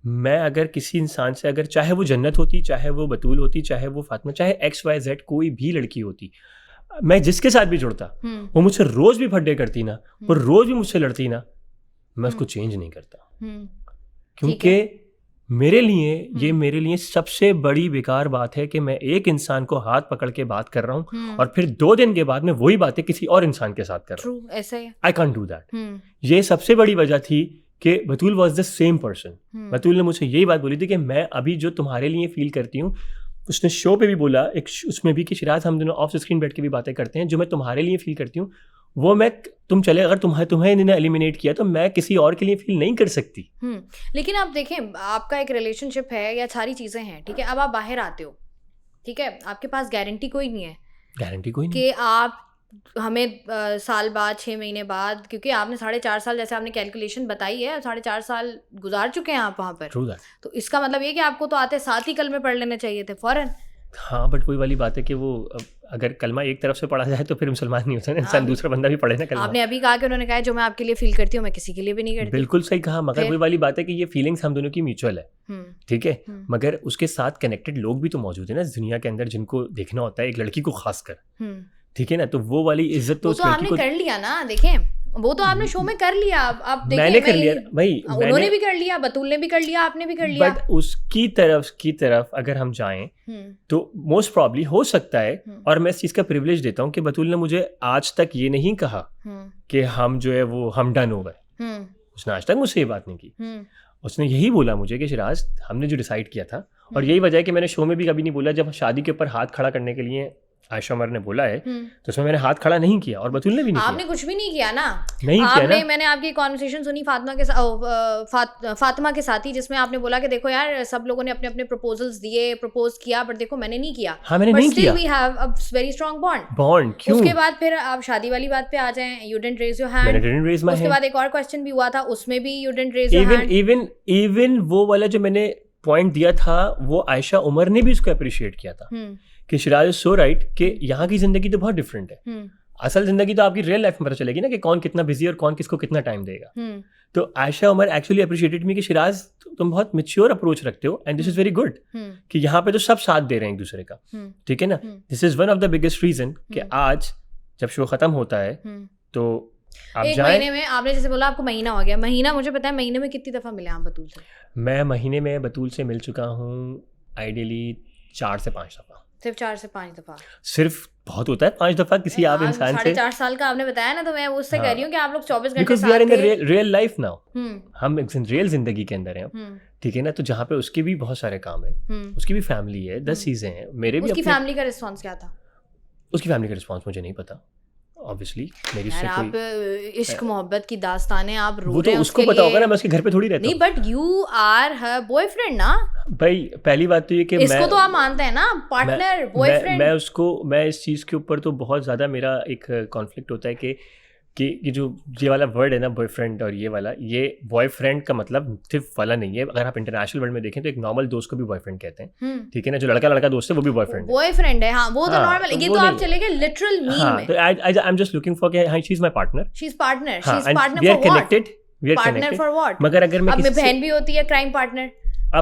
मैं अगर किसी इंसान से, अगर चाहे वो जन्नत होती, चाहे वो बतूल होती, चाहे वो फातिमा, चाहे XYZ कोई भी लड़की होती, मैं जिसके साथ भी जुड़ता, वो मुझसे रोज भी फड्डे करती ना, और रोज भी मुझसे लड़ती ना, मैं उसको चेंज नहीं करता, क्योंकि मेरे लिए सबसे बड़ी बेकार बात है कि मैं एक इंसान को हाथ पकड़ के बात कर रहा हूँ और फिर 2 दिन के बाद में वही बातें किसी और इंसान के साथ कर रहा हूँ। ऐसा है, आई कांट डू दैट। ये सबसे बड़ी वजह थी कि बतूल वॉज द सेम पर्सन। बतूल ने मुझे यही बात बोली थी कि मैं अभी जो तुम्हारे लिए फील करती हूँ, उसने शो पे भी बोला, एक उसमें भी, कि शिराज हम दोनों ऑफ स्क्रीन बैठ के भी बातें करते हैं, जो मैं तुम्हारे लिए फील करती हूँ वो मैं, तुम चले अगर तुम्हें इन्होंने एलिमिनेट किया तो मैं किसी और के लिए फील नहीं कर सकती। लेकिन आप देखें, आपका एक रिलेशनशिप है या सारी चीज़ें हैं, ठीक है, अब आप बाहर आते हो, ठीक है, आपके पास गारंटी कोई नहीं है कि हमें साल बाद 6 महीने बाद, क्योंकि आपने 4.5 साल जैसे आपने कैलकुलेशन बताई है, 4.5 साल गुजार चुके हैं आप वहाँ पर, तो इसका मतलब ये कि आपको तो आते साथ ही कलमे पढ़ लेने चाहिए थे फ़ौरन। हाँ, बट वही वाली बात है कि वो अगर कलमा एक तरफ से पढ़ा जाए तो फिर मुसलमान नहीं होता ना, इंसान दूसरा बंदा भी पढ़े ना कलमा। आपने अभी कहा कि उन्होंने कहा जो मैं आपके लिए फील करती हूँ मैं किसी के लिए भी नहीं करती। बिल्कुल सही कहा, मगर वही वाली बात है कि ये फीलिंग्स हम दोनों की म्यूचुअल है, ठीक है, मगर उसके साथ कनेक्टेड लोग भी तो मौजूद है ना इस दुनिया के अंदर जिनको देखना होता है, एक लड़की को खासकर, ठीक है ना, तो वो वाली इज्जत तो उस लड़की को कर लिया ना। देखें वो तो आपने शो में कर लिया, आप देखिए मैंने कर लिया भाई, उन्होंने भी कर लिया, बतूल ने भी कर लिया, आपने भी कर लिया, बट उसकी तरफ अगर हम जाएं तो मोस्ट प्रॉब्ली हो सकता है, और मैं इस चीज का प्रिविलेज देता हूं कि बतूल ने मुझे आज तक ये नहीं कहा कि हम जो है वो हम डन हो गए, उसने आज तक मुझसे ये बात नहीं की। उसने यही बोला मुझे कि शिराज हमने जो डिसाइड किया था, और यही वजह है कि मैंने शो में भी कभी नहीं बोला, जब शादी के ऊपर हाथ खड़ा करने के लिए आयशा उमर ने बोला है तो उसमें मैंने हाथ खड़ा नहीं किया और बतूल ने भी नहीं आपने कुछ भी नहीं किया ना, नहीं किया ना। मैंने आपकी कॉन्वर्सेशन सुनी फातिमा के साथ ही, जिसमें आपने बोला कि देखो यार सब लोगों ने अपने अपने प्रपोजल्स दिए, प्रपोज किया, बट देखो मैंने नहीं किया। हाँ, मैंने नहीं किया। We have a very strong bond. क्यों? उसके बाद फिर आप शादी वाली बात पे आ जाएं, you didn't raise your hand. मैंने डिडंट रेज माय हैंड। उसके बाद एक और क्वेश्चन भी हुआ था, उसमें भी you didn't raise your hand. Even वो वाला जो मैंने पॉइंट दिया था वो आयशा उमर ने भी उसको अप्रिशिएट किया था कि शिराज इज सो राइट कि यहाँ की जिंदगी तो बहुत डिफरेंट है, असल जिंदगी तो आपकी रियल लाइफ में पता चलेगी ना कि कौन कितना बिजी और कौन किसको कितना टाइम देगा। तो Ayesha Umar actually appreciated me कि शिराज तुम बहुत मैच्योर अप्रोच रखते हो and this is very good कि यहाँ पे तो सब साथ दे रहे हैं एक दूसरे का, ठीक है ना। This is one of the biggest reason कि आज जब शो खत्म होता है तो आप एक महीने में, आपने जैसे बोला आपको महीना हो गया, महीना मुझे पता है महीने में कितनी दफा मिले आप बतूल से? मैं महीने में बतूल से मिल चुका हूँ आइडियली 4 से 5 दफा। सिर्फ 4 से 5 दफा? सिर्फ बहुत होता है 5 दफा किसी आप इंसान से। 4.5 साल का आपने बताया ना, तो मैं उससे कह रही हूँ कि आप लोग 24 घंटे because we are in the real life now, हम एक रियल जिंदगी के अंदर हैं, ठीक है ना। तो जहाँ पे उसके भी बहुत सारे काम है, उसकी भी फैमिली है, 10 चीजें हैं, मेरे भी। उसकी फैमिली का रिस्पॉन्स क्या था? उसकी फैमिली का रिस्पॉन्स मुझे नहीं पता, ऑब्वियसली मेरी उससे कोई आप इश्क मोहब्बत की दास्तानें आप रो वो तो उसको पता होगा ना, मैं उसके घर पे थोड़ी रहता हूं। नहीं, but you are her boyfriend ना भाई। पहली बात तो ये कि इसको तो आप मानते हैं ना, पार्टनर, बॉयफ्रेंड। मैं इस चीज के ऊपर तो बहुत ज्यादा मेरा एक कॉन्फ्लिक्ट होता है कि ये जो ये वाला वर्ड है ना बॉयफ्रेंड, और ये बॉयफ्रेंड का मतलब सिर्फ वाला नहीं है। अगर आप इंटरनेशनल वर्ल्ड में देखें तो एक नॉर्मल दोस्त को भी बॉयफ्रेंड कहते हैं, ठीक है ना। जो लड़का दोस्त है वो भी बॉयफ्रेंड है, हाँ वो तो नॉर्मल। ये तो आप चले गए लिटरल मीन में। तो I am just looking for कि she is my partner, she is partner for what? मगर अगर मैं बहन भी होती है crime partner,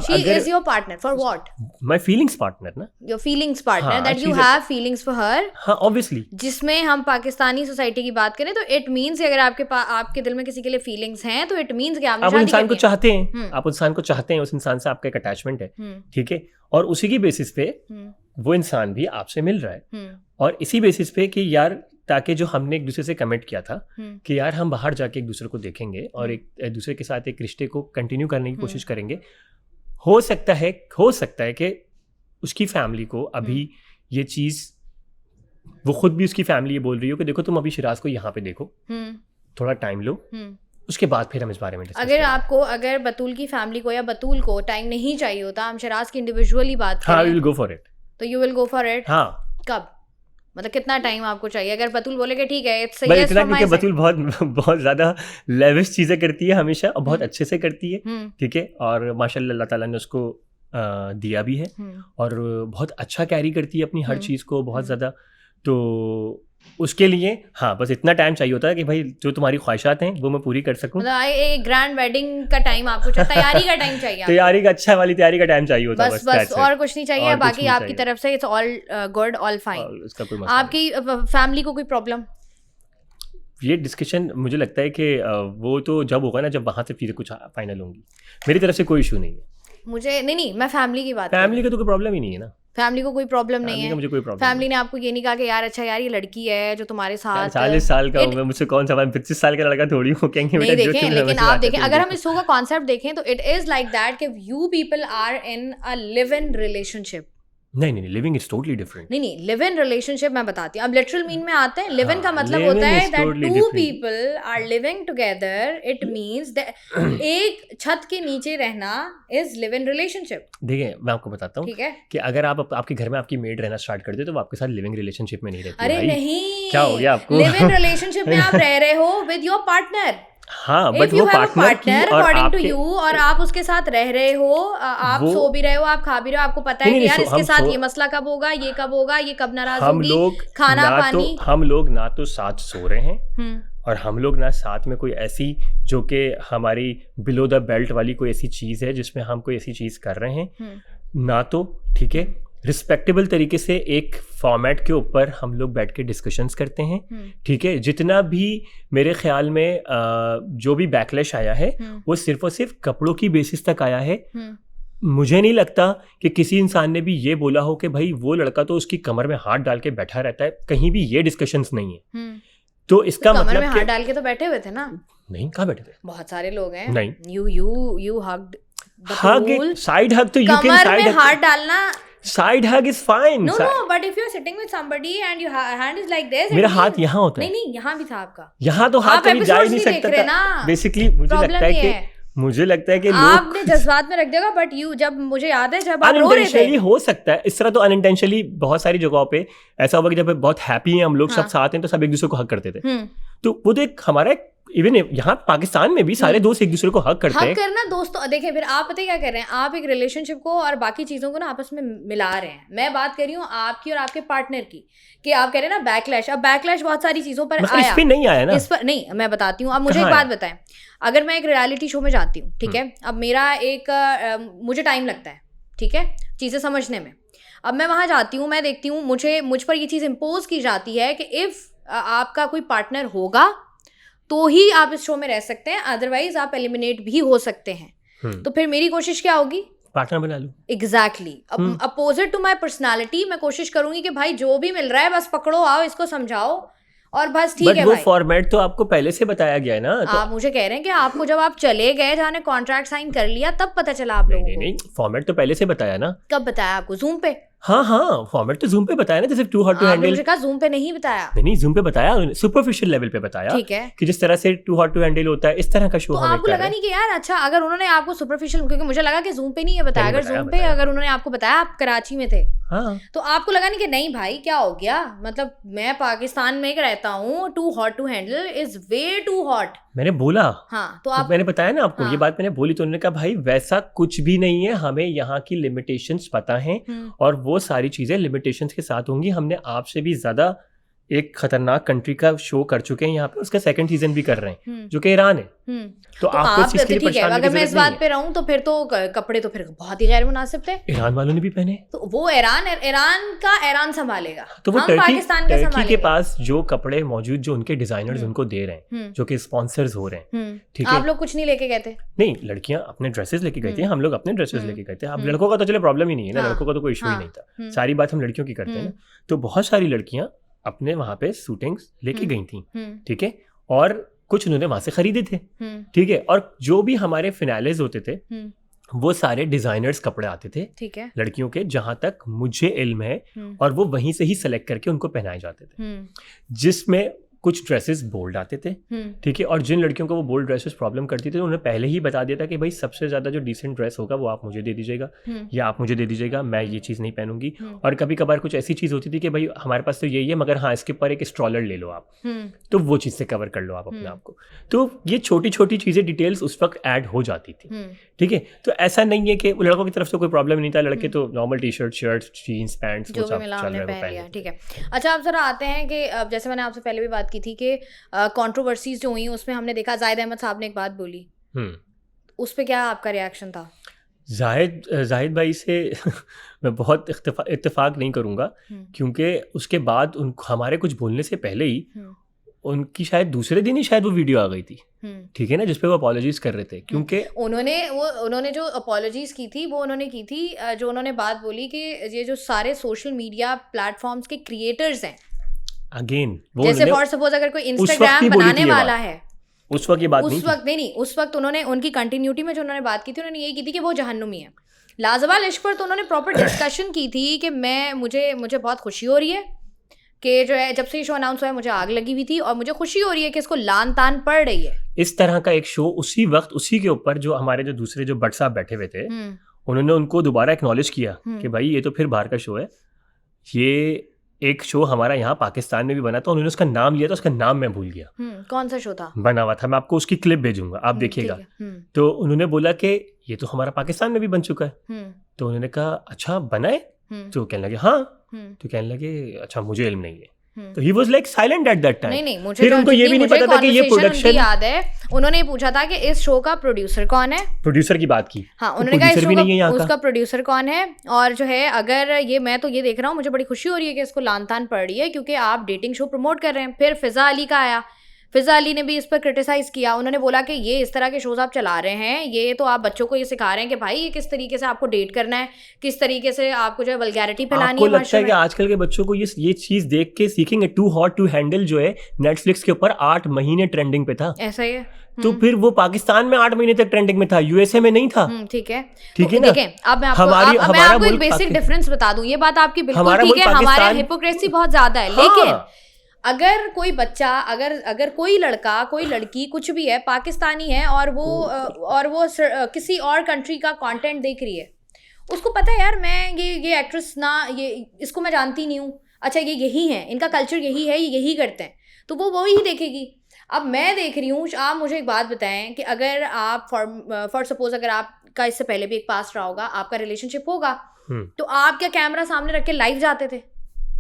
she is your partner for what? My feelings partner ना, your feelings partner, that you have feelings for her। हाँ obviously। जिसमें हम पाकिस्तानी सोसाइटी की बात करें तो it means अगर आपके दिल में किसी के लिए feelings हैं तो it means कि आप उस इंसान को चाहते हैं, आप उस इंसान को चाहते हैं, उस इंसान से आपका एक अटैचमेंट है, ठीक है, और उसी की बेसिस पे वो इंसान भी आपसे मिल रहा है, और इसी बेसिस पे कि यार ताकि जो हमने एक दूसरे से कमिट किया था कि यार हम बाहर जाके एक दूसरे को देखेंगे और एक दूसरे के साथ एक रिश्ते को कंटिन्यू करने की कोशिश करेंगे। हो सकता है कि उसकी फैमिली को अभी ये चीज़, वो खुद भी उसकी फैमिली ये बोल रही हो कि देखो तुम अभी शिराज को यहाँ पे देखो, थोड़ा टाइम लो, उसके बाद फिर हम इस बारे में डिस्कस करेंगे। अगर बतूल की फैमिली को या बतूल को टाइम नहीं चाहिए होता, हम शिराज की इंडिविजुअली बात करें, हाँ, we will go for it. तो you will go for it? हाँ। कब, मतलब कितना टाइम आपको चाहिए? अगर बतूल बोले कि ठीक है it's yes from my side. Batool बहुत ज्यादा लेविश चीजें करती है हमेशा, और बहुत अच्छे से करती है, ठीक है, और माशाल्लाह अल्लाह ताला ने उसको दिया भी है, और बहुत अच्छा कैरी करती है अपनी हर चीज को, बहुत ज्यादा। तो उसके लिए हाँ बस इतना टाइम चाहिए होता है कि भाई जो तुम्हारी ख्वाहिशात हैं वो मैं पूरी कर सकूं। मतलब एक ग्रैंड वेडिंग का टाइम आपको चाहिए, तैयारी का टाइम चाहिए, तैयारी का अच्छा वाली तैयारी का टाइम चाहिए होता है, बस और कुछ नहीं चाहिए। बाकी आपकी तरफ से it's all good, all fine. आपकी फैमिली को कोई प्रॉब्लम? ये डिस्कशन मुझे लगता है कि वो तो जब होगा ना, जब वहां से चीजें कुछ फाइनल होंगी। मेरी तरफ से कोई इशू नहीं है। मुझे नहीं, मैं फैमिली की बात, फैमिली का तो कोई प्रॉब्लम ही नहीं है ना, फैमिली को कोई प्रॉब्लम नहीं है। मुझे कोई प्रॉब्लम, फैमिली ने आपको ये नहीं कहा कि यार अच्छा यार ये लड़की है जो तुम्हारे साथ 40 साल का हूं मैं, मुझसे कौन सा 25 साल का लड़का थोड़ी हूं, कहेंगे नहीं देखें, लेकिन आप देखें, अगर हम इस शो का कॉन्सेप्ट देखें तो इट इज लाइक दैट कि you people are in a live in relationship, नहीं, लिविंग इज टोटली डिफरेंट। नहीं, लिव इन रिलेशनशिप मैं बताती हूँ। अब लिटरल मीन में आते हैं। लिव इन का मतलब living होता है is that totally too different. People are living together. It means that एक छत के नीचे रहना इज लिव इन रिलेशनशिप। देखिए मैं आपको बताता हूँ, ठीक है, कि अगर आप आपके घर में आपकी मेड रहना स्टार्ट कर दे तो वो आपके साथ लिविंग रिलेशनशिप में नहीं रहती। अरे भाई नहीं, क्या हो गया आपको? लिव इन रिलेशनशिप में आप रह रहे हो विद योर पार्टनर। हाँ, बट वो पार्टनर की और अकॉर्डिंग टू आपके यू, और आप उसके साथ रह रहे हो, आप वो सो भी रहे हो, आप खा भी रहे हो, आपको पता है नहीं, कि नहीं, यार इसके हम साथ सो ये मसला कब होगा, ये कब होगा, ये कब नाराज हम होगी, लोग खाना ना तो पानी। हम लोग ना तो साथ सो रहे हैं और हम लोग ना साथ में कोई ऐसी जो कि हमारी बिलो द बेल्ट वाली कोई ऐसी चीज़ है जिसमें हम कोई ऐसी चीज़ कर रहे हैं ना तो। ठीक है, रिस्पेक्टेबल तरीके से एक फॉर्मेट के ऊपर हम लोग बैठ के डिस्कशंस करते हैं। ठीक है, जितना भी मेरे ख्याल में जो भी बैकलैश आया है वो सिर्फ और सिर्फ कपड़ों की बेसिस तक आया है। मुझे नहीं लगता कि किसी इंसान ने भी ये बोला हो कि भाई वो लड़का तो उसकी कमर में हाथ डाल के बैठा रहता है। कहीं भी ये डिस्कशंस नहीं है। तो इसका कमर मतलब में हाथ डाल के तो बैठे हुए थे ना? नहीं, कहाँ बैठे थे? बहुत सारे लोग हैं। नहीं, यू हग्ड हग, साइड हग तो यू कैन कमर साइड में हग, हाथ डालना। Side hug is fine. No, but if you're sitting with somebody and your hand is like this, मेरा हाथ यहाँ होता है। नहीं, यहाँ भी था आपका। यहाँ तो हाथ आप कभी जा ही episodes नहीं नहीं देख सकता रहे था। ना। बेसिकली मुझे लगता है कि लोग आपने जज्बात में रख दिया, बट यू, जब मुझे याद है जब आप रो रहे थे। अनइंटेंशनली हो सकता है इस तरह, तो अनइंटेंशनली बहुत सारी जगहों पे ऐसा हुआ कि जब बहुत हैप्पी हैं हम लोग सब साथ हैं तो सब एक दूसरे को हक करते थे। तो वो तो एक हमारा इवन यहाँ पाकिस्तान में भी सारे दोस्त एक दूसरे को हक करते हैं। हक करना दोस्तों, देखिए फिर आप पता है क्या कर रहे हैं, आप एक रिलेशनशिप को और बाकी चीजों को ना आपस में मिला रहे हैं। मैं बात कर रही हूँ आपकी और आपके पार्टनर की, कि आप कह रहे हैं ना बैकलैश। अब बैकलैश बहुत सारी चीजों पर आया, इस पे नहीं आया ना। इस पर नहीं, मैं बताती हूँ। अब मुझे एक बात बताएं, अगर मैं एक रियलिटी शो में जाती हूँ, ठीक है, अब मेरा एक मुझे टाइम लगता है, ठीक है, चीजें समझने में। अब मैं वहां जाती हूँ, मैं देखती हूँ, मुझ पर ये चीज इम्पोज की जाती है कि इफ आपका कोई पार्टनर होगा तो ही आप इस शो में रह सकते हैं, अदरवाइज आप एलिमिनेट भी हो सकते हैं। तो फिर मेरी कोशिश क्या होगी? पार्टनर बना लूं। Exactly, opposite to my personality मैं कोशिश करूंगी कि भाई जो भी मिल रहा है बस पकड़ो, आओ, इसको समझाओ और बस ठीक है। वो फॉर्मेट तो आपको पहले से बताया गया है ना। तो आप मुझे कह रहे हैं कि आपको जब आप चले गए, जाने कॉन्ट्रैक्ट साइन कर लिया, तब पता चला आप लोगों को? नहीं, फॉर्मेट तो पहले से बताया ना। कब बताया आपको? जूम पे? हाँ, फॉर्मेट तो जूम पे बताया ना, जैसे टू हॉट टू हैंडल। मुझे कहा जूम पे नहीं बताया। नहीं, जूम पे बताया, सुपरफिशियल लेवल पे बताया। ठीक है, कि जिस तरह से टू हॉट टू हैंडल होता है इस तरह का शो तो आपको लगा नहीं कि यार अच्छा, अगर उन्होंने आपको सुपरफिशियल, क्योंकि मुझे लगा कि जूम पे नहीं है बताया, अगर जूम पे अगर उन्होंने आपको बताया आप कराची में थे, हाँ, तो आपको लगा नहीं कि नहीं भाई क्या हो गया, मतलब मैं पाकिस्तान में रहता हूँ, too hot to handle is way too hot. मैंने बोला, हाँ, तो आप मैंने बताया ना आपको, ये बात मैंने बोली तो उन्होंने कहा भाई वैसा कुछ भी नहीं है, हमें यहाँ की लिमिटेशंस पता हैं और वो सारी चीजें लिमिटेशंस के साथ होंगी। हमने आपसे भी ज्यादा एक खतरनाक कंट्री का शो कर चुके हैं यहाँ पे, उसका सेकंड सीजन भी कर रहे हैं जो कि ईरान है। तो आपको इस चीज के लिए परेशान होने की अगर मैं इस बात पे रहूं तो फिर तो कपड़े तो फिर बहुत ही गैर मुनासिब थे। ईरान वालों ने भी पहने, तो वो ईरान संभालेगा, तो वो टर्की के पास जो कपड़े मौजूद, जो उनके डिजाइनर्स उनको दे रहे हैं, जो कि स्पॉन्सर्स हो रहे हैं, ठीक है। आप लोग कुछ नहीं लेके गए थे? नहीं, लड़कियां अपने ड्रेसेस लेके गई थी, हम लोग अपने ड्रेसेस लेके गए थे। अब लड़कों का तो चलो प्रॉब्लम ही नहीं है ना, लड़कों का तो कोई इशू ही नहीं था, सारी बात हम लड़कियों की करते हैं ना। तो बहुत सारी लड़कियां अपने वहां पे शूटिंग्स लेके गई थी, ठीक है, और कुछ उन्होंने वहां से खरीदे थे, ठीक है। और जो भी हमारे फिनालेज होते थे वो सारे डिजाइनर्स कपड़े आते थे, ठीक है, लड़कियों के, जहां तक मुझे इल्म है, और वो वहीं से ही सेलेक्ट करके उनको पहनाए जाते थे, जिसमें कुछ ड्रेसेस बोल्ड आते थे, ठीक है। और जिन लड़कियों को वो बोल्ड ड्रेसेस प्रॉब्लम करती थी उन्होंने पहले ही बता दिया था कि भाई सबसे ज्यादा जो डिसेंट ड्रेस होगा वो आप मुझे दे दीजिएगा या आप मुझे दे दीजिएगा, मैं ये चीज़ नहीं पहनूंगी। और कभी कभार कुछ ऐसी चीज़ होती थी कि भाई हमारे पास तो यही है, मगर हाँ इसके ऊपर एक स्ट्रॉलर ले लो आप, तो वो चीज़ से कवर कर लो आप अपने आप को। तो ये छोटी छोटी चीज़ें, डिटेल्स उस वक्त ऐड हो जाती थी, ठीक है। तो ऐसा नहीं है कि लड़कों की तरफ से कोई प्रॉब्लम नहीं था, लड़के तो normal T shirt, shirts, jeans, pants वो सब चल रहे हैं, ठीक है। अच्छा, अब जरा आते हैं कि जैसे मैंने आपसे पहले भी बात की थी कि कंट्रोवर्सीज जो हुई उसमें हमने देखा जाहिद अहमद साहब ने एक बात बोली, उस पे क्या आपका रिएक्शन था? जाहिद भाई से मैं बहुत इत्तेफाक नहीं करूँगा, क्योंकि उसके बाद हमारे कुछ बोलने से पहले ही उनकी शायद दूसरे दिन ही शायद वो वीडियो आ गई थी, ठीक है ना, जिसपे वो अपॉलॉजीज कर रहे थे, क्योंकि उन्होंने जो अपॉलॉजीज की थी वो उन्होंने की थी, जो उन्होंने बात बोली कि ये जो सारे सोशल मीडिया प्लेटफॉर्म्स के क्रिएटर्स हैं, अगेन जैसे फॉर सपोज अगर कोई इंस्टाग्राम बनाने वाला है, उस वक्त ये बात उस वक्त नहीं, उस वक्त उन्होंने उनकी कंटिन्यूटी में जो उन्होंने बात की थी, उन्होंने यही की थी कि वो जहन्नुमी है। लाजवाल इश्क पर तो उन्होंने प्रॉपर डिस्कशन की थी कि मुझे बहुत खुशी हो रही है कि जो है जब से ये शो अनाउंस हुआ है मुझे आग लगी हुई थी और मुझे खुशी हो रही है कि इसको लान तान पड़ रही है। इस तरह का एक शो उसी वक्त उसी के ऊपर जो हमारे जो दूसरे जो भट्ट साहब बैठे हुए थे उन्होंने उनको दोबारा एक्नॉलेज किया कि भाई ये तो फिर बाहर का शो है, ये एक शो हमारा यहाँ पाकिस्तान में भी बना था, उन्होंने उसका नाम लिया था, उसका नाम मैं भूल गया। कौन सा शो था? बना हुआ था, मैं आपको उसकी क्लिप भेजूंगा, आप देखिएगा। तो उन्होंने बोला कि ये तो हमारा पाकिस्तान में भी बन चुका है। तो उन्होंने कहा अच्छा बना है? तो कहने लगे हाँ। तो कहने लगे अच्छा मुझे इल्म नहीं है। तो he was like silent at that time। नहीं मुझे फिर उनको ये भी नहीं पता था कि ये प्रोडक्शन याद है, उन्होंने पूछा था कि इस शो का प्रोड्यूसर कौन है। प्रोड्यूसर की बात की। हाँ, उन्होंने कहा इस शो का उसका प्रोड्यूसर कौन है। और जो है अगर ये मैं तो ये देख रहा हूँ, मुझे बड़ी खुशी हो रही है कि इसको लान तान पड़ रही है क्योंकि आप डेटिंग शो प्रमोट कर रहे हैं। फिर फिजा अली का आया, फिजा अली ने भी इस पर क्रिटिसाइज किया। उन्होंने बोला कि ये इस तरह के शोज आप चला रहे हैं, ये तो आप बच्चों को ये सिखा रहे हैं कि भाई ये किस तरीके से आपको डेट करना है, किस तरीके से आपको जो है वल्गैरिटी फैलानी है। आपको लगता है कि आजकल के बच्चों को ये चीज देख के सीखेंगे? टू हॉट टू हैंडल जो है नेटफ्लिक्स के ऊपर 8 महीने ट्रेंडिंग पे था। ऐसा ही है। तो फिर वो पाकिस्तान में 8 महीने तक ट्रेंडिंग में था, यूएसए में नहीं था। ठीक है ना। देखें अब मैं आपको एक बेसिक डिफरेंस बता दूं, ये बात आपकी बिल्कुल ठीक है, हमारे हिपोक्रेसी बहुत ज्यादा है। लेकिन अगर कोई बच्चा अगर कोई लड़का कोई लड़की कुछ भी है पाकिस्तानी है और वो किसी और कंट्री का कंटेंट देख रही है, उसको पता है यार मैं ये एक्ट्रेस ना ये इसको मैं जानती नहीं हूँ, अच्छा ये यही है, इनका कल्चर यही है, ये यही करते हैं, तो वो ही देखेगी। अब मैं देख रही हूँ, आप मुझे एक बात बताएं कि अगर आप फॉर सपोज अगर आपका इससे पहले भी एक पास्ट रहा होगा, आपका रिलेशनशिप होगा, तो आप क्या कैमरा सामने रख के लाइव जाते थे?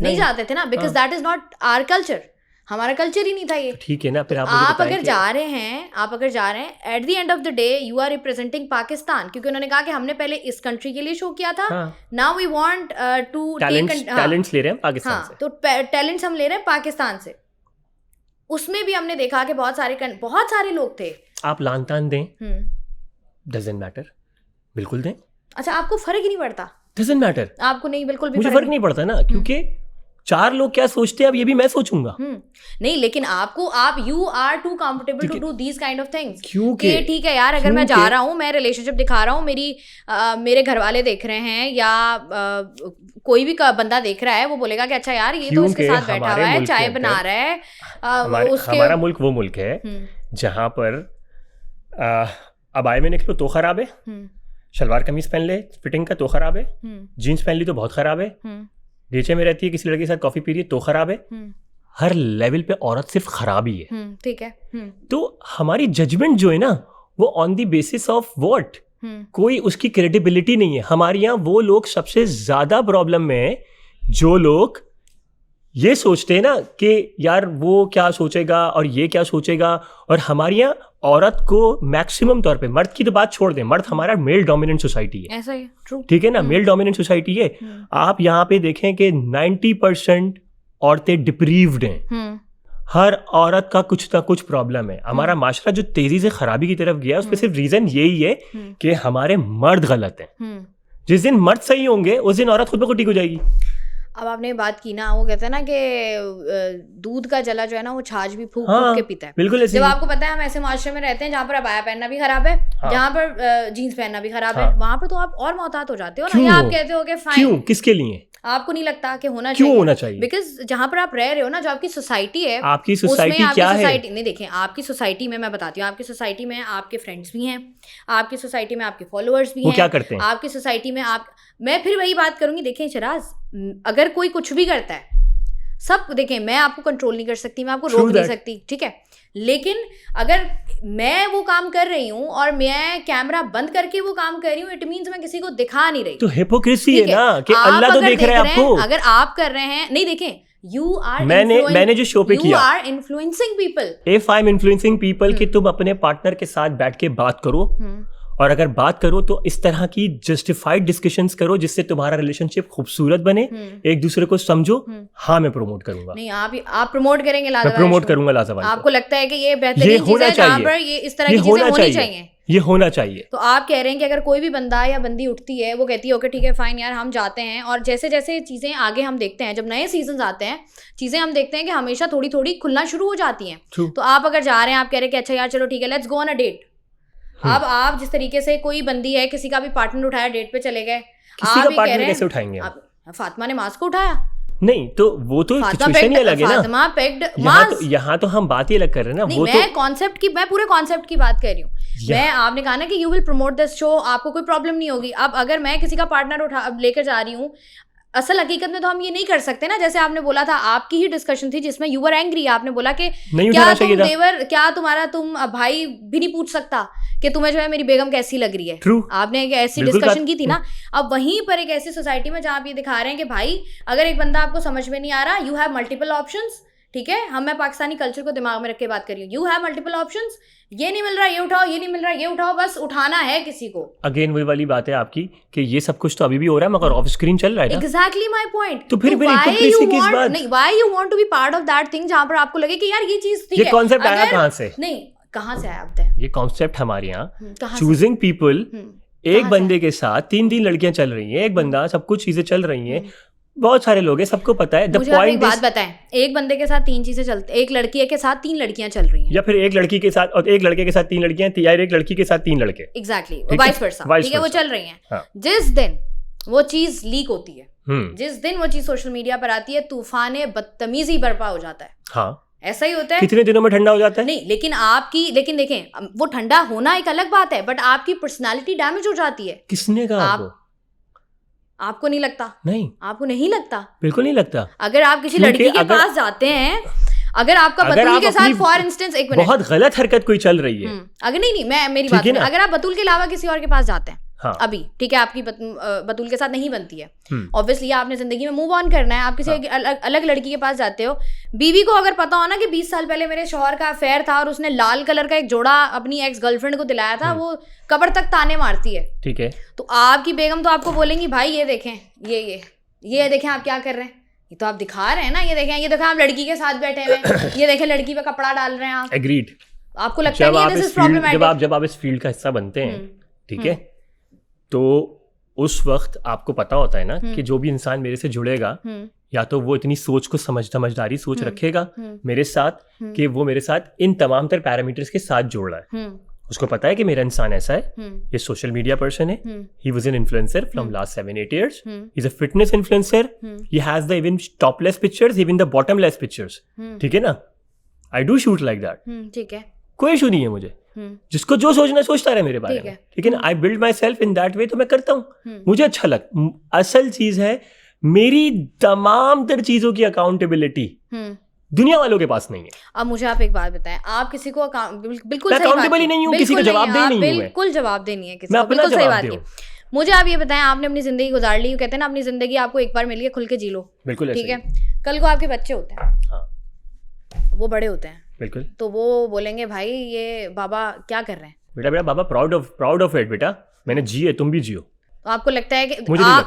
नहीं जाते थे ना, because that is not our culture, हमारा कल्चर ही नहीं था ये। ठीक है ना। फिर आप अगर जा रहे हैं at the end of the day you are representing Pakistan, क्योंकि उन्होंने कहा कि हमने पहले इस कंट्री के लिए शो किया था, now we want to talents ले रहे हैं पाकिस्तान से। तो टैलेंट्स हम ले रहे हैं पाकिस्तान से। उसमें भी हमने देखा कि बहुत सारे लोग थे। आप लान तान दें, डजंट मैटर, बिल्कुल दें। अच्छा, आपको फर्क ही नहीं पड़ता? डजंट मैटर, आपको नहीं, बिल्कुल भी मुझे फर्क नहीं पड़ता ना, क्योंकि 4 लोग क्या सोचते हैं अब ये भी मैं सोचूंगा। नहीं, लेकिन आप you are too comfortable to do these kind of things. क्योंकि ठीक है यार, अगर मैं जा रहा हूँ, मैं रिलेशनशिप दिखा रहा हूँ, मेरे घर वाले देख रहे हैं या कोई भी बंदा देख रहा है, वो बोलेगा कि अच्छा यार ये तो इसके साथ बैठा हुआ है, चाय बना रहा है। हमारा मुल्क वो मुल्क है जहाँ पर अबाए में निकलो तो खराब है, शलवार कमीज पहन ले फिटिंग का तो खराब है, जीन्स पहन ली तो बहुत खराब है, नीचे में रहती है किसी लड़के के साथ कॉफी पी रही है तो खराब है। हर लेवल पे औरत सिर्फ खराब ही है। ठीक है। तो हमारी जजमेंट जो है ना वो on the basis of what, कोई उसकी क्रेडिबिलिटी नहीं है। हमारे यहाँ वो लोग सबसे ज्यादा प्रॉब्लम में है जो लोग ये सोचते हैं ना कि यार वो क्या सोचेगा और ये क्या सोचेगा। और हमारे यहाँ औरत को मैक्सिमम तौर पे, मर्द की तो बात छोड़ दें, मर्द हमारा मेल डोमिनेंट सोसाइटी है, ऐसा ही ट्रू, ठीक है ना, मेल डोमिनेंट सोसाइटी है। आप यहाँ पे देखें कि 90% औरतें डिप्रीव्ड हैं। हर औरत का कुछ ना कुछ प्रॉब्लम है। हमारा माशरा जो तेजी से खराबी की तरफ गया, उसमें सिर्फ रीजन यही है कि हमारे मर्द गलत हैं। जिस दिन मर्द सही होंगे उस दिन औरत खुद ब खुद ठीक हो जाएगी। अब आपने बात की ना, वो कहते हैं ना कि दूध का जला जो है ना वो छाछ भी फूक के पीता है। बिल्कुल ऐसे। जब आपको पता है हम ऐसे माशरे में रहते हैं जहाँ पर अबाया पहनना भी खराब है, जहाँ पर जीन्स पहनना भी खराब है, वहां पर तो आप और मोहतात हो जाते हो ना, या आप कहते हो कि फाइन। क्यों, किसके लिए? आपको नहीं लगता कि होना क्यों होना चाहिए? बिकॉज जहाँ पर आप रह रहे हो ना, जो आपकी सोसाइटी है, आपकी सोसाइटी क्या है? नहीं देखें, आपकी सोसाइटी में मैं बताती हूँ, आपकी सोसाइटी में आपके फ्रेंड्स भी हैं, आपकी सोसाइटी में आपके फॉलोअर्स भी हैं, क्या करते हैं आपकी सोसाइटी में मैं फिर वही बात करूंगी। देखें शराज, अगर कोई कुछ भी करता है, सब देखें, मैं आपको कंट्रोल नहीं कर सकती, मैं आपको रोक नहीं सकती, ठीक है, लेकिन अगर मैं वो काम कर रही हूँ और मैं कैमरा बंद करके वो काम कर रही हूँ, इट मीन्स मैं किसी को दिखा नहीं रही। तो हिपोक्रेसी है ना कि अल्लाह तो देख रहे हैं आपको। अगर आप कर रहे हैं, नहीं देखें, यू आर, मैंने जो शो पे किया, you are influencing people. If I am influencing people कि तुम अपने पार्टनर के साथ बैठ के बात करो, और अगर बात करो तो इस तरह की जस्टिफाइड डिस्कशंस करो जिससे तुम्हारा रिलेशनशिप खूबसूरत बने, एक दूसरे को समझो। हाँ, मैं प्रमोट करूंगा। नहीं, आप प्रमोट करेंगे, मैं प्रमोट करूंगा लाजवाब। आपको लगता है कि ये बेहतरीन चीज है जहां पर ये इस तरह की चीजें होनी चाहिए, ये होना चाहिए। तो आप कह रहे हैं कि अगर कोई भी बंदा या बंदी उठती है, वो कहती है ओके ठीक है फाइन यार हम जाते हैं, और जैसे जैसे चीजें आगे हम देखते हैं, जब नए सीजन आते हैं, चीजें हम देखते हैं कि हमेशा थोड़ी थोड़ी खुलना शुरू हो जाती हैं। तो आप अगर जा रहे हैं, आप कह रहे हैं कि अच्छा यार चलो ठीक है, let's go on a date, अब आप जिस तरीके से कोई बंदी है, किसी का भी पार्टनर उठाया, डेट पे चले गए, किसी का पार्टनर कैसे उठाएंगे आप? फातिमा ने मास्क उठाया नहीं, तो वो तो सिचुएशन ही अलग है ना। फातिमा पेग्ड यहाँ तो हम बात ही अलग कर रहे हैं ना। वो मैं पूरे कॉन्सेप्ट की बात कर रही हूँ। मैं आपने कहा ना कि you will promote this show, आपको कोई प्रॉब्लम नहीं होगी। अब अगर मैं किसी का पार्टनर लेकर जा रही हूँ, असल हकीकत में तो हम ये नहीं कर सकते ना। जैसे आपने बोला था, आपकी ही डिस्कशन थी जिसमें यू वर एंग्री। आपने बोला कि क्या तुम्हारा भाई भी नहीं पूछ सकता कि तुम्हें जो है मेरी बेगम कैसी लग रही है। आपने एक ऐसी डिस्कशन की थी ना। अब वहीं पर एक ऐसी सोसाइटी में जहाँ आप ये दिखा रहे हैं कि भाई अगर एक बंदा आपको समझ में नहीं आ रहा, यू हैव मल्टीपल ऑप्शंस। ठीक है, मैं पाकिस्तानी कल्चर को दिमाग में रख के बात कर रही हूँ। यू हैव मल्टीपल ऑप्शंस, ये नहीं मिल रहा ये उठाओ, ये नहीं मिल रहा ये उठाओ, बस उठाना है किसी को। अगेन वही वाली बात है आपकी कि ये सब कुछ तो अभी भी हो रहा है मगर ऑफ स्क्रीन चल रहा है। Exactly my point. तो फिर why you want to be part of that thing जहां पर आपको लगे कि यार ये चीज ठीक है। ये कॉन्सेप्ट आया कहां से? नहीं, कहां से आया आपका ये कॉन्सेप्ट? हमारे यहाँ चूजिंग पीपल, एक बंदे के साथ 3 लड़कियां चल रही हैं, एक बंदा, सब कुछ चीजें चल रही हैं, बहुत सारे लोग हैं, सबको पता है। मुझे आप एक बात बताएं, एक बंदे के साथ 3 चीजें चलती, एक लड़की के साथ 3 लड़कियां चल रही हैं, या फिर एक लड़की के साथ और एक लड़के के साथ 3 लड़कियां, या एक लड़की के साथ 3 लड़के। Exactly, vice versa. ठीक है, वो चल रही हैं। जिस दिन वो चीज लीक होती है, जिस दिन वो चीज सोशल मीडिया पर आती है, तूफान बदतमीजी बर्पा हो जाता है। हाँ, ऐसा ही होता है। कितने दिनों में ठंडा हो जाता है? नहीं, लेकिन देखें, वो ठंडा होना एक अलग बात है, बट आपकी पर्सनालिटी डैमेज हो जाती है। किसने कहा? आपको नहीं लगता? नहीं, आपको नहीं लगता? बिल्कुल नहीं लगता। अगर आप किसी लड़की के पास जाते हैं, अगर आपका बतूल के साथ फॉर इंस्टेंस, एक मिनट, बहुत गलत हरकत कोई चल रही है, अगर नहीं मैं मेरी बात है, अगर आप बतूल के अलावा किसी और के पास जाते हैं, हाँ, अभी ठीक है, आपकी बतूल के साथ नहीं बनती है, ऑब्वियसली आपने जिंदगी में मूव ऑन करना है, आप किसी अलग लड़की के पास जाते हो। बीवी को अगर पता हो ना कि 20 साल पहले मेरे शौहर का अफेयर था और उसने लाल कलर का एक जोड़ा अपनी एक्स गर्लफ्रेंड को दिलाया था, वो कब्र तक ताने मारती है। ठीक है, तो आपकी बेगम तो आपको बोलेंगी, भाई ये देखें, ये देखें आप क्या कर रहे हैं, ये तो आप दिखा रहे हैं ना, ये देखें आप लड़की के साथ बैठे हुए हैं, ये देखें लड़की पे कपड़ा डाल रहे हैं आप। एग्रीड। आपको लगता है कि दिस इज प्रॉब्लमैटिक? जब आप इस फील्ड का हिस्सा बनते हैं, ठीक है, तो उस वक्त आपको पता होता है ना कि जो भी इंसान मेरे से जुड़ेगा, या तो वो इतनी सोच को समझदारी सोच रखेगा मेरे साथ कि वो मेरे साथ इन तमाम तर पैरामीटर्स के साथ जोड़ रहा है। उसको पता है कि मेरा इंसान ऐसा है, ये सोशल मीडिया पर्सन है, he was an influencer from last 7-8 years, he is a fitness influencer, he has the even topless pictures, even the bottomless pictures. ठीक है ना, I do shoot like that. ठीक है, कोई इशू नहीं है मुझे, जिसको जो सोचना सोचता रहे मेरे बारे में। ठीक है ना, I build my self in that way, तो मैं करता हूँ, मुझे अच्छा लगता। असल चीज है मेरी तमाम तर चीजों की अकाउंटेबिलिटी दुनिया वालों के पास नहीं है। अब मुझे आप एक बात बताएं, आप किसी को बिल्कुल अकाउंटेबल ही नहीं हूँ, किसी को जवाब दे नहीं हूँ, बिल्कुल जवाब देनी है किसी को, बिल्कुल सही बात है। मुझे आप ये बताएं, आपने अपनी जिंदगी गुजार ली, कहते हैं ना अपनी जिंदगी आपको एक बार मिली है, खुल के जी लो। बिल्कुल ठीक है, कल को आपके बच्चे होते हैं, वो बड़े होते हैं, बिल्कुल, तो वो बोलेंगे भाई ये बाबा क्या कर रहे हैं। बेटा बाबा प्राउड ऑफ इट, बेटा मैंने जिए, तुम भी जियो। तो आपको लगता है कि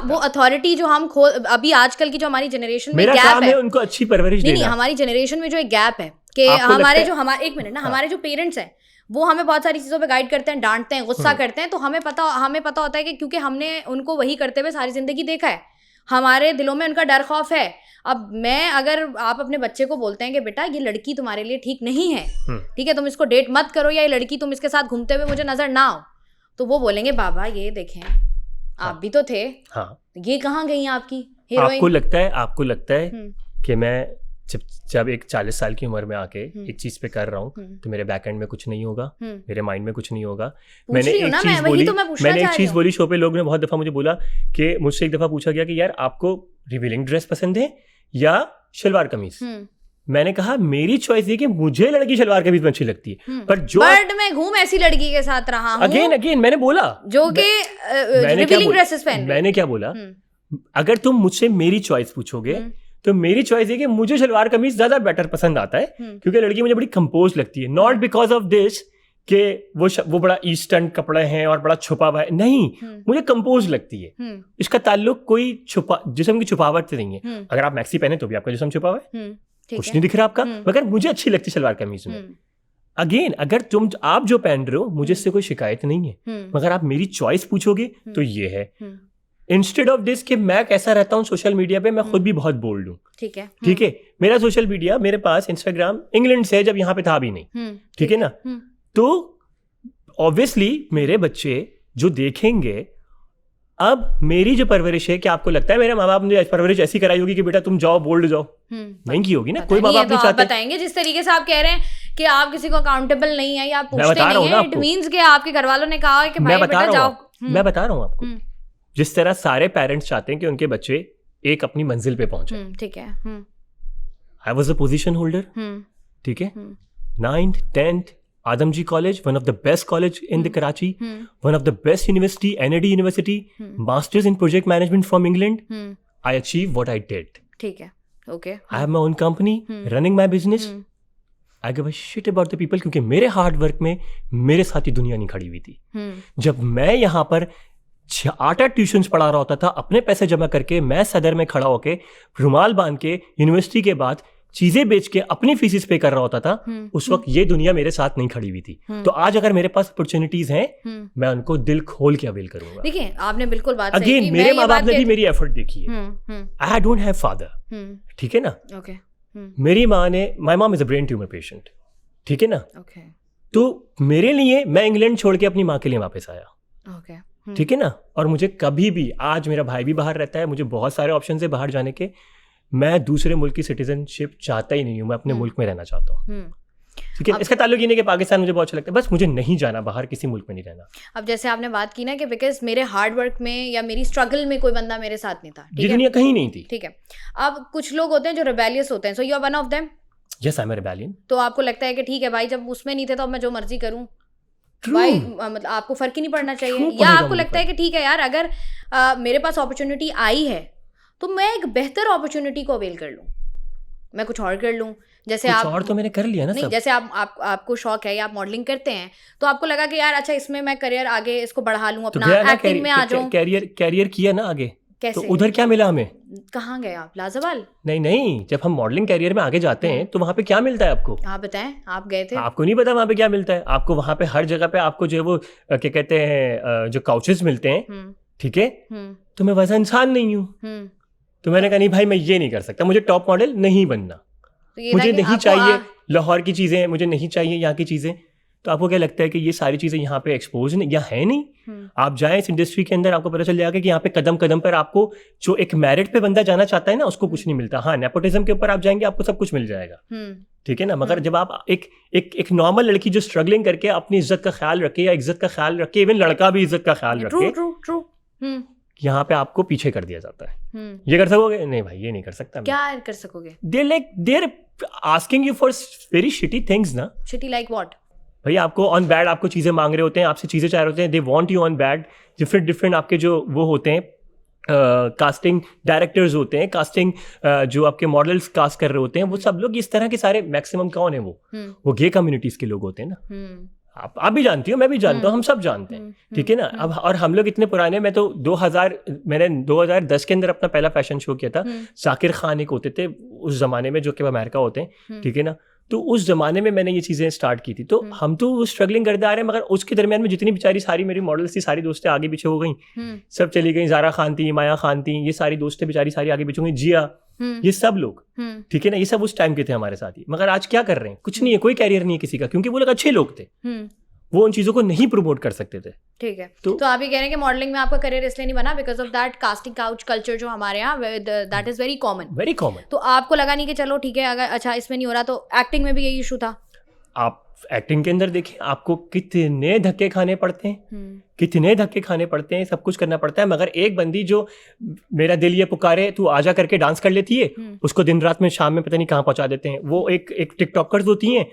वो अथॉरिटी जो हम अभी आजकल की जो हमारी जनरेशन में गैप है, उनको अच्छी परवरिश देना। नहीं, हमारी जनरेशन में जो एक गैप है कि हमारे एक मिनट ना, हमारे जो पेरेंट्स हैं वो हमें बहुत सारी चीजों पे गाइड करते हैं, डांटते हैं, गुस्सा करते हैं, तो हमें पता होता है कि क्योंकि हमने उनको वही करते हुए सारी जिंदगी देखा है, हमारे दिलों में उनका डर खौफ है। अब अगर आप अपने बच्चे को बोलते हैं कि बेटा ये लड़की तुम्हारे लिए ठीक नहीं है, ठीक है, तुम इसको डेट मत करो, या ये लड़की तुम इसके साथ घूमते हुए मुझे नजर ना आओ, तो वो बोलेंगे बाबा ये देखें आप भी तो थे, हाँ, ये कहाँ गई आपकी हीरोइन। आपको लगता है कि मैं जब एक 40 साल की उम्र में आके एक चीज पे कर रहा हूँ तो मेरे बैक एंड में कुछ नहीं होगा, मेरे माइंड में कुछ नहीं होगा। मैंने एक चीज बोली शो पे, लोग ने बहुत दफा मुझे बोला कि मुझसे एक दफा पूछा गया कि यार आपको रिवीलिंग ड्रेस पसंद है या शलवार कमीज। मैंने कहा मेरी चॉइस है कि मुझे लड़की शलवार कमीज में अच्छी लगती है, पर जो मैं घूम ऐसी लड़की के साथ रहा हूं, अगेन मैंने बोला जो कि रिवीलिंग ड्रेसेस पहन, मैंने क्या बोला, अगर तुम मुझसे मेरी चॉइस पूछोगे तो मेरी चॉइस है कि मुझे शलवार कमीज ज्यादा बेटर पसंद आता है, क्योंकि लड़की मुझे बड़ी कंपोज लगती है, नॉट बिकॉज ऑफ दिस कि वो बड़ा ईस्टर्न कपड़े हैं और बड़ा छुपा हुआ है, नहीं, मुझे कंपोज लगती है। इसका ताल्लुक कोई जिस्म की छुपावट से नहीं है। अगर आप मैक्सी पहने तो भी आपका जिस्म छुपा हुआ है, कुछ नहीं दिख रहा आपका, मगर मुझे अच्छी लगती है शलवार कमीज में। अगेन अगर आप जो पहन रहे हो मुझे इससे कोई शिकायत नहीं है, मगर आप मेरी चॉइस पूछोगे तो ये है। इंस्टेड ऑफ दिस कि मैं कैसा रहता हूँ सोशल मीडिया पे, मैं खुद भी बहुत बोल्ड हूँ। ठीक है, मेरा सोशल मीडिया, मेरे पास इंस्टाग्राम इंग्लैंड से जब यहाँ पे था भी नहीं, ठीक है ना, तो ऑब्वियसली मेरे बच्चे जो देखेंगे, अब मेरी जो परवरिश है, क्या आपको लगता है मेरे माँ बाप ने परवरिश ऐसी कराई होगी कि बेटा तुम जाओ बोल्ड जाओ? नहीं की होगी ना, कोई माँ बाप नहीं चाहते। बताएंगे जिस तरीके से आप कह रहे हैं कि आप किसी को अकाउंटेबल नहीं है या आप पूछते नहीं है, इट मींस कि आपके घर वालों ने कहा है कि भाई बेटा जाओ। मैं बता रहा हूँ आपको, जिस तरह सारे पेरेंट्स चाहते हैं कि उनके बच्चे एक अपनी मंजिल पे पहुंचे। ठीक है। I was a position holder, ठीक है, 9th 10th Adamji College, one of the best college in the Karachi, one of the best university, NAD University, Masters in Project Management from England. I achieved what I did. ठीक है, okay. I have my own company, running my business. I give a shit about the people, क्योंकि मेरे hard work में मेरे साथ ही दुनिया नहीं खड़ी हुई थी। जब मैं यहाँ पर 8 ट्यूशन्स पढ़ा रहा होता था, अपने पैसे जमा करके, मैं सदर में खड़ा होके रुमाल बांध के यूनिवर्सिटी के बाद चीजें बेच के अपनी फीसिस पे कर रहा होता था, उस वक्त ये दुनिया मेरे साथ नहीं खड़ी हुई थी। तो आज अगर मेरे पास अपॉर्चुनिटीज हैं, मैं उनको दिल खोल के अवेल करूंगा। देखिए आपने बिल्कुल बात सही की। मेरे माँ बाप ने भी मेरी एफर्ट देखी है। आई डोंट हैव फादर, ठीक है ना। मेरी माँ ने, my mom is a brain tumour patient, ठीक है ना। तो मेरे लिए मैं इंग्लैंड छोड़ के अपनी माँ के लिए वापस आया, ठीक है ना। और मुझे कभी भी, आज मेरा भाई भी बाहर रहता है, मुझे बहुत सारे ऑप्शन है बाहर जाने के, मैं दूसरे मुल्क की सिटीजनशिप चाहता ही नहीं हूँ, मैं अपने मुल्क में रहना चाहता हूँ, ठीक है। इसका ताल्लुक ये नहीं कि पाकिस्तान मुझे बहुत अच्छा लगता है, बस मुझे नहीं जाना बाहर, किसी मुल्क में नहीं रहना। अब जैसे आपने बात की ना कि बिकॉज मेरे हार्ड वर्क में या मेरी स्ट्रगल में कोई बंदा मेरे साथ नहीं था, ये दुनिया कहीं नहीं थी, ठीक है। अब कुछ लोग होते हैं जो रिबेलियस होते हैं, so you are one of them. Yes, I am a rebellion. तो आपको लगता है कि ठीक है भाई, जब उसमें नहीं थे तो अब मैं जो मर्जी करूँ, भाई मतलब आपको फर्क ही नहीं पड़ना चाहिए, या आपको लगता है कि ठीक है यार, अगर मेरे पास अपॉर्चुनिटी आई है तो मैं एक बेहतर अपॉर्चुनिटी को अवेल कर लूँ, मैं कुछ और कर लूँ। जैसे आप और तो मैंने कर लिया ना, नहीं सब। जैसे आपको शौक है या आप मॉडलिंग करते हैं, तो आपको लगा कि यार अच्छा इसमें मैं करियर आगे इसको बढ़ा लूँ, अपना एक्टिंग में आ जाऊँ। कैरियर किया ना आगे, कैसे? तो उधर क्या मिला हमें? कहाँ गए आप, लाजवाल? नहीं, जब हम मॉडलिंग कैरियर में आगे जाते हैं तो वहाँ पे क्या मिलता है आपको? आप बताएं, आप गए थे? आपको नहीं पता वहाँ पे क्या मिलता है आपको? वहाँ पे हर जगह पे आपको जो है वो क्या कहते हैं, जो काउचेस मिलते हैं, ठीक है। तो मैं वैसा इंसान नहीं हूँ, तो मैंने कहा नहीं भाई, मैं ये नहीं कर सकता, मुझे टॉप मॉडल नहीं बनना, मुझे नहीं चाहिए लाहौर की चीज़ें, मुझे नहीं चाहिए यहाँ की चीज़ें। तो आपको क्या लगता है कि ये सारी चीज़ें यहाँ पे एक्सपोज नहीं, यहाँ है नहीं? आप जाएं इस इंडस्ट्री के अंदर, आपको पता चल जाएगा कि यहाँ पे कदम कदम पर आपको जो एक मेरिट पे बंदा जाना चाहता है ना, उसको कुछ नहीं मिलता। हाँ, नेपोटिज्म के ऊपर आप जाएंगे, आपको सब कुछ मिल जाएगा, ठीक है ना। मगर जब आप एक नॉर्मल लड़की जो स्ट्रगलिंग करके अपनी इज्जत का ख्याल रखे, या इज्जत का ख्याल रखे, इवन लड़का भी इज्जत का ख्याल रखे, यहाँ पे आपको पीछे कर दिया जाता है। ये कर सकोगे? नहीं भाई, ये नहीं कर सकता। क्या कर सकोगे? They're asking you for very shitty things ना। Shitty like what? भाई आपको ऑन बैड आपको चीज़ें मांग रहे होते हैं, आपसे चीज़ें चाह रहे होते हैं, they want you on bad. Different आपके जो वो होते हैं, कास्टिंग डायरेक्टर्स होते हैं, कास्टिंग जो आपके मॉडल्स कास्ट कर रहे होते हैं, वो सब लोग इस तरह के सारे, मैक्सिमम कौन है वो गे कम्युनिटीज़ के लोग होते हैं ना। आप भी जानती हो, मैं भी जानता हूँ, हम सब जानते हैं, ठीक है ना। अब और हम लोग इतने पुराने, मैं तो मैंने 2010 के अंदर अपना पहला फैशन शो किया था। जाकिर खान एक होते थे उस जमाने में, जो कि अमेरिका होते हैं, ठीक है ना। तो उस जमाने में मैंने ये चीज़ें स्टार्ट की थी। तो हम तो स्ट्रगलिंग करते आ रहे हैं, मगर उसके दरमियान में जितनी बेचारी सारी मेरी मॉडल्स थी, सारी दोस्तें आगे पीछे हो गई, सब चली गई। ज़ारा खान थी, माया खान थी, ये सारी दोस्तें बेचारी सारी आगे पीछे हो गई, जिया, ये सब लोग, ठीक है ना। ये सब उस टाइम के थे हमारे साथ ही। मगर आज क्या कर रहे हैं? कुछ नहीं है, कोई कैरियर नहीं है किसी का, क्योंकि वो लोग अच्छे लोग थे, वो उन चीज़ों को नहीं प्रमोट कर सकते थे, ठीक है। तो आप ये कह रहे हैं कि मॉडलिंग में आपका करियर इसलिए नहीं बना because of that casting couch culture जो हमारे यहाँ, दैट इज वेरी कॉमन। तो आपको लगा नहीं कि चलो ठीक है, अगर अच्छा इसमें नहीं हो रहा तो एक्टिंग में भी यही इशू था? आप एक्टिंग के अंदर देखिए, आपको कितने धक्के खाने पड़ते हैं, सब कुछ करना पड़ता है। मगर एक बंदी जो मेरा दिल ये पुकारे तू आजा करके डांस कर लेती है, उसको दिन रात में शाम में पता नहीं कहाँ पहुंचा देते हैं। वो एक टिकटॉकर्स होती हैं,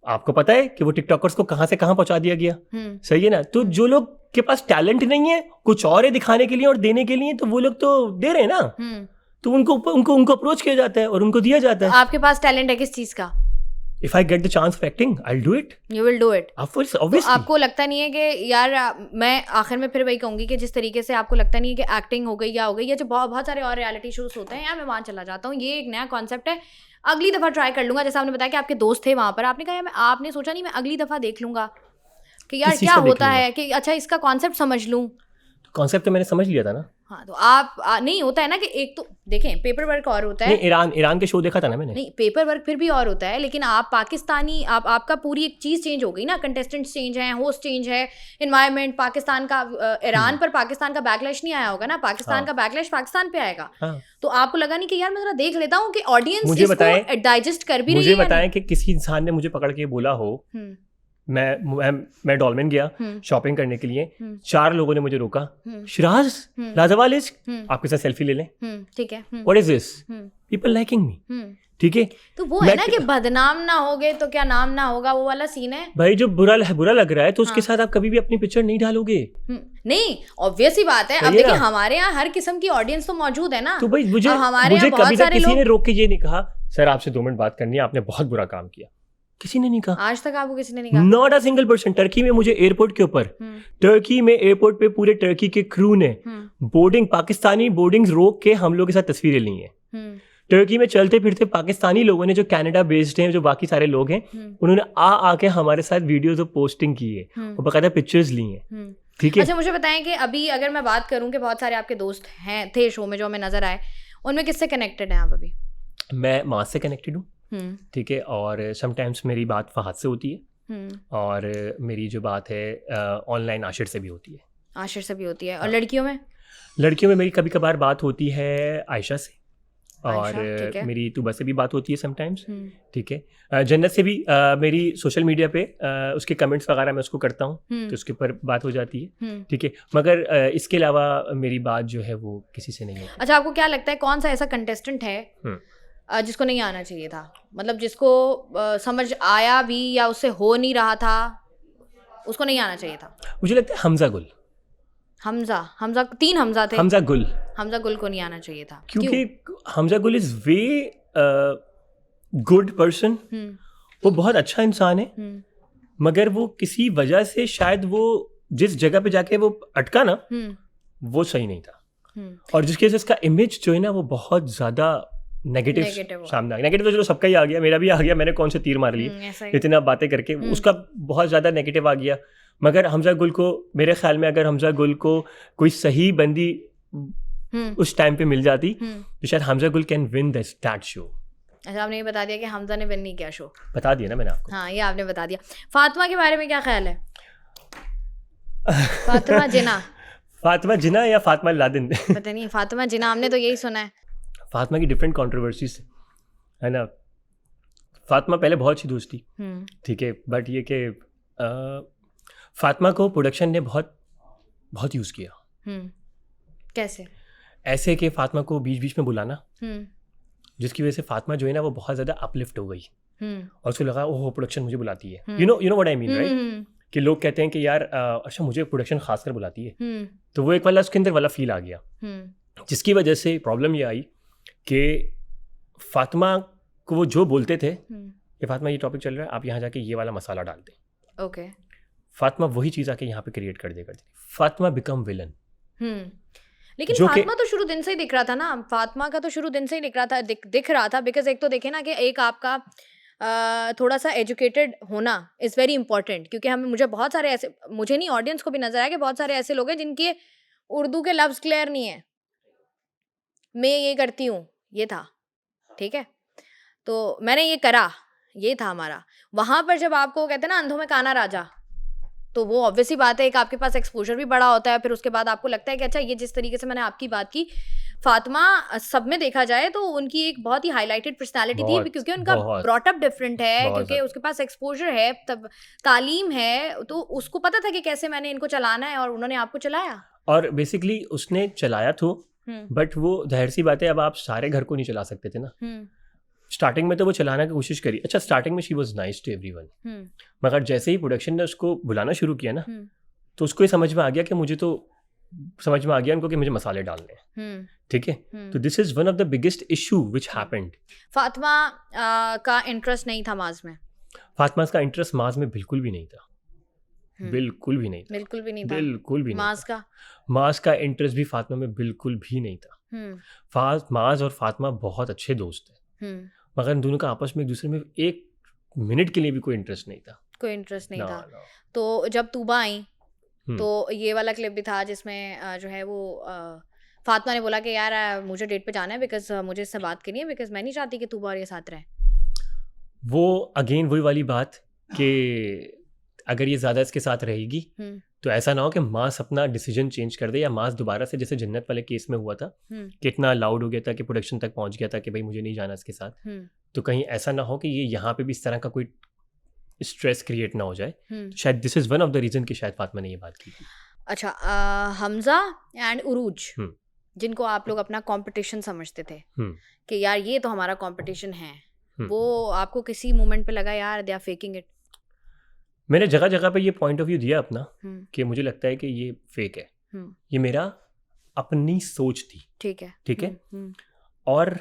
आपको पता है कि वो टिकटॉकर्स को कहाँ से कहाँ पहुंचा दिया गया, सही है ना। तो जो लोग के पास टैलेंट नहीं है, कुछ और है दिखाने के लिए और देने के लिए, तो वो लोग तो दे रहे हैं ना, तो उनको अप्रोच किया जाता है और उनको दिया जाता है। आपके पास टैलेंट है किस चीज का? If I get the chance of acting, I'll do it. You will do it. Obviously. तो आपको लगता नहीं है कि यार, मैं आखिर में फिर वही कहूंगी कि जिस तरीके से आपको लगता नहीं है कि एक्टिंग हो गई या जो बहुत सारे और रियलिटी शोज होते हैं, यार मैं वहाँ चला जाता हूँ, ये एक नया कॉन्सेप्ट है, अगली दफा ट्राई कर लूंगा। जैसे आपने बताया कि आपके दोस्त थे वहाँ पर, आपने कहा आपने सोचा नहीं मैं अगली दफा देख लूंगा कि यार क्या होता है, कि अच्छा इसका कॉन्सेप्ट समझ लूँ। कॉन्सेप्ट तो मैंने समझ लिया था ना। हाँ, तो आप नहीं होता है ना कि एक तो देखें पेपर वर्क और होता है, नहीं, ईरान के शो देखा था ना मैंने। नहीं पेपर वर्क फिर भी और होता है, लेकिन आप पाकिस्तानी आपका पूरी एक चीज़ चेंज हो गई ना, कंटेस्टेंट्स चेंज हैं, होस्ट चेंज है, एनवायरनमेंट पाकिस्तान का, ईरान पर पाकिस्तान का बैकलैश नहीं आया होगा ना, पाकिस्तान का बैकलैश पाकिस्तान पे आएगा। तो आपको लगा नहीं कि यार मैं जरा देख लेता हूँ कि ऑडियंस इसको डाइजेस्ट कर भी रही है? मुझे बताएं कि किसी इंसान ने मुझे पकड़ के बोला हो, मैं डॉल्मेन गया शॉपिंग करने के लिए, 4 लोगों ने मुझे रोका, शिराज लाजवाल इश्क आपके साथ सेल्फी ले लें, ठीक है, what is this, people liking मी, ठीक है। तो वो है ना कि बदनाम ना होगे तो क्या नाम ना होगा, वो वाला सीन है भाई। जो बुरा लग रहा है तो उसके साथ आप कभी भी अपनी पिक्चर नहीं डालोगे। नहीं, ऑब्वियस ही बात है। अब देखिए हमारे यहाँ हर किस्म की ऑडियंस तो मौजूद है ना, तो भाई मुझे कभी तक किसी ने रोक के ये नहीं कहा सर आपसे 2 मिनट बात करनी है, आपने बहुत बुरा काम किया, किसी ने नहीं कहा। आज तक आपको किसी ने नहीं कहा? Not a single person. Turkey में मुझे एयरपोर्ट के ऊपर, टर्की में एयरपोर्ट पे पूरे टर्की के क्रू ने पाकिस्तानी बोर्डिंग्स रोक के हम लोग के साथ तस्वीरें ली हैं। टर्की में चलते फिरते पाकिस्तानी लोगों ने, जो कनाडा बेस्ड हैं, जो बाकी सारे लोग हैं, उन्होंने आके हमारे साथ वीडियोस और पोस्टिंग की है और बाकायदा पिक्चर्स ली हैं, ठीक है। अच्छा मुझे बताएं कि अभी अगर मैं बात करूं कि बहुत सारे आपके दोस्त हैं थे शो में जो हमें नजर आए, उनमें किससे कनेक्टेड हैं आप अभी? मैं मास से कनेक्टेड हूँ, ठीक है, और समटाइम्स मेरी बात फहद से होती है, और मेरी जो बात है ऑनलाइन आशिर से भी होती है। आशिर से भी होती है। और लड़कियों में मेरी कभी कभार बात होती है आयशा से, और मेरी तुबा से भी बात होती है समटाइम्स, ठीक है। जन्नत से भी मेरी सोशल मीडिया पे उसके कमेंट्स वगैरह मैं उसको करता हूँ, तो उसके ऊपर बात हो जाती है, ठीक है। मगर इसके अलावा मेरी बात जो है वो किसी से नहीं है। अच्छा, आपको क्या लगता है कौन सा ऐसा कंटेस्टेंट है जिसको नहीं आना चाहिए था, मतलब जिसको समझ आया भी या उससे हो नहीं रहा था, उसको नहीं आना चाहिए था? मुझे लगता है हमजा गुल। हमजा 3 हमजा थे। हमजा गुल को नहीं आना चाहिए था क्योंकि हमजा गुल इज वे गुड पर्सन, वो बहुत अच्छा इंसान है, मगर वो किसी वजह से शायद वो जिस जगह पे जाके वो अटका ना, वो सही नहीं था, और जिसकी वजह से इसका इमेज जो है ना वो बहुत ज्यादा नेगेटिव सामने आ गया। नेगेटिव तो चलो सबका ही आ गया, मेरा भी आ गया, मैंने कौन से तीर मार लिए इतना बातें करके, उसका बहुत ज्यादा नेगेटिव आ गया। मगर हमजा गुल को, मेरे ख्याल में अगर हमजा गुल को कोई सही बंदी उस टाइम पे मिल जाती तो शायद हमजा गुल कैन विन दैट शो। अच्छा, आपने ये बता दिया कि हमजा ने विन नहीं किया शो, बता दिया ना मैंने आपको। हाँ, ये आपने बता दिया। फातिमा के बारे में क्या ख्याल है? फातिमा जिना या फातिमा लादिन पता नहीं, फातिमा जिना हमने तो यही सुना है। फातिमा की डिफरेंट कंट्रोवर्सीज है ना। फातिमा पहले बहुत अच्छी दोस्त थी, ठीक है, बट ये कि फातिमा को प्रोडक्शन ने बहुत यूज़ किया। कैसे? ऐसे कि फातिमा को बीच बीच में बुलाना, जिसकी वजह से फातिमा जो है ना वो बहुत ज़्यादा अपलिफ्ट हो गई, और उसको लगा ओह प्रोडक्शन मुझे बुलाती है। You know what I mean, right? कि लोग कहते हैं कि यार अच्छा मुझे प्रोडक्शन खासकर बुलाती है, तो वो एक वाला उसके अंदर वाला फील आ गया, जिसकी वजह से प्रॉब्लम ये आई कि फातिमा को वो जो बोलते थे कि फातिमा ये टॉपिक चल रहा है, आप यहाँ जाके ये वाला मसाला डाल दें, ओके, फातिमा वही चीज़ आके यहाँ पे क्रिएट कर देगा, फातिमा बिकम विलन। लेकिन फातिमा तो शुरू दिन से ही दिख रहा था ना, फातिमा का तो शुरू दिन से ही दिख रहा था, बिकॉज एक तो देखे ना कि एक आपका थोड़ा सा एजुकेटेड होना इज़ वेरी इंपॉर्टेंट, क्योंकि मुझे बहुत सारे ऐसे, मुझे नहीं ऑडियंस को भी नजर आया कि बहुत सारे ऐसे लोग हैं जिनके उर्दू के लफ्ज़ क्लियर नहीं है, मैं ये करती हूँ, ये था, ठीक है, तो मैंने ये करा, ये था हमारा। वहाँ पर जब आपको कहते हैं ना अंधों में काना राजा, तो वो ऑब्वियसली बात है, एक आपके पास एक्सपोजर भी बड़ा होता है, फिर उसके बाद आपको लगता है कि अच्छा ये जिस तरीके से मैंने आपकी बात की, फातिमा सब में देखा जाए तो उनकी एक बहुत ही हाईलाइटेड पर्सनालिटी थी, क्योंकि उनका ब्रॉट अप डिफरेंट है, क्योंकि उसके पास एक्सपोजर है, तब तालीम है, तो उसको पता था कि कैसे मैंने इनको चलाना है, और उन्होंने आपको चलाया। और बेसिकली उसने चलाया तो, बट वो जाहिर सी बात है, अब आप सारे घर को नहीं चला सकते थे ना। स्टार्टिंग में तो वो चलाने की कोशिश करी, अच्छा स्टार्टिंग में she was nice to everyone, मगर जैसे ही प्रोडक्शन ने उसको बुलाना शुरू किया ना, तो उसको ये समझ में आ गया कि मुझे तो समझ में आ गया उनको कि मुझे मसाले डालने हैं, ठीक है। तो this is one of the biggest issue which happened. Fatima का इंटरेस्ट नहीं था माज में, फातिमा का इंटरेस्ट माज में बिल्कुल भी नहीं था, बिल्कुल भी नहीं था। माज का इंटरेस्ट भी फातिमा में बिल्कुल भी नहीं था। माज और फातिमा बहुत अच्छे दोस्त हैं, मगर इन दोनों का आपस में एक दूसरे में एक मिनट के लिए भी कोई इंटरेस्ट नहीं था, तो जब तूबा आई तो ये वाला क्लिप भी था जिसमें जो है वो फातिमा ने बोला कि यार मुझे डेट पे जाना है बिकॉज मुझे इससे बात करनी है बिकॉज मैं नहीं चाहती कि तूबा और ये साथ रहें। वो अगेन वही वाली बात कि अगर ये ज़्यादा इसके साथ रहेगी तो ऐसा ना हो कि मास अपना डिसीजन चेंज कर दे, या मास दोबारा से जैसे जन्नत वाले केस में हुआ था कि इतना लाउड हो गया था कि प्रोडक्शन तक पहुंच गया था कि भाई मुझे नहीं जाना इसके साथ, तो कहीं ऐसा ना हो कि ये यहाँ पे भी इस तरह का कोई स्ट्रेस क्रिएट ना हो जाए। शायद this is one of the reason कि शायद फातिमा ने ये बात की थी। अच्छा, हमजा एंड उरूज जिनको आप लोग अपना कंपटीशन समझते थे कि यार ये तो हमारा कंपटीशन है, वो आपको किसी मोमेंट पे लगा यार दे आर फेकिंग इट? मैंने जगह जगह पे ये पॉइंट ऑफ व्यू दिया अपना कि मुझे लगता है कि ये फेक है, ये मेरा अपनी सोच थी। ठीक है, ठीक है। और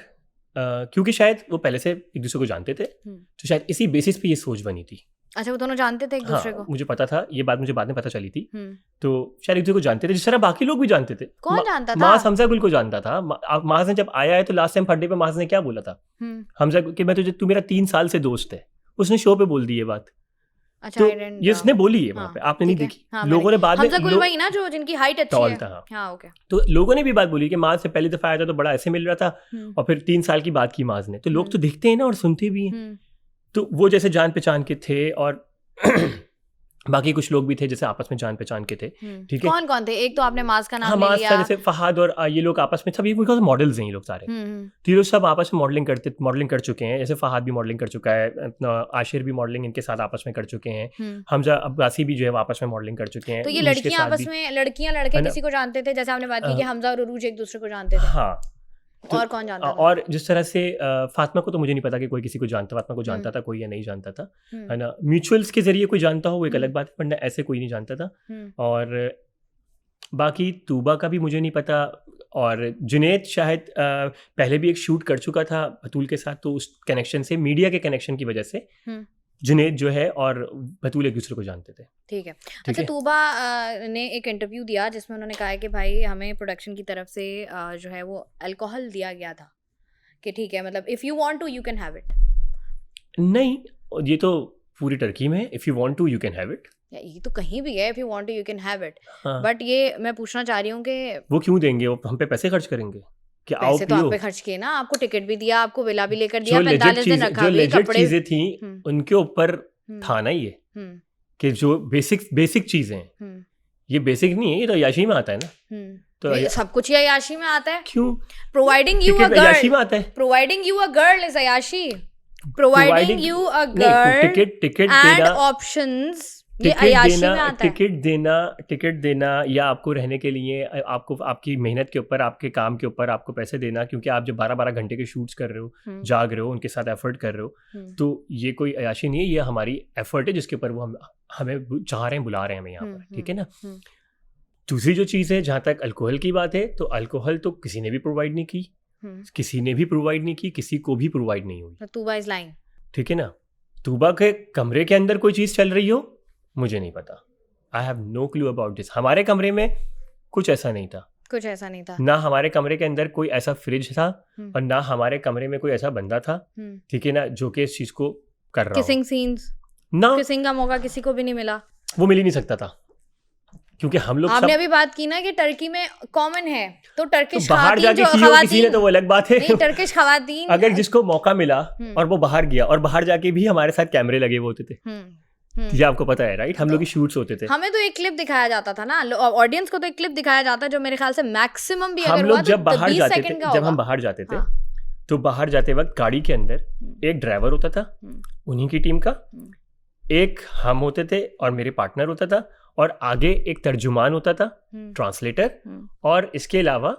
क्योंकि शायद वो पहले से एक दूसरे को जानते थे, तो शायद इसी बेसिस पे ये सोच बनी थी। अच्छा, वो दोनों जानते थे एक दूसरे को? मुझे पता था, ये बात मुझे बाद में पता चली थी। तो शायद एक दूसरे को जानते थे, जिस तरह बाकी लोग भी जानते थे। कौन जानता था? मास हमजा गुल को जानता था। मास ने जब आया है तो लास्ट टाइम फर्डे पे मास ने क्या बोला था हमजा कि मैं तुझे, तू मेरा 3 साल से दोस्त है, उसने शो पे बोल दी ये बात। अच्छा, तो ये उसने बोली है वहाँ पे, आपने नहीं देखी। लोगों ने बाद में हमजा गुल वही ना जो जिनकी हाइट अच्छी है। हाँ, ओके। तो लोगों ने भी बात बोली कि मास से पहली दफा आया था तो बड़ा ऐसे मिल रहा था, और फिर 3 साल की बात की मास ने। तो लोग तो देखते हैं ना और सुनते भी हैं। तो वो जैसे जान पहचान के थे, और बाकी कुछ लोग भी थे जैसे आपस में जान पहचान के थे। ठीक है, कौन कौन थे? एक तो आपने मास का नाम ले मास लिया। था, जैसे फहाद और ये लोग आपस में सब, ये बिकॉज मॉडल्स हैं ये लोग सारे। तो ये लोग सब आपस में मॉडलिंग कर चुके हैं। जैसे फहाद भी मॉडलिंग कर चुका है, अपना आशिर भी मॉडलिंग इनके साथ आपस में कर चुके हैं। हमजा अब्बासी भी जो है आपस में मॉडलिंग कर चुके हैं। तो ये लड़कियां आपस में, लड़कियां लड़के किसी को जानते थे? जैसे आपने बात की कि हमजा और उरूज एक दूसरे को जानते थे। हाँ, तो, और कौन जानता था? और जिस तरह से फातिमा को तो मुझे नहीं पता कि कोई किसी को जानता, फातिमा को जानता था कोई या नहीं जानता था, है ना। म्यूचुअल्स के जरिए कोई जानता हो वो एक अलग बात है, वरना ऐसे कोई नहीं जानता था। और बाकी तूबा का भी मुझे नहीं पता, और जुनैद शायद पहले भी एक शूट कर चुका था बतूल के साथ, तो उस कनेक्शन से, मीडिया के कनेक्शन की वजह से जुनैद जो है और बतूल एक दूसरे को जानते थे। ठीक है। अच्छा, तूबा ने एक इंटरव्यू दिया जिसमें उन्होंने कहा है कि भाई हमें प्रोडक्शन की तरफ से जो है वो अल्कोहल दिया गया था कि ठीक है, मतलब if you want to you can have it. नहीं, ये तो पूरी टर्की में if you want to you can have it, ये तो कहीं भी है if you want to you can have it. But ये मैं पूछना चाह रही हूँ कि वो क्यों देंगे? वो हम पे पैसे खर्च करेंगे कि आओ पैसे तो आप पे खर्च किए ना, आपको टिकट भी दिया, आपको विला भी लेकर दिया, 45 दिन रखा भी, कपड़े चीजें थी उनके ऊपर था ना ये कि जो बेसिक चीजें हैं, ये बेसिक नहीं है, ये तो अय्याशी में आता है ना। तो सब कुछ अय्याशी में आता है। क्यों? Providing you a girl, providing you a girl is अय्याशी, providing you a girl ticket and options, ये अय्याशी में आता है। टिकट देना या आपको रहने के लिए, आपको आपकी मेहनत के ऊपर, आपके काम के ऊपर आपको पैसे देना, क्योंकि आप जब 12-12 घंटे के शूट्स कर रहे हो, जाग रहे हो, उनके साथ एफर्ट कर रहे हो, तो ये कोई अय्याशी नहीं है, ये हमारी एफर्ट है जिसके ऊपर वो हमें चाह रहे हैं, बुला रहे हैं हमें यहाँ पर। ठीक है ना। दूसरी जो चीज़ है, जहाँ तक अल्कोहल की बात है, तो अल्कोहल तो किसी ने भी प्रोवाइड नहीं की, किसी ने भी प्रोवाइड नहीं की, किसी को भी प्रोवाइड नहीं हुई। Tuba is lying. ठीक है ना। तूबा के कमरे के अंदर कोई चीज़ चल रही हो, मुझे नहीं पता। I have no clue about this. हमारे कमरे में कुछ ऐसा नहीं था, कुछ ऐसा नहीं था। ना हमारे कमरे के अंदर कोई ऐसा फ्रिज था, और ना हमारे कमरे में कोई ऐसा बंदा था, ठीक है ना, जो कि इस चीज को कर रहा हो। किसिंग सीन्स ना, किसिंग का मौका किसी को भी नहीं मिला, वो मिल ही नहीं सकता था, क्योंकि हम लोग आपने अभी बात की ना कि टर्की में कॉमन है, तो टर्किश तो बाहर जाके किसी ने तो वो अलग बात है। टर्किश खवातीन अगर जिसको मौका मिला और वो बाहर गया, और बाहर जाके भी हमारे साथ कैमरे लगे हुए होते थे, ये आपको पता है राइट, हम लोग की शूट्स होते थे। हमें तो एक क्लिप दिखाया जाता था ना, ऑडियंस को तो एक क्लिप दिखाया जाता है जो मेरे ख्याल से मैक्सिमम भी हम लोग जब बाहर जाते थे, जब हम बाहर जाते थे, तो बाहर जाते वक्त गाड़ी के अंदर एक ड्राइवर होता था उन्हीं की टीम का, एक हम होते थे और मेरे पार्टनर होता था, और आगे एक तर्जुमान होता था, ट्रांसलेटर, और इसके अलावा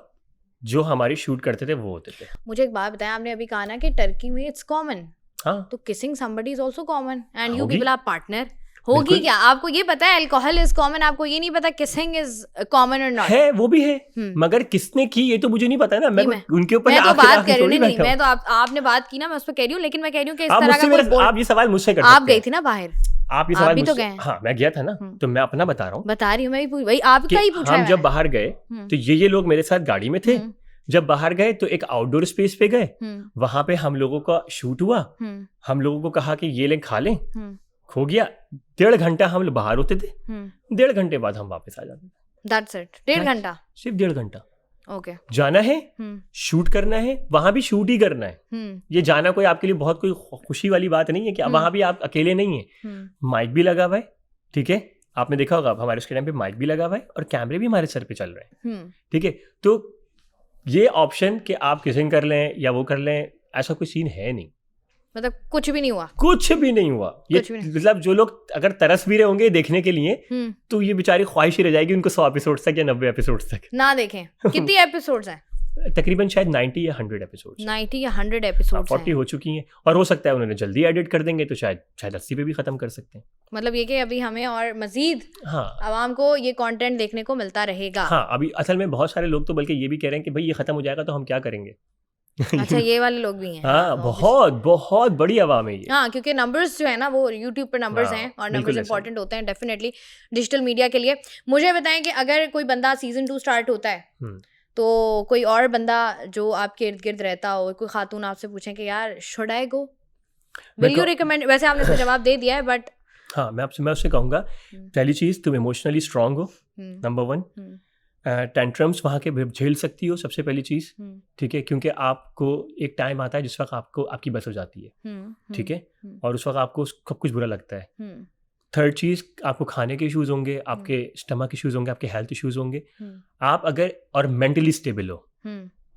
जो हमारी शूट करते थे वो होते थे। मुझे एक बात बताएं, आपने अभी कहा ना कि टर्की में इट्स कॉमन, हाँ, तो kissing somebody is also common and you people are partner होगी क्या? आपको ये पता है अल्कोहल इज कॉमन, आपको ये नहीं पता किसिंग इज कॉमन और नॉट है? वो भी है, मगर किसने की ये तो मुझे नहीं पता ना। मैं उनके ऊपर मैं तो बात कर रही नहीं, मैं तो आपने बात की ना, मैं उस पर कह रही हूँ, लेकिन मैं कह रही हूँ कि इस तरह का कोई, आप ये सवाल मुझसे कर सकते हैं। आप गई थी ना बाहर, आप ये सवाल भी तो गए। हाँ, मैं गया था ना, तो मैं अपना बता रहा हूँ, बता रही हूँ मैं, वही आपका ही पूछा। हम जब बाहर गए तो ये लोग मेरे साथ गाड़ी में थे, जब बाहर गए तो एक आउटडोर स्पेस पे गए, वहां पे हम लोगों का शूट हुआ, हम लोगों को कहा कि ये लें खा लें, खो गया, 1.5 घंटा हम लोग बाहर होते थे, 1.5 घंटे बाद हम वापस आ जाते थे। दैट्स इट, 1.5 घंटा, सिर्फ 1.5 घंटा। ओके, जाना है, शूट करना है, वहां भी शूट ही करना है। ये जाना कोई आपके लिए बहुत कोई खुशी वाली बात नहीं है कि वहां भी आप अकेले नहीं है, माइक भी लगा हुआ है, ठीक है, आपने देखा होगा हमारे उसके टाइम पे माइक भी लगा हुआ है और कैमरे भी हमारे सर पे चल रहे हैं, ठीक है। तो ये ऑप्शन कि आप किसिंग कर लें या वो कर लें, ऐसा कोई सीन है नहीं, मतलब कुछ भी नहीं हुआ, कुछ भी नहीं हुआ। ये मतलब जो लोग अगर तरस भी रहे होंगे देखने के लिए, तो ये बेचारी ख्वाहिश ही रह जाएगी उनको 100 एपिसोड तक या 90 एपिसोड तक ना देखें। कितनी एपिसोड्स हैं? तकरीबन शायद 90 या 100 एपिसोड्स। 90 या 100 एपिसोड्स 40 हो चुकी हैं, और हो सकता है उन्होंने जल्दी एडिट कर देंगे तो शायद 80 पे भी खत्म कर सकते हैं। मतलब ये कि अभी हमें और मजीद आवाम को ये कंटेंट देखने को मिलता रहेगा। हाँ, अभी असल में बहुत सारे लोग तो बल्कि ये भी कह रहे हैं कि भाई ये खत्म हो जाएगा तो हम क्या करेंगे। अच्छा, ये वाले लोग भी हैं। हाँ, बहुत बड़ी आवाम है ये। हाँ, क्योंकि नंबर्स जो है ना वो यूट्यूब पर नंबर्स हैं और नंबर्स इंपॉर्टेंट होते हैं डेफिनेटली डिजिटल मीडिया के लिए। मुझे बताएं कि अगर कोई बंदा सीजन 2 स्टार्ट होता है तो कोई और बंदा जो आपके इर्द गिर्द रहता हो, कोई खातून आपसे पूछें कि यार should I go, will you recommend? वैसे आपने इसका जवाब दे दिया है, बट हाँ, मैं उससे कहूँगा पहली चीज़ तुम इमोशनली स्ट्रांग हो, नंबर 1। टेंट्रम्स वहाँ के झेल सकती हो, सबसे पहली चीज़, ठीक है, क्योंकि आपको एक टाइम आता है जिस वक्त आपको आपकी बस हो जाती है, ठीक है, और उस वक्त आपको सब कुछ बुरा लगता है। थर्ड चीज़, आपको खाने के इश्यूज़ होंगे, आपके स्टमक इश्यूज़ होंगे, आपके हेल्थ इश्यूज़ होंगे, आप अगर और मेंटली स्टेबल हो,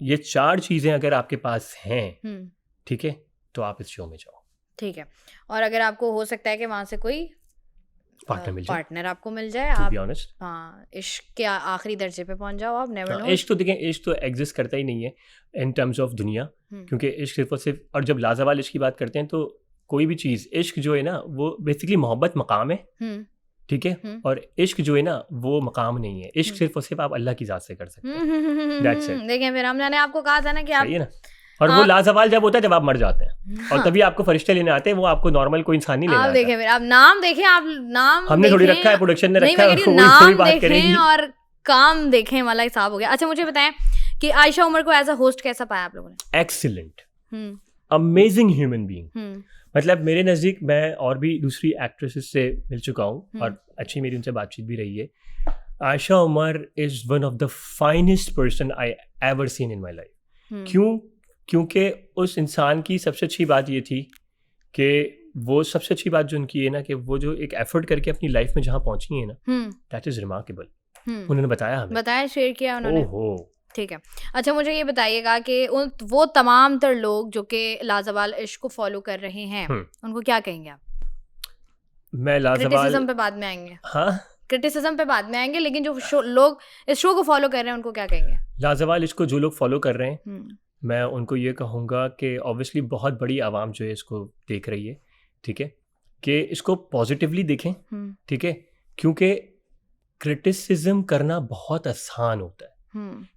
ये 4 चीज़ें अगर आपके पास हैं, ठीक है, तो आप इस शो में जाओ, ठीक है। और अगर आपको हो सकता है कि वहाँ से कोई पार्टनर आपको मिल जाए, आप हाँ इश्क के आखिरी दर्जे पे पहुंच जाओ, आप नेवर नो। इश्क तो देखें, इश्क तो एग्जिस्ट करता ही नहीं है इन टर्म्स ऑफ दुनिया, क्योंकि इश्क सिर्फ और सिर्फ, और जब लाजवाल इश्क की बात करते हैं तो कोई भी चीज़, इश्क जो है ना वो बेसिकली मोहब्बत मकाम है, ठीक है, और इश्क जो है ना वो मकाम नहीं है। इश्क सिर्फ और सिर्फ आप अल्लाह की ज़ात से कर सकते हैं। देखें, फिर हमने आपको कहा था ना कि आप, ना, और वो लाजवाल जब होता है जब आप मर जाते हैं, और तभी आपको फरिश्ते लेने आते हैं, वो आपको नॉर्मल कोई इंसान नहीं लेने आता। देखें फिर आप नाम देखें, आप नाम हमने थोड़ी रखा है, प्रोडक्शन ने रखा है, नाम देखें और काम देखें वाला हिसाब हो गया। अच्छा, मुझे बताएं कि आयशा उमर को एज अ होस्ट कैसा पाया आप लोगों ने? Excellent, amazing human being. मतलब मेरे नज़दीक, मैं और भी दूसरी एक्ट्रेसेस से मिल चुका हूँ और अच्छी मेरी उनसे बातचीत भी रही है। Ayesha Umar is one of the finest person I ever seen in my life. क्योंकि उस इंसान की सबसे अच्छी बात ये थी कि वो सबसे अच्छी बात जो उनकी है ना, कि वो जो एक एफर्ट करके अपनी लाइफ में जहाँ पहुँची है ना, दैट इज़ रिमार्केबल। उन्होंने बताया, शेयर किया उन्होंने। ओहो, ठीक है। अच्छा, मुझे ये बताइएगा कि वो तमाम तर लोग जो कि लाजवाल इश्क को फॉलो कर रहे हैं, उनको क्या कहेंगे आप? मैं क्रिटिसिज्म पे बाद में आएंगे। हाँ, क्रिटिसिज्म पे बाद में आएंगे, लेकिन जो लोग इस शो को फॉलो कर रहे हैं उनको क्या कहेंगे? लाजवाल इश्क को जो लोग फॉलो कर रहे हैं, मैं उनको ये कहूँगा कि ऑब्वियसली बहुत बड़ी आवाम जो है इसको देख रही है, ठीक है, कि इसको पॉजिटिवली देखें, ठीक है, क्योंकि क्रिटिसिज्म करना बहुत आसान होता है।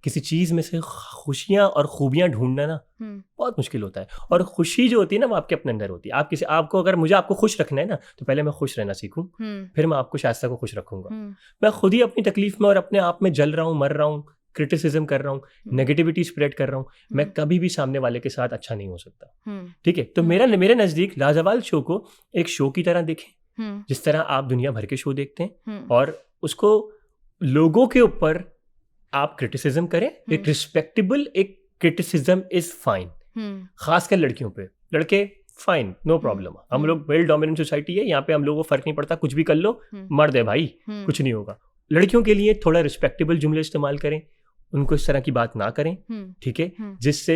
किसी चीज़ में से खुशियाँ और खूबियाँ ढूंढना ना बहुत मुश्किल होता है, और खुशी जो होती है ना वो आपके अपने अंदर होती है। आप आपको अगर मुझे आपको खुश रखना है ना, तो पहले मैं खुश रहना सीखूं, फिर मैं आपको शायस्ता को खुश रखूंगा। मैं खुद ही अपनी तकलीफ में और अपने आप में जल रहा हूँ, मर रहा हूँ, क्रिटिसिज्म कर रहा हूँ, नेगेटिविटी स्प्रेड कर रहा हूँ, मैं कभी भी सामने वाले के साथ अच्छा नहीं हो सकता, ठीक है। तो मेरे नज़दीक लाजवाल शो को एक शो की तरह देखें, जिस तरह आप दुनिया भर के शो देखते हैं, और उसको लोगों के ऊपर आप क्रिटिसिज्म करें, एक रिस्पेक्टेबल एक क्रिटिसिज्म इज फाइन, खासकर लड़कियों पे। लड़के फाइन, नो प्रॉब्लम, हम लोग वेल डोमिनेंट सोसाइटी है, यहाँ पे हम लोगों को फर्क नहीं पड़ता, कुछ भी कर लो, मर्द है भाई, कुछ नहीं होगा। लड़कियों के लिए थोड़ा रिस्पेक्टेबल जुमले इस्तेमाल करें, उनको इस तरह की बात ना करें, ठीक है, जिससे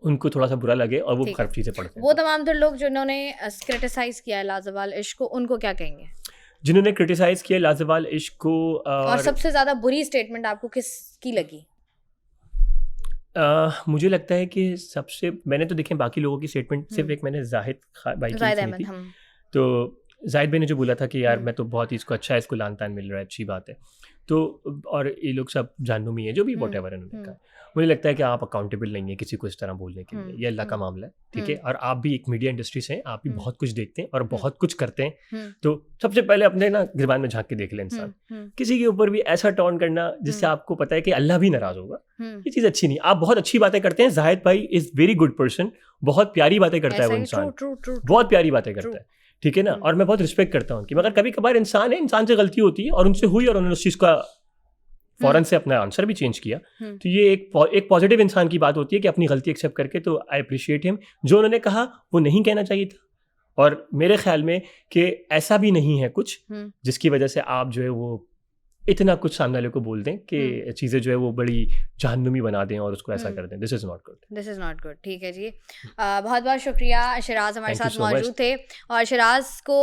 उनको थोड़ा सा बुरा लगे और वो खराब चीजें पढ़ते हैं। वो तमाम लोग जिन्होंने क्रिटिसाइज किया है लाजवाल इश्क को, उनको क्या कहेंगे? जिन्होंने क्रिटिसाइज किया लाजवाल इश्क को, और सबसे ज्यादा बुरी स्टेटमेंट आपको किसकी लगी? मुझे लगता है कि सबसे, मैंने तो देखे बाकी लोगों की स्टेटमेंट, सिर्फ एक मैंने जाहिद भाई की सुनी थी, तो जाहिद भाई ने जो बोला था कि यार मैं तो बहुत ही इसको अच्छा है, इसको लान तान मिल रहा है, अच्छी बात है, तो और ये लोग सब जानूमी है जो भी वॉट एवर इन्होंने कहा। मुझे लगता है कि आप अकाउंटेबल नहीं है किसी को इस तरह बोलने के लिए, ये अल्लाह का मामला है, ठीक है, और आप भी एक मीडिया इंडस्ट्री से हैं, आप भी बहुत कुछ देखते हैं और बहुत कुछ करते हैं, तो सबसे पहले अपने ना गिरबान में झांक के देख ले इंसान। किसी के ऊपर भी ऐसा टॉन करना जिससे आपको पता है कि अल्लाह भी नाराज होगा, ये चीज़ अच्छी नहीं। आप बहुत अच्छी बातें करते हैं, जाहिद भाई इज़ वेरी गुड पर्सन, बहुत प्यारी बातें करता है वो इंसान, बहुत प्यारी बातें करता है, ठीक है ना, और मैं बहुत रिस्पेक्ट करता हूँ उनकी, मगर कभी कभार इंसान है, इंसान से गलती होती है और उनसे हुई और उन्होंने उस चीज़ का फ़ौरन से अपना आंसर भी चेंज किया। तो ये एक पॉजिटिव इंसान की बात होती है कि अपनी गलती एक्सेप्ट करके, तो आई अप्रिशिएट हिम। जो उन्होंने कहा वो नहीं कहना चाहिए था, और मेरे ख्याल में कि ऐसा भी नहीं है कुछ जिसकी वजह से आप जो है वो इतना कुछ सामने वाले को बोल दें कि चीज़ें जो है वो बड़ी जहन्नुमी बना दें और उसको ऐसा कर दें। This is not good, this is not good. ठीक है जी, बहुत बहुत शुक्रिया। शिराज हमारे थैंक यू साथ सो मौजूद मच। थे, और शिराज को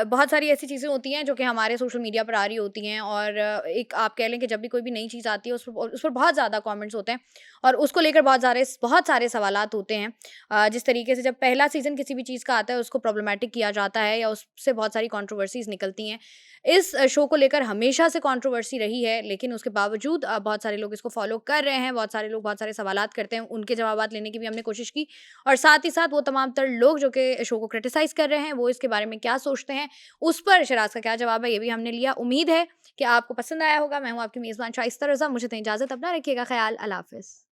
बहुत सारी ऐसी चीज़ें होती हैं जो कि हमारे सोशल मीडिया पर आ रही होती हैं, और एक आप कह लें कि जब भी कोई भी नई चीज़ आती है उस पर बहुत ज़्यादा कमेंट्स होते हैं, और उसको लेकर बहुत सारे सवालात होते हैं। जिस तरीके से जब पहला सीज़न किसी भी चीज़ का आता है उसको प्रॉब्लमैटिक किया जाता है या उससे बहुत सारी कंट्रोवर्सीज़ निकलती हैं। इस शो को लेकर हमेशा से कंट्रोवर्सी रही है, लेकिन उसके बावजूद बहुत सारे लोग इसको फॉलो कर रहे हैं, बहुत सारे लोग बहुत सारे सवालात करते हैं, उनके जवाबात लेने की भी हमने कोशिश की, और साथ ही साथ वो तमाम तर लोग जो कि शो को क्रिटिसाइज़ कर रहे हैं, वो इसके बारे में क्या सोचते हैं, उस पर शिराज का क्या जवाब है, ये भी हमने लिया। उम्मीद है कि आपको पसंद आया होगा। मैं हूँ आपकी मेज़बान शाइस्ता रज़ा, मुझे दें इजाज़त, अपना रखिएगा ख़याल। अल्लाह हाफ़िज़।